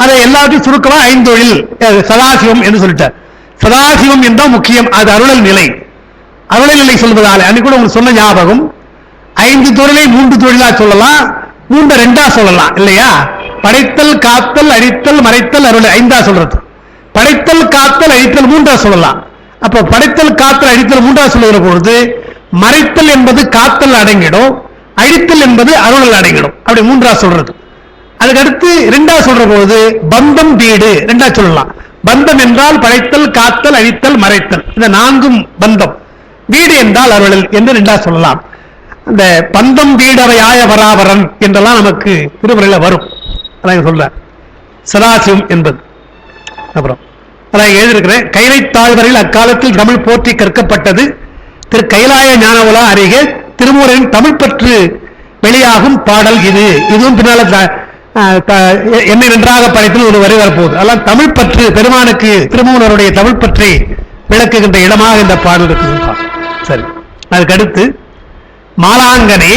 அதை எல்லாத்தையும் சுருக்கமா 5 தொழில் சதாசிவம் என்று சொல்லிட்டார். சதாசிவம் என்றால் முக்கியம், அது அருளல் நிலை. அருளல் நிலை சொல்வதால் அன்னைக்கு கூட உங்களுக்கு சொன்ன ஞாபகம், 5 தொழிலை 3 தொழிலா சொல்லலாம், 3 2ஆ சொல்லலாம் இல்லையா. படைத்தல், காத்தல், அழித்தல், மறைத்தல், அருள் 5ஆ சொல்றது. படைத்தல், காத்தல், அழித்தல் 3ஆ சொல்லலாம். அப்ப படைத்தல், காத்தல், அழித்தல் 3ஆ சொல்லுகிற பொழுது மறைத்தல் என்பது காத்தல் அடங்கிடும், அழித்தல் என்பது அருளல் அடங்கிடும். அப்படி 3ஆ சொல்றது. அதுக்கடுத்து 2ஆ சொல்ற பொழுது பந்தம், வீடு 2ஆ சொல்லலாம். பந்தம் என்றால் படைத்தல், காத்தல், அழித்தல், மறைத்தல், இந்த 4ம் பந்தம். வீடு என்றால் அருளல் என்று 2ஆ சொல்லலாம். அந்த பந்தம், வீடவை ஆய பராபரன் என்றெல்லாம் நமக்கு திருமுறையில வரும். அதான் சொல்ற சதாசிவம் என்பது. அப்புறம் அதான் எழுதியிருக்கிறேன். கைலை தாழ்வரையில் அக்காலத்தில் தமிழ் போற்றி கற்கப்பட்டது. திரு கைலாய ஞான உலா அறிக திருமூரின் தமிழ் பற்று வெளியாகும் பாடல் இது. இதுவும் பின்னால என்னை நன்றாக படைத்தில் ஒரு வரி வரப்போகுது. அதெல்லாம் தமிழ் பற்று, பெருமானுக்கு திருமூலருடைய தமிழ் பற்றி விளக்குகின்ற இடமாக இந்த பாடல் இருக்குது. சரி, அதுக்கடுத்து மாலாங்கனே.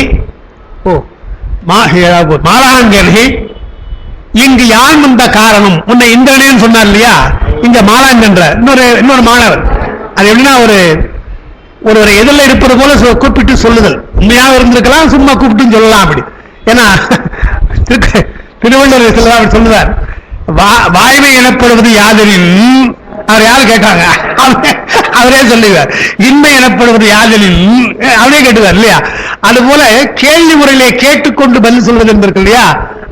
மாலாங்கனை இங்கு யான் வந்த காரணம் உன்னை இந்திரனேன்னு சொன்னார் இல்லையா, இங்க மாலாங்கன்ற இன்னொரு மாணவர். அது எப்படின்னா ஒரு எதிரில் இருப்பது போல கூப்பிட்டு சொல்லுதல், உண்மையாக இருந்திருக்கலாம், சும்மா கூப்பிட்டு சொல்லலாம் அப்படி. ஏன்னா திருவள்ளுவர் அப்படி சொல்லுவார், வாய்மை எனப்படுவது யாதெனின், அவர் யாரு கேட்டாங்க, அவரே சொல்லுவார், இன்மை எனப்படுவது யாதெனின் அவரே கேட்டுவார் இல்லையா. அது போல கேள்வி முறையிலே கேட்டுக்கொண்டு பதில் சொல்வது என்பதற்கு இல்லையா,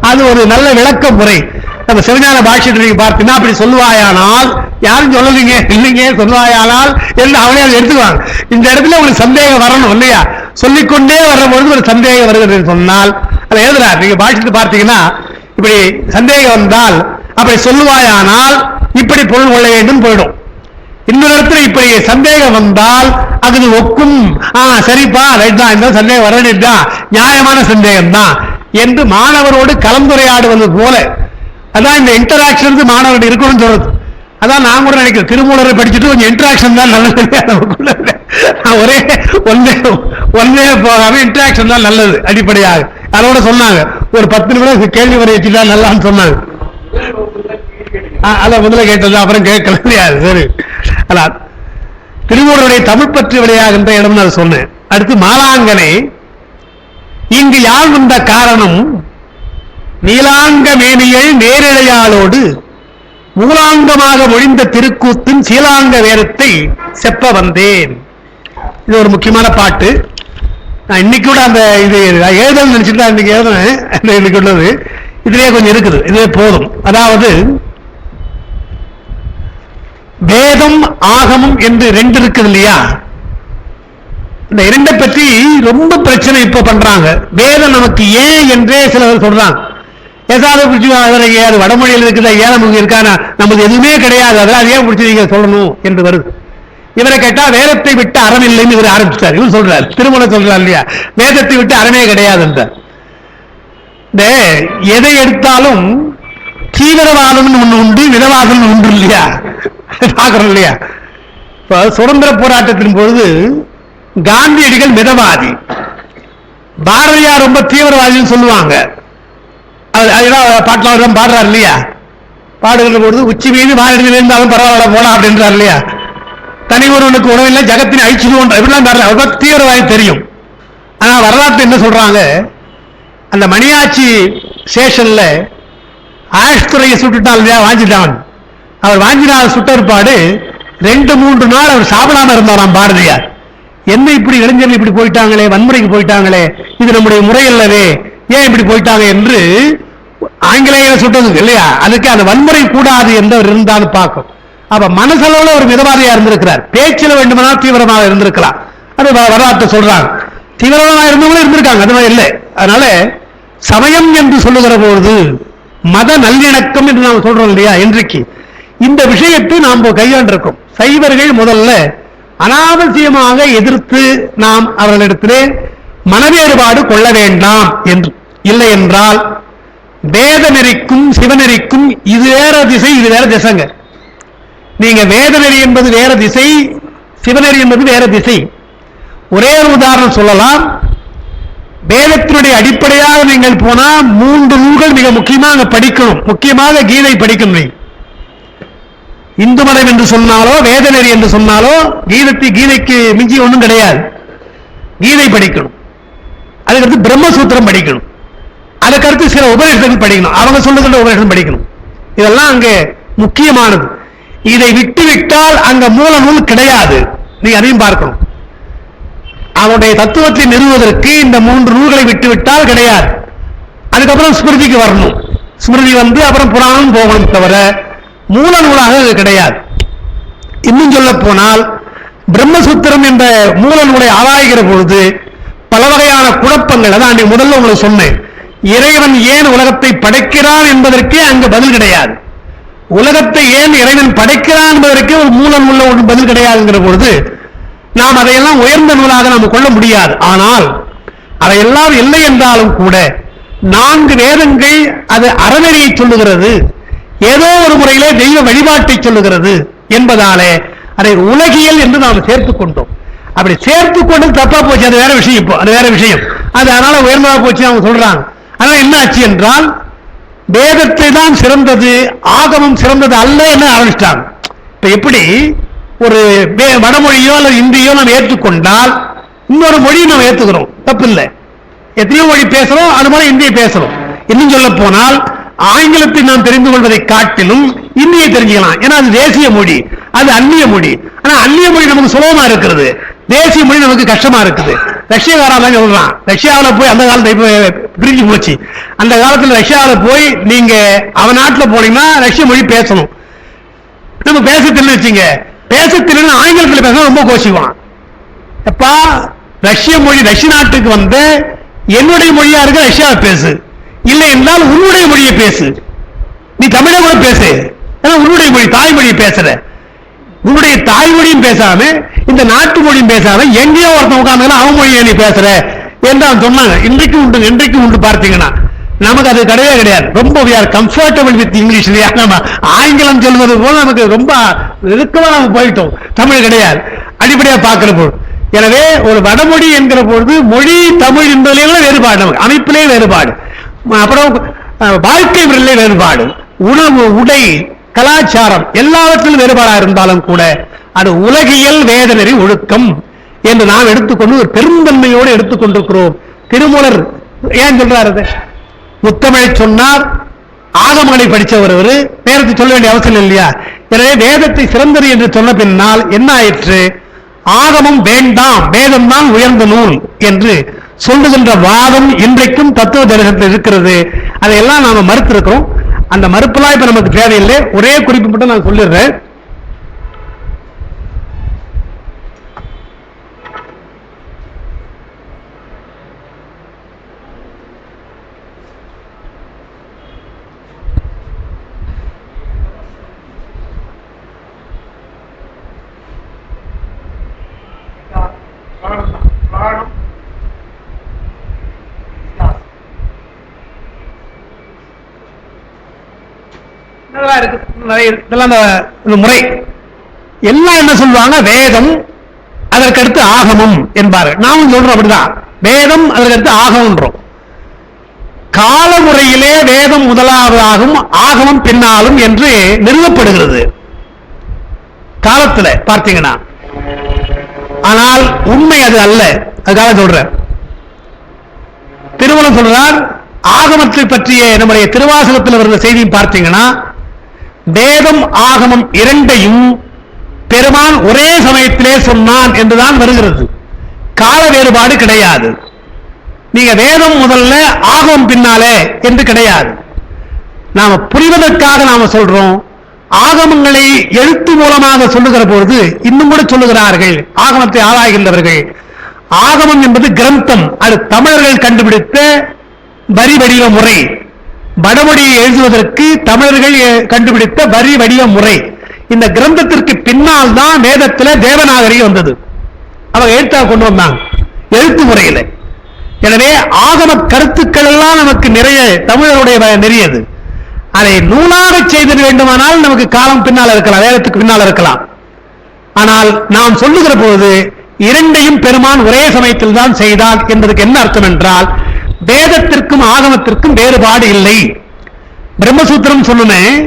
அது ஒரு நல்ல விளக்க முறை. நம்ம சிவஞான பாஷ்யத்தை நீங்க பார்த்தீங்கன்னா அப்படி சொல்லுவாயானால், யாரும் சொல்லலீங்க இல்லைங்க சொல்லுவாயானால் என்று அவனே அதை எடுத்துக்குவாங்க. இந்த இடத்துல உங்களுக்கு சந்தேகம் வரணும் இல்லையா, சொல்லிக்கொண்டே வரும்பொழுது ஒரு சந்தேகம் வருகிறது சொன்னால் அதை எழுதுறாரு. நீங்க பாஷ்யத்தை பார்த்தீங்கன்னா இப்படி சந்தேகம் வந்தால் அப்படி சொல்லுவாயானால் இப்படி பொருள் கொள்ள வேண்டும் போயிடும். இன்னொரு இடத்துல இப்படி சந்தேகம் வந்தால் அது ஒக்கும், சரிப்பா ரைட் தான், இந்த சந்தேகம் வர வேண்டியதுதான், நியாயமான சந்தேகம் தான் என்று மாணவரோடு கலந்துரையாடுவது போல. அதான் இந்த இன்டராக்ஷன் மாணவர்கள் இருக்கணும்னு சொல்றது. அதான் நான் கூட நினைக்கிறேன், திருமூலரை படிச்சுட்டு கொஞ்சம் இன்டராக்ஷன் தான் நல்லது. ஒரே ஒன்னே போகாம இன்டராக்ஷன் தான் நல்லது அடிப்படையாக. அதோட சொன்னாங்க ஒரு 10 நிமிடம் கேள்வி வரை வச்சுதான் நல்லான்னு சொன்னாங்க. அத முதல்ல கேட்டது அப்புறம் கேட்கல. சரி, அதான் திருமூலருடைய தமிழ் பற்றி விளையாகின்ற இடம் நான் சொன்னேன். அடுத்து மாலாங்கனை இங்கு யாழ் வந்த காரணம் நீலாங்க மேனியை நேரிழையாளோடு மூலாங்கமாக மொழிந்த திருக்கூத்தின் சீலாங்க வேரத்தை செப்ப வந்தேன். இது ஒரு முக்கியமான பாட்டு. நான் இன்னைக்கு கூட அந்த இது எழுதல் நினைச்சுட்டு இன்னைக்கு எழுதுனேன். இன்னைக்கு உள்ளது இதுலயே கொஞ்சம் இருக்குது, இதுவே போதும். அதாவது வேதம் ஆகமம் என்று 2 இருக்குது இல்லையா, இந்த 2 பற்றி ரொம்ப பிரச்சனை இப்ப பண்றாங்க. வேதம் நமக்கு ஏன் என்றே சிலர் சொல்றாங்க. ஏதாவது பிடிச்சி அது வடமொழியில் இருக்குதா, ஏன் இருக்கான நமது எதுவுமே கிடையாது, அதெல்லாம் ஏன் பிடிச்சி நீங்க சொல்லணும் என்று வருது. இவரை கேட்டா வேதத்தை விட்டு அறம் இல்லைன்னு இவர் ஆரம்பிச்சார். இவர் சொல்றார், திருமணம் சொல்றார் இல்லையா, வேதத்தை விட்டு அறமே கிடையாது என்றார். இந்த எதை எடுத்தாலும் தீவிரவாதம் ஒண்ணு உண்டு, மிதவாதம் உண்டு இல்லையா, பாக்குறோம் இல்லையா. இப்ப சுதந்திர போராட்டத்தின் பொழுது காந்தியடிகள் மிதவாதி, பாரதியார் ரொம்ப தீவிரவாதின்னு சொல்லுவாங்க. பாட்டில் பாடுறார் இல்லையா, பாடுகின்ற பொழுது உச்சி மீது மாநிலத்தில் இருந்தாலும் பரவாயில்ல போலாம் அப்படின்றார் இல்லையா. தனி ஒருவனுக்கு உணவில்லை ஜகத்தின் அழிச்சிடுவோம் எப்படிலாம் பாடுறாரு, அவர் தீவிரவாதி தெரியும். ஆனா வரலாற்று என்ன சொல்றாங்க, அந்த மணியாச்சி ஸ்டேஷன்ல ஆஷ்துறையை சுட்டுட்டான் இல்லையா வாஞ்சிதான், அவர் வாஞ்சிநாத சுட்டற்பாடு 2-3 நாள் அவர் சாப்பிடாம இருந்தாராம் பாரதியார். என்ன இப்படி இளைஞர்கள் இப்படி போயிட்டாங்களே, வன்முறைக்கு போயிட்டாங்களே, இது நம்முடைய முறை அல்லவே, ஏன் இப்படி போயிட்டாங்க என்று ஆங்கிலேயரை சுட்டது இல்லையா. அதுக்கு அந்த வன்முறை கூடாது என்று இருந்தாலும் பார்க்கும். அப்ப மனசளவுல ஒரு மிதவாதியா இருந்திருக்கிறார், பேச்சில் வேண்டுமானால் தீவிரமாக இருந்திருக்கலாம். அது வரலாற்று சொல்றாங்க, தீவிரமாக இருந்தவங்களும் இருந்திருக்காங்க, அது மாதிரி இல்லை. அதனால சமயம் என்று சொல்லுகிற பொழுது மத நல்லிணக்கம் என்று நாம் சொல்றோம் இல்லையா, இன்றைக்கு இந்த விஷயத்தை நாம் கையாண்டிருக்கோம். சைவர்கள் முதல்ல அனாவசியமாக எதிர்த்து நாம் அவர்களிடத்திலே மனவேறுபாடு கொள்ள வேண்டாம் என்று, இல்லை என்றால் வேத நெறிக்கும் சிவநெறிக்கும் இது வேற திசை, இது வேற திசைங்க. நீங்க வேத நெறி என்பது வேற திசை, சிவநெறி என்பது வேற திசை. ஒரே ஒரு உதாரணம் சொல்லலாம். வேதத்தினுடைய அடிப்படையாக நீங்கள் போனா 3 நூல்கள் மிக முக்கியமாக படிக்கணும். முக்கியமாக கீதை படிக்கணும். இந்து மதம் என்று சொன்னாலோ வேத நெறி என்று சொன்னாலோ கீதைக்கு மிஞ்சி ஒன்றும் கிடையாது. கீதை படிக்கணும், அதுக்கடுத்து பிரம்மசூத்திரம் படிக்கணும், அதுக்கடுத்து சில உபநிஷதங்கள் படிக்கணும், அவங்க சொல்லுகின்ற உபநிஷதம் படிக்கணும். இதெல்லாம் அங்கே முக்கியமானது. இதை விட்டுவிட்டால் அங்க மூல நூல் கிடையாது. நீங்க அதையும் பார்க்கணும். அவனுடைய தத்துவத்தை நிறுவுவதற்கு இந்த 3 நூல்களை விட்டுவிட்டால் கிடையாது. அதுக்கப்புறம் ஸ்மிருதிக்கு வரணும், ஸ்மிருதி வந்து அப்புறம் புராணம் போகணும், தவிர மூல நூலாக அது கிடையாது. இன்னும் சொல்ல போனால் பிரம்மசூத்திரம் என்ற மூல நூலை ஆராய்கிற பொழுது பல வகையான குழப்பங்கள், அதான் முதல்ல உங்களுக்கு சொன்னேன், இறைவன் ஏன் உலகத்தை படைக்கிறான் என்பதற்கே அங்கு பதில் கிடையாது. உலகத்தை ஏன் இறைவன் படைக்கிறான் என்பதற்கே ஒரு மூல நூல்ல ஒரு பதில் கிடையாதுங்கிற பொழுது நாம் அதையெல்லாம் உயர்ந்த நூலாக நாம் கொள்ள முடியாது. ஆனால் அதையெல்லாம் இல்லை என்றாலும் கூட 4 வேதங்கள் அது அறநெறியை சொல்லுகிறது, ஏதோ ஒரு முறையிலே தெய்வ வழிபாட்டை சொல்லுகிறது என்பதாலே அதை உலகியல் என்று நாம் சேர்த்துக் கொண்டோம். அப்படி சேர்த்துக் கொண்டு தப்பா போச்சு, அது வேற விஷயம். இப்போ அது வேற விஷயம், அது அதனால உயர்ந்ததா போச்சு அவங்க சொல்றாங்க. ஆனால் என்ன ஆச்சு என்றால் வேதத்தை தான் சிறந்தது, ஆகமம் சிறந்தது அல்ல என்று ஆரம்பிச்சிட்டாங்க. இப்ப எப்படி ஒரு வடமொழியோ அல்லது இந்தியோ நம்ம ஏற்றுக்கொண்டால் இன்னொரு மொழியை நம்ம ஏற்றுக்கிறோம், தப்பு இல்லை. எத்தனையோ மொழி பேசுறோம், அது மாதிரி இந்தியை பேசுறோம். இன்னும் சொல்ல போனால் ஆங்கிலத்தை நாம் தெரிந்து கொள்வதை காட்டிலும் இந்தியை தெரிஞ்சுக்கலாம். ஏன்னா அது தேசிய மொழி, அது அந்நிய மொழி. ஆனா அந்நிய மொழி நமக்கு சுலபமா இருக்கிறது, தேசிய மொழி நமக்கு கஷ்டமா இருக்குது. ரஷ்யாக்காரன் சொல்றான், ரஷ்யாவில் போய் அந்த காலத்துல பிரிஞ்சு போச்சு, அந்த காலத்துல ரஷ்யாவில் போய் நீங்க அவன் நாட்டில் போனீங்கன்னா ரஷ்ய மொழி பேசணும். நம்ம பேச தெரியல வச்சுங்க, பேச தெரியல ஆங்கிலத்தில் பேசணும் ரொம்ப கோஷிவான். எப்பா ரஷ்ய மொழி ரஷ்ய நாட்டுக்கு வந்து என்னுடைய மொழியா இருக்க ரஷ்யாவை பேசு, இல்லை என்றால் உன்னுடைய மொழியை பேசு. நீ தமிழை கூட பேசு, உன்னுடைய மொழி தாய்மொழியை பேசுற. உன்னுடைய தாய்மொழியும் பேசாம இந்த நாட்டு மொழியும் பேசாம எங்கேயோ ஒருத்தன் உட்கார்ந்து அவன் மொழியை நீ பேசுற என்று அவன் சொன்னாங்க. இன்றைக்கும் உண்டு, இன்றைக்கும் உண்டு. பார்த்தீங்கன்னா நமக்கு அது கிடையவே கிடையாது. ரொம்ப we are comfortable with English. நம்ம ஆங்கிலம் சொல்வது போல நமக்கு ரொம்ப நெருக்கமா நம்ம போயிட்டோம், தமிழ் கிடையாது அடிப்படையா பார்க்கிற போது. எனவே ஒரு வடமொழி என்கிற பொழுது மொழி தமிழ் என்பதிலே வேறுபாடு, நமக்கு அமைப்பிலே வேறுபாடு, அப்புறம் வாழ்க்கை முறையிலே வேறுபாடு, உணவு உடை கலாச்சாரம் எல்லாவற்றிலும் வேறுபாடாக இருந்தாலும் கூட அது உலகியல் வேதநெறி ஒழுக்கம் என்று நாம் எடுத்துக்கொண்டு ஒரு பெருந்தன்மையோடு எடுத்துக்கொண்டிருக்கிறோம். திருமூலர் ஏன் சொல்றாரு, முத்தமிழை சொன்னார், ஆகமங்களை படித்தவர் நேரத்தை சொல்ல வேண்டிய அவசியம் இல்லையா? எனவே வேதத்தை சிறந்தது என்று சொன்ன பின்னால் என்ன ஆயிற்று, ஆகமம் வேண்டாம், வேதம் தான் உயர்ந்த நூல் என்று சொல்லுகின்ற வாதம் இன்றைக்கும் தத்துவ தரிசனத்தில் இருக்கிறது. அதையெல்லாம் நாம மறுத்திருக்கிறோம். அந்த மறுப்பெல்லாம் இப்ப நமக்கு தேவையில்லை. ஒரே குறிப்பு மட்டும் நான் சொல்லிடுறேன். முறை எல்லாம் என்ன சொல்லுவாங்க, வேதம் அதற்கடுத்து ஆகமம் என்பார்கள். நாமும் சொல்றோம் அப்படிதான், வேதம் அதற்கடுத்து ஆகமம். காலமுறையிலே வேதம் முதலாவதாகும், ஆகமம் பின்னாலும் என்று நிறுவப்படுகிறது காலத்தில் பார்த்தீங்கன்னா. ஆனால் உண்மை அது அல்ல. அதுக்காக சொல்ற திருமணம் சொல்றார், ஆகமத்தை பற்றிய நம்முடைய திருவாசகத்தில் வருகிற செய்தியும் பார்த்தீங்கன்னா வேதம் ஆகமம் இரண்டையும் பெருமான் ஒரே சமயத்திலே சொன்னான் என்றுதான் வருகிறது. கால வேறுபாடு கிடையாது. நீங்க வேதம் முதல்ல ஆகமம் பின்னாலே என்று கிடையாது. நாம புரிவதற்காக நாம சொல்றோம். ஆகமங்களை எழுத்து மூலமாக சொல்லுகிற பொழுது இன்னும் கூட சொல்லுகிறார்கள் ஆகமத்தை ஆராய்கின்றவர்கள். ஆகமம் என்பது கிரந்தம், அது தமிழர்கள் கண்டுபிடித்த வரி வடிவ முறை. வடமொழியை எழுதுவதற்கு தமிழர்கள் கண்டுபிடித்த வரி வடிவ முறை. இந்த கிரந்தத்திற்கு பின்னால் தான் வேதத்தில் தேவநாகரி வந்தது. அவங்க எழுத்தாக கொண்டு வந்தாங்க எழுத்து முறையில். எனவே ஆகம கருத்துக்கள் எல்லாம் நமக்கு நிறைய தமிழருடைய நிறையது. அதை நூலாக செய்திட வேண்டுமானால் நமக்கு காலம் பின்னால் இருக்கலாம், வேதத்துக்கு பின்னால் இருக்கலாம். ஆனால் நாம் சொல்லுகிற போது இரண்டையும் பெருமான் ஒரே சமயத்தில் தான் செய்தான் என்பதற்கு என்ன அர்த்தம் என்றால், வேதத்திற்கும் ஆகமத்திற்கும் வேறுபாடு இல்லை. பிரம்மசூத்திரம் சொன்னேன்,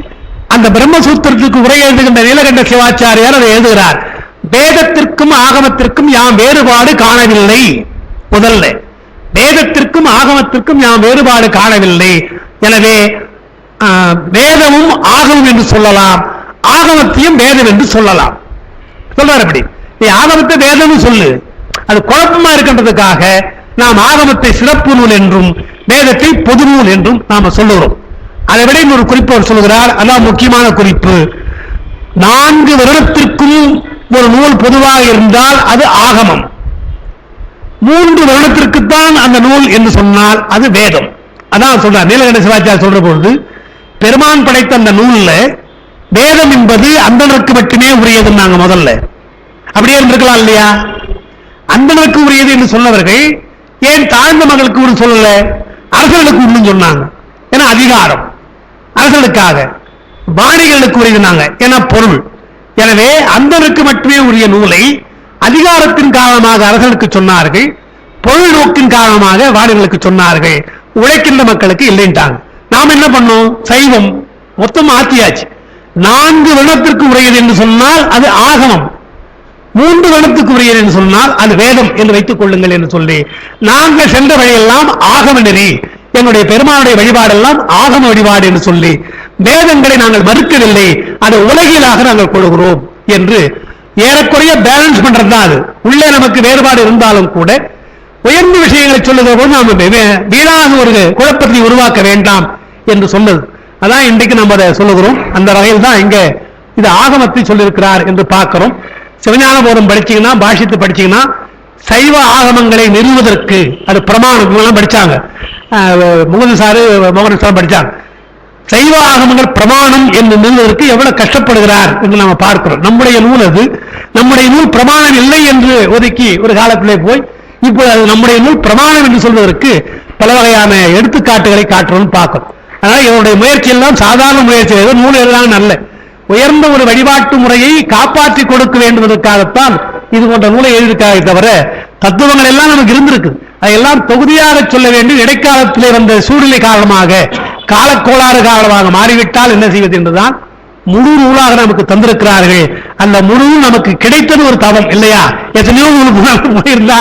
அந்த பிரம்மசூத்திரத்துக்கு உரை எழுதுகின்ற நீலகண்ட சிவாச்சாரியார் அதை எழுதுகிறார். வேதத்திற்கும் ஆகமத்திற்கும் யாம் வேறுபாடு காணவில்லை. முதல்ல வேதத்திற்கும் ஆகமத்திற்கும் யாம் வேறுபாடு காணவில்லை. எனவே வேதமும் ஆகமம் என்று சொல்லலாம், ஆகமத்தையும் வேதம் என்று சொல்லலாம். சொல்றார் அப்படி. நீ ஆகமத்தை வேதம் சொல்லு, அது குழப்பமா இருக்கின்றதுக்காக நாம் ஆகமத்தை சிறப்பு நூல் என்றும் வேதத்தை பொது நூல் என்றும் நாம சொல்லுகிறோம். அதை விட இன்னொரு குறிப்பு அவர் சொல்லுகிறார், அதான் முக்கியமான குறிப்பு. 4 வருடத்திற்கும் ஒரு நூல் பொதுவாக இருந்தால் அது ஆகமம். 3 வருடத்திற்குத்தான் அந்த நூல் என்று சொன்னால் அது வேதம். அதான் சொல்றார் நீலகண்ட சிவாச்சாரியர் சொல்ற பொழுது, பெருமான் படைத்த அந்த நூல்ல வேதம் என்பது அந்தனருக்கு மட்டுமே உரியது. நாங்க முதல்ல அப்படியே இருந்திருக்கலாம் இல்லையா? அந்தனருக்கு உரியது என்று சொன்னவர்கள் ஏன் தாழ்ந்த மகளுக்கு ஒன்று சொல்லல, அரசர்களுக்கு ஒன்று சொன்னாங்க? ஏன்னா அதிகாரம், அரசர்களுக்காக. வாணிகளுக்கு உரியதுனாங்க, ஏன்னா பொருள். எனவே அந்தனருக்கு மட்டுமே உரிய நூலை அதிகாரத்தின் காரணமாக அரசர்களுக்கு சொன்னார்கள், பொருள் நோக்கின் காரணமாக வாணிகளுக்கு சொன்னார்கள். உழைக்கின்ற மக்களுக்கு இல்லைன்ட்டாங்க. நாம் என்ன பண்ணோம்? சைவம் மொத்தம் ஆத்தியாச்சு. 4 வருடத்திற்கு உரியது என்று சொன்னால் அது ஆகமம், 3 வருடத்துக்கு உரியது என்று சொன்னால் அது வேதம் என்று வைத்துக் கொள்ளுங்கள் என்று சொல்லி நாங்கள் சென்ற வழியெல்லாம் ஆகம நெறி, என்னுடைய பெருமானுடைய வழிபாடெல்லாம் ஆகம வழிபாடு என்று சொல்லி வேதங்களை நாங்கள் மறுக்கவில்லை, அதை உலகிலாக நாங்கள் கொள்கிறோம் என்று ஏறக்குறைய பேலன்ஸ் பண்றதுதான் அது. உள்ளே நமக்கு வேறுபாடு இருந்தாலும் கூட உயர்ந்த விஷயங்களை சொல்லுகிற போது நாம் வீணாக ஒரு குழப்பத்தை உருவாக்க வேண்டாம் என்று சொன்னது. அதான் இன்றைக்கு நம்ம அதை சொல்லுகிறோம். அந்த வகையில் தான் இங்க இது ஆகமத்தை சொல்லியிருக்கிறார் என்று பார்க்கிறோம். சிவஞான போதம் படிச்சீங்கன்னா, பாஷித்து படிச்சீங்கன்னா, சைவ ஆகமங்களை நிறுவுவதற்கு அது பிரமாணம் படிச்சாங்க. முகது சாரு மோகன் சார் படிச்சாங்க. சைவ ஆகமங்கள் பிரமாணம் என்று நிறுவதற்கு எவ்வளவு கஷ்டப்படுகிறார் என்று நாம பார்க்கிறோம். நம்முடைய நூல் அது, நம்முடைய நூல் பிரமாணம் இல்லை என்று ஒதுக்கி ஒரு காலத்திலே போய் இப்போது அது நம்முடைய நூல் பிரமாணம் என்று சொல்வதற்கு பல வகையான எடுத்துக்காட்டுகளை காட்டுறோம்னு பார்க்கிறோம். அதனால என்னுடைய முயற்சி எல்லாம் சாதாரண முயற்சி, நூல் எல்லாம் நல்ல உயர்ந்த ஒரு வழிபாட்டு முறையை காப்பாற்றி கொடுக்க வேண்டுவதற்காகத்தான் இது போன்ற நூலை எழுதியிருக்காக தவிர தத்துவங்கள் எல்லாம் நமக்கு இருந்திருக்கு. அதையெல்லாம் தொகுதியாக சொல்ல வேண்டும். இடைக்காலத்திலே வந்த சூழ்நிலை காரணமாக, காலக்கோளாறு காரணமாக மாறிவிட்டால் என்ன செய்வது என்றுதான் முழு நூலாக நமக்கு தந்திருக்கிறார்கள். அந்த முழு நமக்கு கிடைத்தது ஒரு தவம் இல்லையா? எத்தனையோ நூலுக்கு போயிருந்தா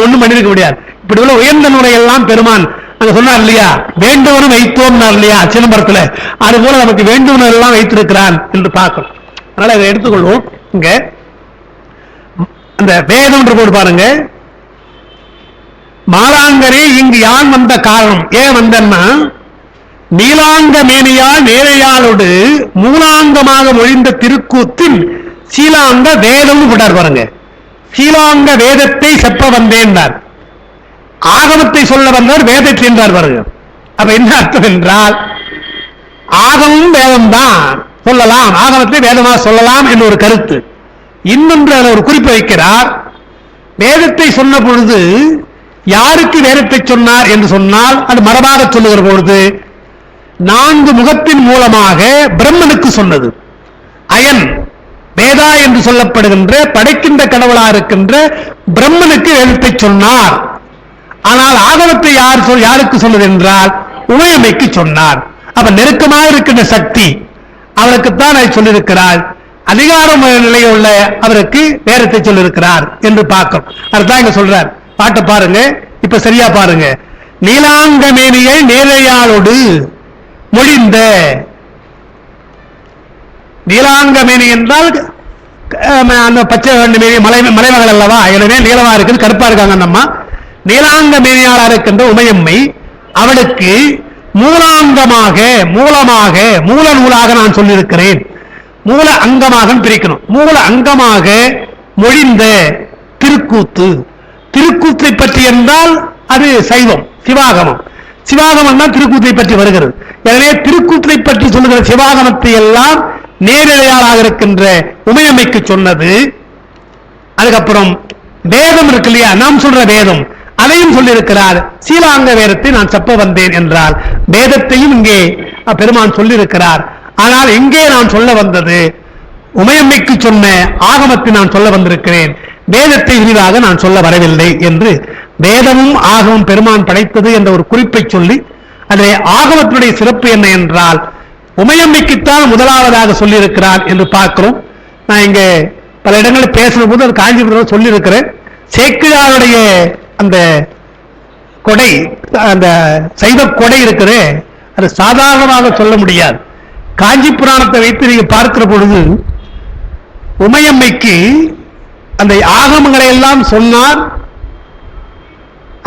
ஒண்ணும் பண்ணிருக்க முடியாது. இப்படி உள்ள உயர்ந்த நூலை எல்லாம் பெருமான் அங்க சொன்னார் இல்லையா, வேண்டுவனும் வைத்தோம் இல்லையா சிதம்பரத்துல, அது போல நமக்கு வேண்டுவன எல்லாம் வைத்திருக்கிறான் என்று பார்க்கணும். அதனால இதை எடுத்துக்கொள்வோம். இங்க அந்த வேதம் என்று போட்டு பாருங்க. மாலாங்கரே இங்கு யான் வந்த காரணம், ஏன் வந்தன்னா, நீலாங்க மேனியால் நேரையாளோடு மூலாங்கமாக மொழிந்த திருக்கூத்தின் சீலாங்க வேதம் போட்டார் பாருங்க. சீலாங்க வேதத்தை செப்ப வந்தேன், ஆகமத்தை சொல்ல வந்தவர் வேதத்தை என்றார் பாருங்க. அப்ப என்ன அர்த்தம் என்றால், ஆகமும் வேதம் தான் சொல்லலாம், ஆகமத்தை வேதமாக சொல்லலாம் என்று ஒரு கருத்து. இன்னொன்று ஒரு குறிப்பு வைக்கிறார். வேதத்தை சொன்ன பொழுது யாருக்கு வேதத்தை சொன்னார் என்று சொன்னால், அது மரபாக சொல்லுகிற பொழுது 4 முகத்தின் மூலமாக பிரம்மனுக்கு சொன்னது. அயன் வேதா என்று சொல்லப்படுகின்ற படைக்கின்ற கடவுளா இருக்கின்ற பிரம்மனுக்கு வேதத்தை சொன்னார். ஆனால் ஆகமத்தை யாருக்கு சொன்னது என்றால் உமையம்மைக்கு சொன்னார். அப்ப நெருக்கமாக இருக்கின்ற சக்தி அவருக்குத்தான் அதை சொல்லியிருக்கிறார். அதிகார நிலையில் உள்ள அவருக்கு வேதத்தை சொல்லியிருக்கிறார் என்று பார்க்கும். அதுதான் இங்க சொல்றார். பாட்டை பாருங்க, இப்ப சரியா பாருங்க. நீலாங்க மேனியை நேரையாளோடு மொழிந்த, நீலாங்க மேனி என்றால் அந்த பச்சை மலைமகள் அல்லவா, எனவே நீளமா இருக்குது, கருப்பா இருக்காங்க அம்மா. நீலாங்க மேனியாளா இருக்கின்ற உமையம்மை, அவளுக்கு மூலாங்கமாக மூலமாக மூல நூலாக நான் சொல்லியிருக்கிறேன். மூல அங்கமாக பிரிக்கணும். மூல அங்கமாக மொழிந்த திருக்கூத்து, திருக்கூத்தை பற்றி என்றால் அது சைவம், சிவாகமம். சிவாகமம் தான் திருக்கூத்தை பற்றி வருகிறது. எனவே திருக்கூத்தை பற்றி சொல்லுகிற சிவாகமத்தை எல்லாம் நேரடியாளாக இருக்கின்ற உமையம்மைக்கு சொன்னது. அதுக்கப்புறம் வேதம் இருக்கு இல்லையா, நாம் சொல்ற வேதம், அதையும் சொல்லியிருக்கிறார். சீலாங்க வேதத்தை நான் செப்ப வந்தேன் என்றால் வேதத்தையும் இங்கே பெருமான் சொல்லியிருக்கிறார். ஆனால் இங்கே நான் சொல்ல வந்தது உமையம்மைக்கு சொன்ன ஆகமத்தை நான் சொல்ல வந்திருக்கிறேன், வேதத்தை விரிவாக நான் சொல்ல வரவில்லை என்று வேதமும் ஆகமும் பெருமான் படைத்தது என்ற ஒரு குறிப்பை சொல்லி, அதே ஆகமத்தினுடைய சிறப்பு என்ன என்றால் உமையம்மைக்குத்தான் முதலாவதாக சொல்லியிருக்கிறார் என்று பார்க்கிறோம். நான் இங்கே பல இடங்களில் பேசுற போது அது காஞ்சிபுரம் சொல்லியிருக்கிறேன். சேக்கிழாருடைய அந்த கொடை, அந்த சைவ கொடை இருக்கிறது, அது சாதாரணமாக சொல்ல முடியாது. காஞ்சி புராணத்தை வைத்து நீங்க பார்க்கிற பொழுது உமையம்மைக்கு அந்த ஆகமங்களை எல்லாம் சொன்னார்,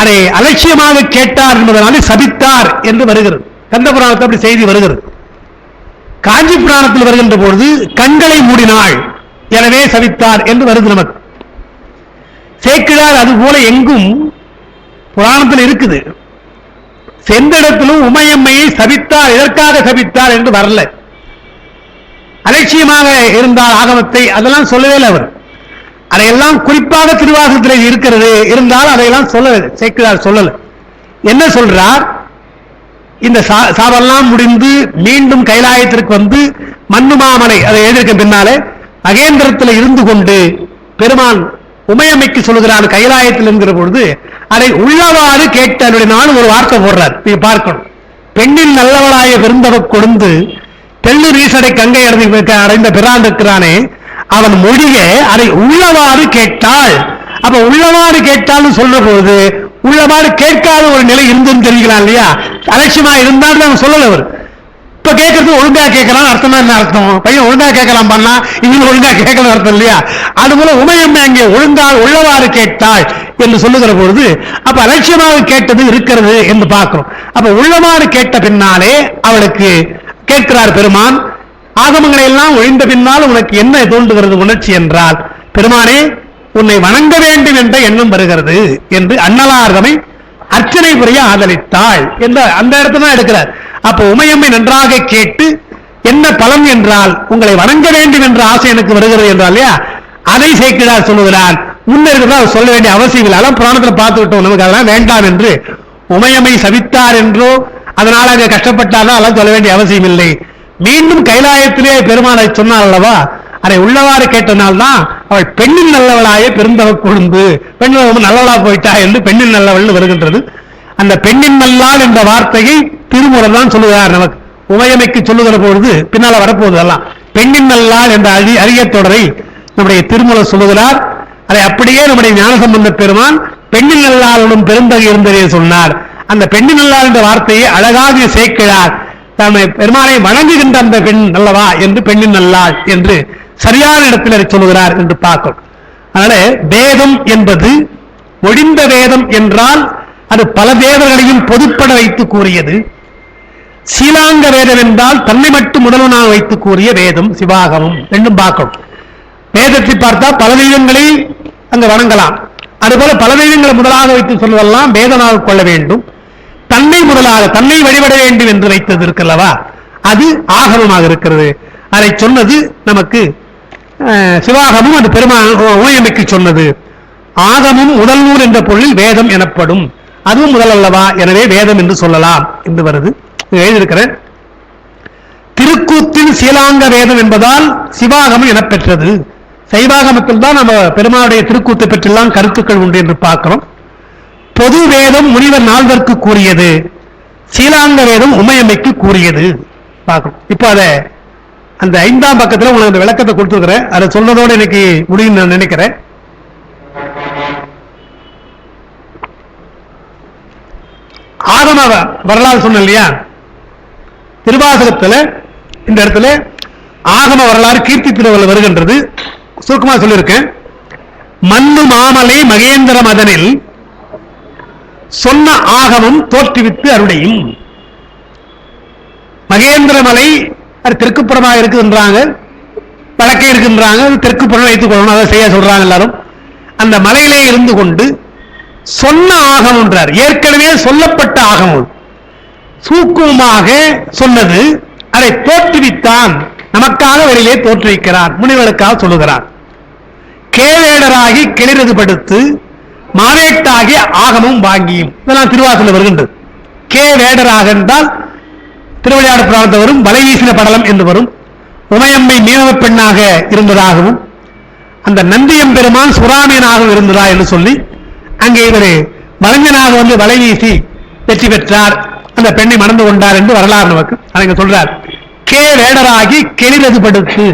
அதை அலட்சியமாக கேட்டார் என்பதனால சபித்தார் என்று வருகிறது. கந்த புராணத்தில் அப்படி செய்தி வருகிறது. காஞ்சி புராணத்தில் வருகின்ற பொழுது கண்களை மூடினாள், எனவே சபித்தார் என்று வருது நமக்கு. சேக்கிழார் அது போல எங்கும் புராணத்தில் இருக்குது. சென்ற இடத்திலும் உமையம்மையை சபித்தார், எதற்காக சபித்தார் என்று வரல. அலட்சியமாக இருந்தால் ஆகமத்தை அதெல்லாம் சொல்லவே இல்லை அவர். அதையெல்லாம் குறிப்பாக திருவாசகத்தில் இருக்கிறது, இருந்தால் அதையெல்லாம் சொல்ல சேக்கிழார் சொல்லல. என்ன சொல்றார், இந்த சாபெல்லாம் முடிந்து மீண்டும் கைலாயத்திற்கு வந்து மண்ணுமாமலை அதை எழுதியிருக்க பின்னாலே மகேந்திரத்தில் இருந்து கொண்டு பெருமான் உமையம்மைக்கு சொல்லுகிறான் கைலாயத்தில் என்கிற பொழுது அதை உள்ளவாறு கேட்டருளினாலும் ஒரு வார்த்தை போடுறார். நீங்க பார்க்கணும். பெண்ணின் நல்லவளாய விருந்தவ கொடுந்து தெள்ளு ரீசடை கங்கை அடைந்த பிரான் இருக்கிறானே, அவன் மொழிய அதை உள்ளவாறு கேட்டாள். அப்ப உள்ளவாறு கேட்டால் சொல்ற போது உள்ளவாறு கேட்காத ஒரு நிலை இருந்துன்னு தெரிவிக்கலாம் இல்லையா? அலட்சியமா இருந்தாலும் அவன் சொல்லல. அவர் இப்ப கேட்கறது ஒழுங்கா கேட்கலாம் அர்த்தம் என்ன அர்த்தம்? பையன் ஒழுங்கா கேட்கலாம் பண்ணா இவங்க ஒழுங்கா கேட்கலாம் அர்த்தம் இல்லையா? அதுபோல உமையம்மை அங்கே ஒழுங்கா உள்ளவாறு கேட்டாள் என்று சொல்லுகிற பொழுது அப்ப அலட்சியமாக கேட்டது இருக்கிறது என்று பார்க்கிறோம். அப்ப உள்ளவாறு கேட்ட பின்னாலே அவளுக்கு கேட்கிறார் பெருமான், ஆகமங்களை எல்லாம் ஒழிந்த பின்னால் உனக்கு என்ன தோன்றுகிறது உணர்ச்சி என்றால், பெருமானே உன்னை வணங்க வேண்டும் என்ற எண்ணம் வருகிறது என்று அன்னலார்தமை அர்ச்சனை புரிய ஆதரித்தாள் என்ற அந்த இடத்துல எடுக்கிறார். அப்ப உமையம்மை நன்றாக கேட்டு என்ன பலன் என்றால், உங்களை வணங்க வேண்டும் என்ற ஆசை எனக்கு வருகிறது என்றால் இல்லையா, அதை சேர்க்கிறார் சொல்லுகிறார். முன்னேற்க சொல்ல வேண்டிய அவசியம் இல்லை, அதெல்லாம் புராணத்தில் பார்த்து விட்டோம், நமக்கு அதெல்லாம் வேண்டாம் என்று உமையம்மை சவித்தார் என்றோ அதனால அங்கே கஷ்டப்பட்டாலும் அதெல்லாம் சொல்ல வேண்டிய அவசியம் இல்லை. மீண்டும் கைலாயத்திலே பெருமானை சொன்னார் அல்லவா, அதை உள்ளவாறு கேட்டனால்தான் அவள் பெண்ணின் நல்லவளாய பெருந்தவ கொழுந்து, பெண்கள் நல்லவளா போயிட்டா என்று பெண்ணின் நல்லவள் வருகின்றது. அந்த பெண்ணின் நல்லாள் என்ற வார்த்தையை திருமுறை தான் சொல்லுகிறார் நமக்கு. உமையமைக்கு சொல்லுகிற பொழுது பின்னால வரப்போகுது எல்லாம் பெண்ணின் நல்லாள் என்ற அரிய தொடரை நம்முடைய திருமுறை சொல்லுகிறார். அதை அப்படியே நம்முடைய ஞானசம்பந்த பெருமான் பெண்ணின் நல்லாளுடன் பெருந்தகை இருந்ததே சொன்னார். அந்த பெண்ணின் நல்லாள் என்ற வார்த்தையை அழகாக சேர்க்கிறார். தம்மை பெருமானை வணங்குகின்ற அந்த பெண் நல்லவா என்று பெண்ணின் நல்லாள் என்று சரியான இடத்தில் சொல்லுகிறார் என்று பார்க்கிறோம். அதனால வேதம் என்பது ஒழிந்த வேதம் என்றால் அது பல தேவர்களையும் பொதுப்பட வைத்து கூறியது. சீலாங்க வேதம் என்றால் தன்னை மட்டும் முதல்வனாக வைத்து கூறிய வேதம் சிவாகமம் ரெண்டும் பார்க்கணும். வேதத்தை பார்த்தா பல தெய்வங்களை அங்கு வணங்கலாம், அதுபோல பல தெய்வங்களை முதலாக வைத்து சொல்வதெல்லாம் வேதமாக கொள்ள வேண்டும். தன்னை முதலாக தன்னை வழிபட வேண்டும் என்று வைத்தது இருக்கல்லவா, அது ஆகமமாக இருக்கிறது. அதை சொன்னது நமக்கு சிவாகமும் அது உமையமைக்கு சொன்னது. ஆகமும் முதல் நூல் என்ற பொருளில் வேதம் எனப்படும், அதுவும் முதல் அல்லவா, எனவே வேதம் என்று சொல்லலாம் என்று வருது. எழுதியிருக்கிறேன். திருக்கூத்தின் சீலாங்க வேதம் என்பதால் சிவாகமம் எனப்பெற்றது. சைவாகமத்தில் தான் நம்ம பெருமாளுடைய திருக்கூத்தை பற்றியெல்லாம் கருத்துக்கள் உண்டு என்று பார்க்கிறோம். பொது வேதம் முனிவர் நால்வர்க்கு கூறியது, சீலாங்க வேதம் உமையம்மைக்கு கூறியது பார்க்கணும். இப்போ அதை அந்த 5ஆம் பக்கத்தில் உங்களுக்கு அந்த விளக்கத்தை கொடுத்துருக்கிறேன். அதை சொன்னதோடு எனக்கு முடியும் நான் நினைக்கிறேன். ஆகம வரலாறு சொன்ன இல்லையா, திருவாசகத்தில் இந்த இடத்துல ஆகம வரலாறு கீர்த்தி திருவள்ளுவர் வருகின்றது. சுருக்கமாக சொல்லியிருக்கேன். மண்ணு மாமலை மகேந்திர மதனில் சொன்ன ஆகமம் தோற்றுவித்து அருடையும். மகேந்திர மலை அது தெற்குப்புறமாக இருக்குன்றாங்க, வடக்கே இருக்கின்றாங்க, தெற்குப்புறம் வைத்துக் கொள்ளணும், அதை செய்ய சொல்றாங்க எல்லாரும். அந்த மலையிலே இருந்து கொண்டு சொன்ன ஆகமம் என்றார். ஏற்கனவே சொல்லப்பட்ட ஆகமம் சூக்குமமாக சொன்னது, அதை தோற்றுவித்தான், நமக்காக வெளியிலே தோற்றுவிக்கிறார், முனிவர்களுக்காக சொல்லுகிறார். கேவேடராகி கிளிரது படுத்து மாவேட்டாகிய ஆகமும் வாங்கியும், இதெல்லாம் திருவாசல வருகின்றது. கே வேடராக என்றால் திருவிளையாடு புராணத்தை வரும், வலை வீசின படலம் என்று வரும். உமையம்மை மீனவ பெண்ணாக இருந்ததாகவும் அந்த நந்தியம் பெருமான் சுறாமியனாகவும் இருந்ததா என்று சொல்லி அங்கே இவர் மலைஞனாக வந்து வலை வீசி வெற்றி பெற்றார், அந்த பெண்ணை மணந்து கொண்டார் என்று வரலாறு நமக்கு அங்க சொல்றார். கே வேடராகி கெளிரது படுத்து,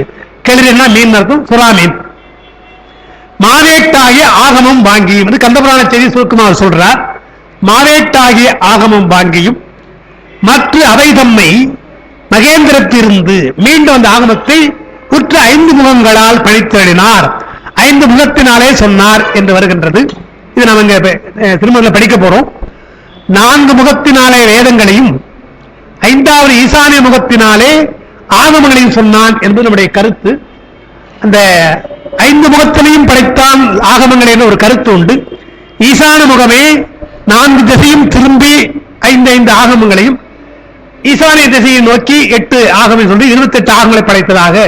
கெளிரன்னா மீன் அர்த்தம், சுறாமீன். மாவேட்டாகிய ஆகமும் வாங்கியும், இது கந்தபுராண செய்தி சுருக்கமாக சொல்றார். மாவேட்டாகிய ஆகமும் வாங்கியும் மற்ற அவை தம்மை மகேந்திரத்திலிருந்து மீண்டும் அந்த ஆகமத்தை உற்ற 5 முகங்களால் பணித்தெழினார், 5 முகத்தினாலே சொன்னார் என்று வருகின்றது. இது நம்ம இங்க திருமணத்தில் படிக்க போறோம். 4 முகத்தினாலே வேதங்களையும் 5வது ஈசானிய முகத்தினாலே ஆகமங்களையும் சொன்னான் என்பது நம்முடைய கருத்து. அந்த 5 முகத்திலையும் படைத்தான் ஆகமங்கள் என்ற ஒரு கருத்து உண்டு. ஈசான முகமே 4 திசையும் திரும்பி 5 ஆகமங்களையும், ஈசானிய திசையை நோக்கி 8 ஆகமம் சொல்லி 28 ஆகமங்களை படைத்ததாக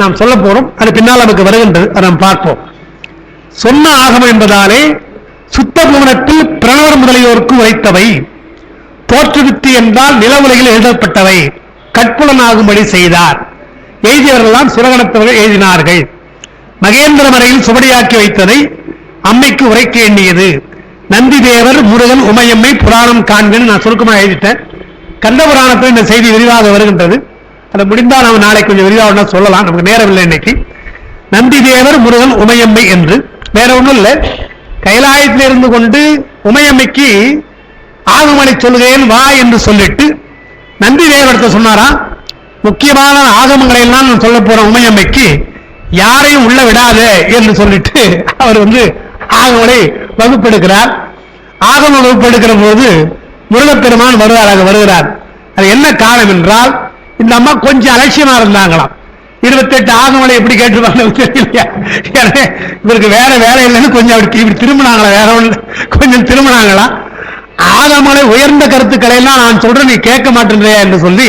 நாம் சொல்ல போறோம். அது பின்னால் நமக்கு வருகின்றது, அதை நாம் பார்ப்போம். சொன்ன ஆகமம் என்பதாலே சுத்த புவனத்தில் பிரணவர் முதலியோருக்கு உரைத்தவை, தோற்றுவித்து என்றால் நில உலகில் எழுதப்பட்டவை, கற்புலனாகும்படி செய்தார். எழுதியவர்களெல்லாம் சிவகணத்தவர்கள் எழுதினார்கள். மகேந்திர மறையில் சுவடியாக்கி வைத்ததை அம்மைக்கு உரைக்க எண்ணியது. நந்தி தேவர் முருகன் உமையம்மை புராணம் காண்கன்னு நான் சுருக்கமாக எழுதிட்டேன். கந்த புராணத்தில் இந்த செய்தி விரிவாக வருகின்றது. அதை முடிந்தால் நம்ம நாளைக்கு கொஞ்சம் விரிவாக சொல்லலாம், நமக்கு நேரம் இல்லை இன்னைக்கு. நந்தி தேவர் முருகன் உமையம்மை என்று வேற ஒன்றும் இல்லை. கைலாயத்தில் இருந்து கொண்டு உமையம்மைக்கு ஆகமலை சொல்லுகிறேன் வா என்று சொல்லிட்டு நந்தி தேவரத்தை சொன்னாரா, முக்கியமான ஆகமங்களை எல்லாம் நான் சொல்ல போற உமையம்மைக்கு யாரையும் உள்ள விடாத என்று சொல்லிட்டு அவர் ஆகமலை வகுப்பெடுக்கிறார். ஆகம வகுப்பெடுக்கிற போது முருகப்பெருமான் வருகிறார். அது என்ன காரணம் என்றால், இந்த அம்மா கொஞ்சம் அலட்சியமா இருந்தாங்களாம். 28 ஆகமலை எப்படி கேட்டுருவாங்க தெரியலையா, இவருக்கு வேற வேலை இல்லைன்னு கொஞ்சம் இப்படி திரும்பினாங்களா, வேற ஒன்று கொஞ்சம் திரும்பினாங்களா. ஆகமலை உயர்ந்த கருத்துக்களை எல்லாம் நான் சொல்றேன் நீ கேட்க மாட்டேன்றியா என்று சொல்லி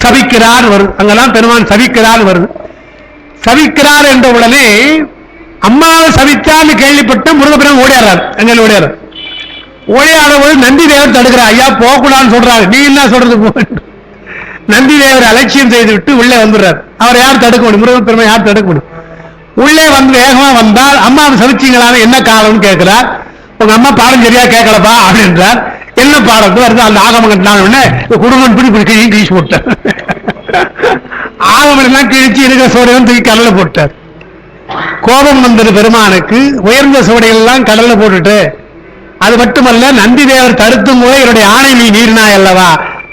சபிக்கிறார் வருது. அங்கெல்லாம் பெருமான் சபிக்கிறார் வருது. சபிக்கிறார் என்ற உடனே அம்மாவை சபித்தான்னு கேள்விப்பட்ட முருகப்பெருமான் ஓடியாடுறார். எங்க ஓடியாரு ஓடியாட போது நந்தி தேவர் தடுக்கிறார். ஐயா போகக்கூடாதுன்னு சொல்றாரு, நீ என்ன சொல்றது போ. நந்தி தேவர் அலட்சியம் செய்து விட்டு உள்ளே வந்துடுறார். அவர் யார் தடுக்க முடியும்? முருகப்பெருமான் யார் தடுக்க முடியும்? உள்ளே வந்து வேகமா வந்தால் அம்மாவை சபிச்சீங்களான்னு என்ன காரணம்னு கேட்கிறார். உங்க அம்மா பாடம் சரியா கேட்கலப்பா அப்படின்றார். என்ன பாடத்து வருது? அந்த ஆகமம் கட்டினான்னு குடும்பம் பிடி கிழிச்சு போட்டார். ஆகமம் எல்லாம் கிழிச்சு இருக்கிற சோடையும் தூக்கி கடல்ல போட்டார். கோபம் வந்தது பெருமானுக்கு. உயர்ந்த சோடைகள் எல்லாம் கடல்ல போட்டுட்டு, அது மட்டுமல்ல நந்தி தேவர் தடுத்தும் போது என்னுடைய ஆணை நீ நீர்னாய் அல்லவா,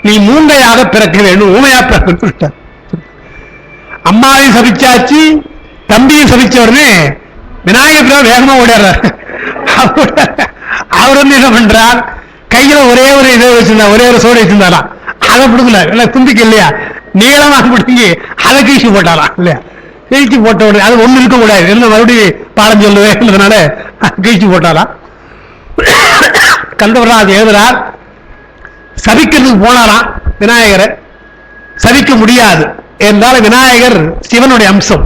நீ மூங்கையாக பிறக்க வேண்டும், ஊமையா பிறக்க. அம்மாவையும் சபிச்சாச்சு, தம்பியும் சபிச்ச உடனே விநாயகர் வேகமா ஓடிடுறார். அவர் என்ன பண்றார், கையில ஒரே ஒரு இதை வச்சிருந்தா, ஒரே ஒரு சோடை வச்சிருந்தாராம். அதை பிடுங்கல, இல்ல தும்பிக்கு இல்லையா, நீளமாக பிடிங்கி அதை கீழ்ச்சி போட்டாராம். இல்லையா, கீழ்ச்சி போட்ட உடனே அது ஒண்ணு இருக்க கூடாது, என்ன மறுபடியும் பாடம் சொல்லுவேன்றதுனால கீழ்ச்சி போட்டாராம். கந்தவராஜ் எழுதுறார், சபிக்கிறதுக்கு போனாராம் விநாயகரை. சபிக்க முடியாது என்றால் விநாயகர் சிவனுடைய அம்சம்.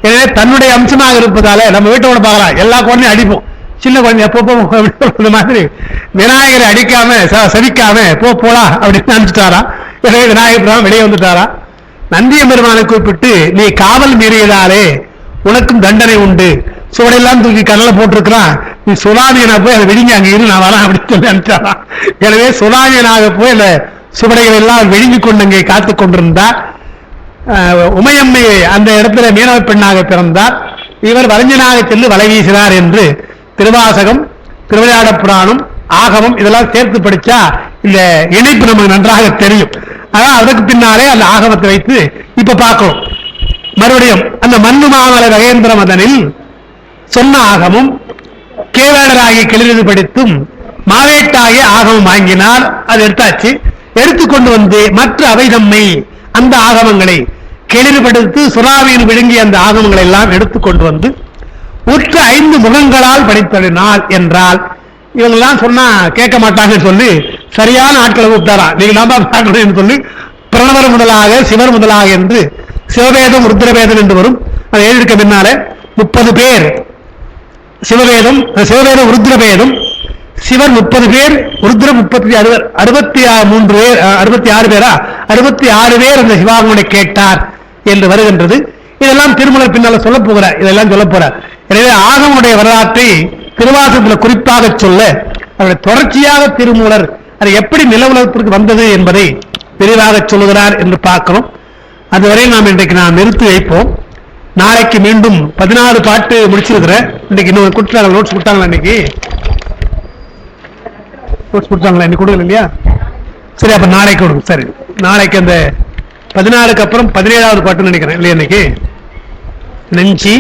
எனவே தன்னுடைய அம்சமாக இருப்பதால நம்ம வீட்டோட பார்க்கலாம், எல்லா குழந்தையும் அடிப்போம். சின்ன குழந்தை எப்போ மாதிரி விநாயகரை அடிக்காம சபிக்காம போலா அப்படின்னு நினைச்சிட்டாரா. எனவே விநாயகர் வெளியே வந்துட்டாரா. நந்திய பெருமானை கூப்பிட்டு, நீ காவல் மீறியதாலே உனக்கும் தண்டனை உண்டு, சோடையெல்லாம் தூக்கி கடலை போட்டிருக்கிறான், நீ சுலாமியனா போய் அதை விழுங்கி அங்க இரு, நான் வரேன் அப்படின்னு சொல்லி அனுப்பிச்சாராம். எனவே சுலாமியனாக போய் அந்த சுவடைகள் எல்லாம் விழுங்கி கொண்டு அங்கே காத்து கொண்டிருந்தார். உமையம்மை அந்த இடத்துல மீனவ பெண்ணாக பிறந்தார். இவர் வரைஞ்சனாக சென்று வலை வீசினார் என்று திருவாசகம், திருவிளையாட புராணம், ஆகமம் இதெல்லாம் சேர்த்து படிச்சா இந்த இணைப்பு நமக்கு நன்றாக தெரியும். அதான் அதற்கு பின்னாலே அந்த ஆகமத்தை வைத்து இப்ப பார்க்கணும். மறுபடியும் அந்த மண்ணு மாமலை மகேந்திர மதனில் சொன்ன ஆகமும் கேவேடராகி கிளறிது படித்தும் மாவேட்டாகிய ஆகமம் வாங்கினால் அது எடுத்தாச்சு. எடுத்துக்கொண்டு வந்து மற்ற அவை தம்மை அந்த ஆகமங்களை கிளறிபடுத்து சுறாவியில் விழுங்கிய அந்த ஆகமங்களை எல்லாம் எடுத்துக்கொண்டு வந்து உற்ற 5 முகங்களால் படித்தடினாள் என்றால் இவங்கெல்லாம் சொன்னா கேட்க மாட்டாங்கன்னு சொல்லி சரியான ஆட்களை கூப்பிட்டாரா. நீங்க நாம பார்க்கணும் சொல்லி பிரணவர் முதலாக சிவர் முதலாக என்று சிவவேதம் ருத்ரவேதம் என்று வரும். அதை எழுதியிருக்க பின்னால 30 பேர் சிவவேதம், சிவவேதம் ருத்ரவேதம், சிவர் 30 பேர், ருத்ரம் 63 பேர், 66 பேரா, 66 பேர் அந்த சிவாகமனை கேட்டார் என்று வருகின்றது. இதெல்லாம் திருமலர் பின்னால சொல்ல போகிறார், இதெல்லாம் சொல்ல போறார். எனவே ஆகமனுடைய வரலாற்றை திருவாசகத்தில் குறிப்பாக சொல்ல அவருடைய தொடர்ச்சியாக திருமூலர் அது எப்படி நிலவுலகத்திற்கு வந்தது என்பதை விரிவாக சொல்லுகிறார் என்று பார்க்கிறோம். அதுவரை நாம் இன்றைக்கு நிறுத்தி வைப்போம். நாளைக்கு மீண்டும் 16 பாட்டு முடிச்சிருக்கிறேன். இன்னைக்கு இன்னும் கொடுத்தாங்க, நோட்ஸ் கொடுத்தாங்களா? இன்னைக்கு நோட்ஸ் கொடுத்தாங்களா? இன்னைக்கு கொடுக்கல இல்லையா? சரி, அப்ப நாளைக்கு கொடுங்க. சரி, நாளைக்கு அந்த 16க்கு அப்புறம் 17வது பாட்டுன்னு நினைக்கிறேன் இல்லையா? இன்னைக்கு நெஞ்சி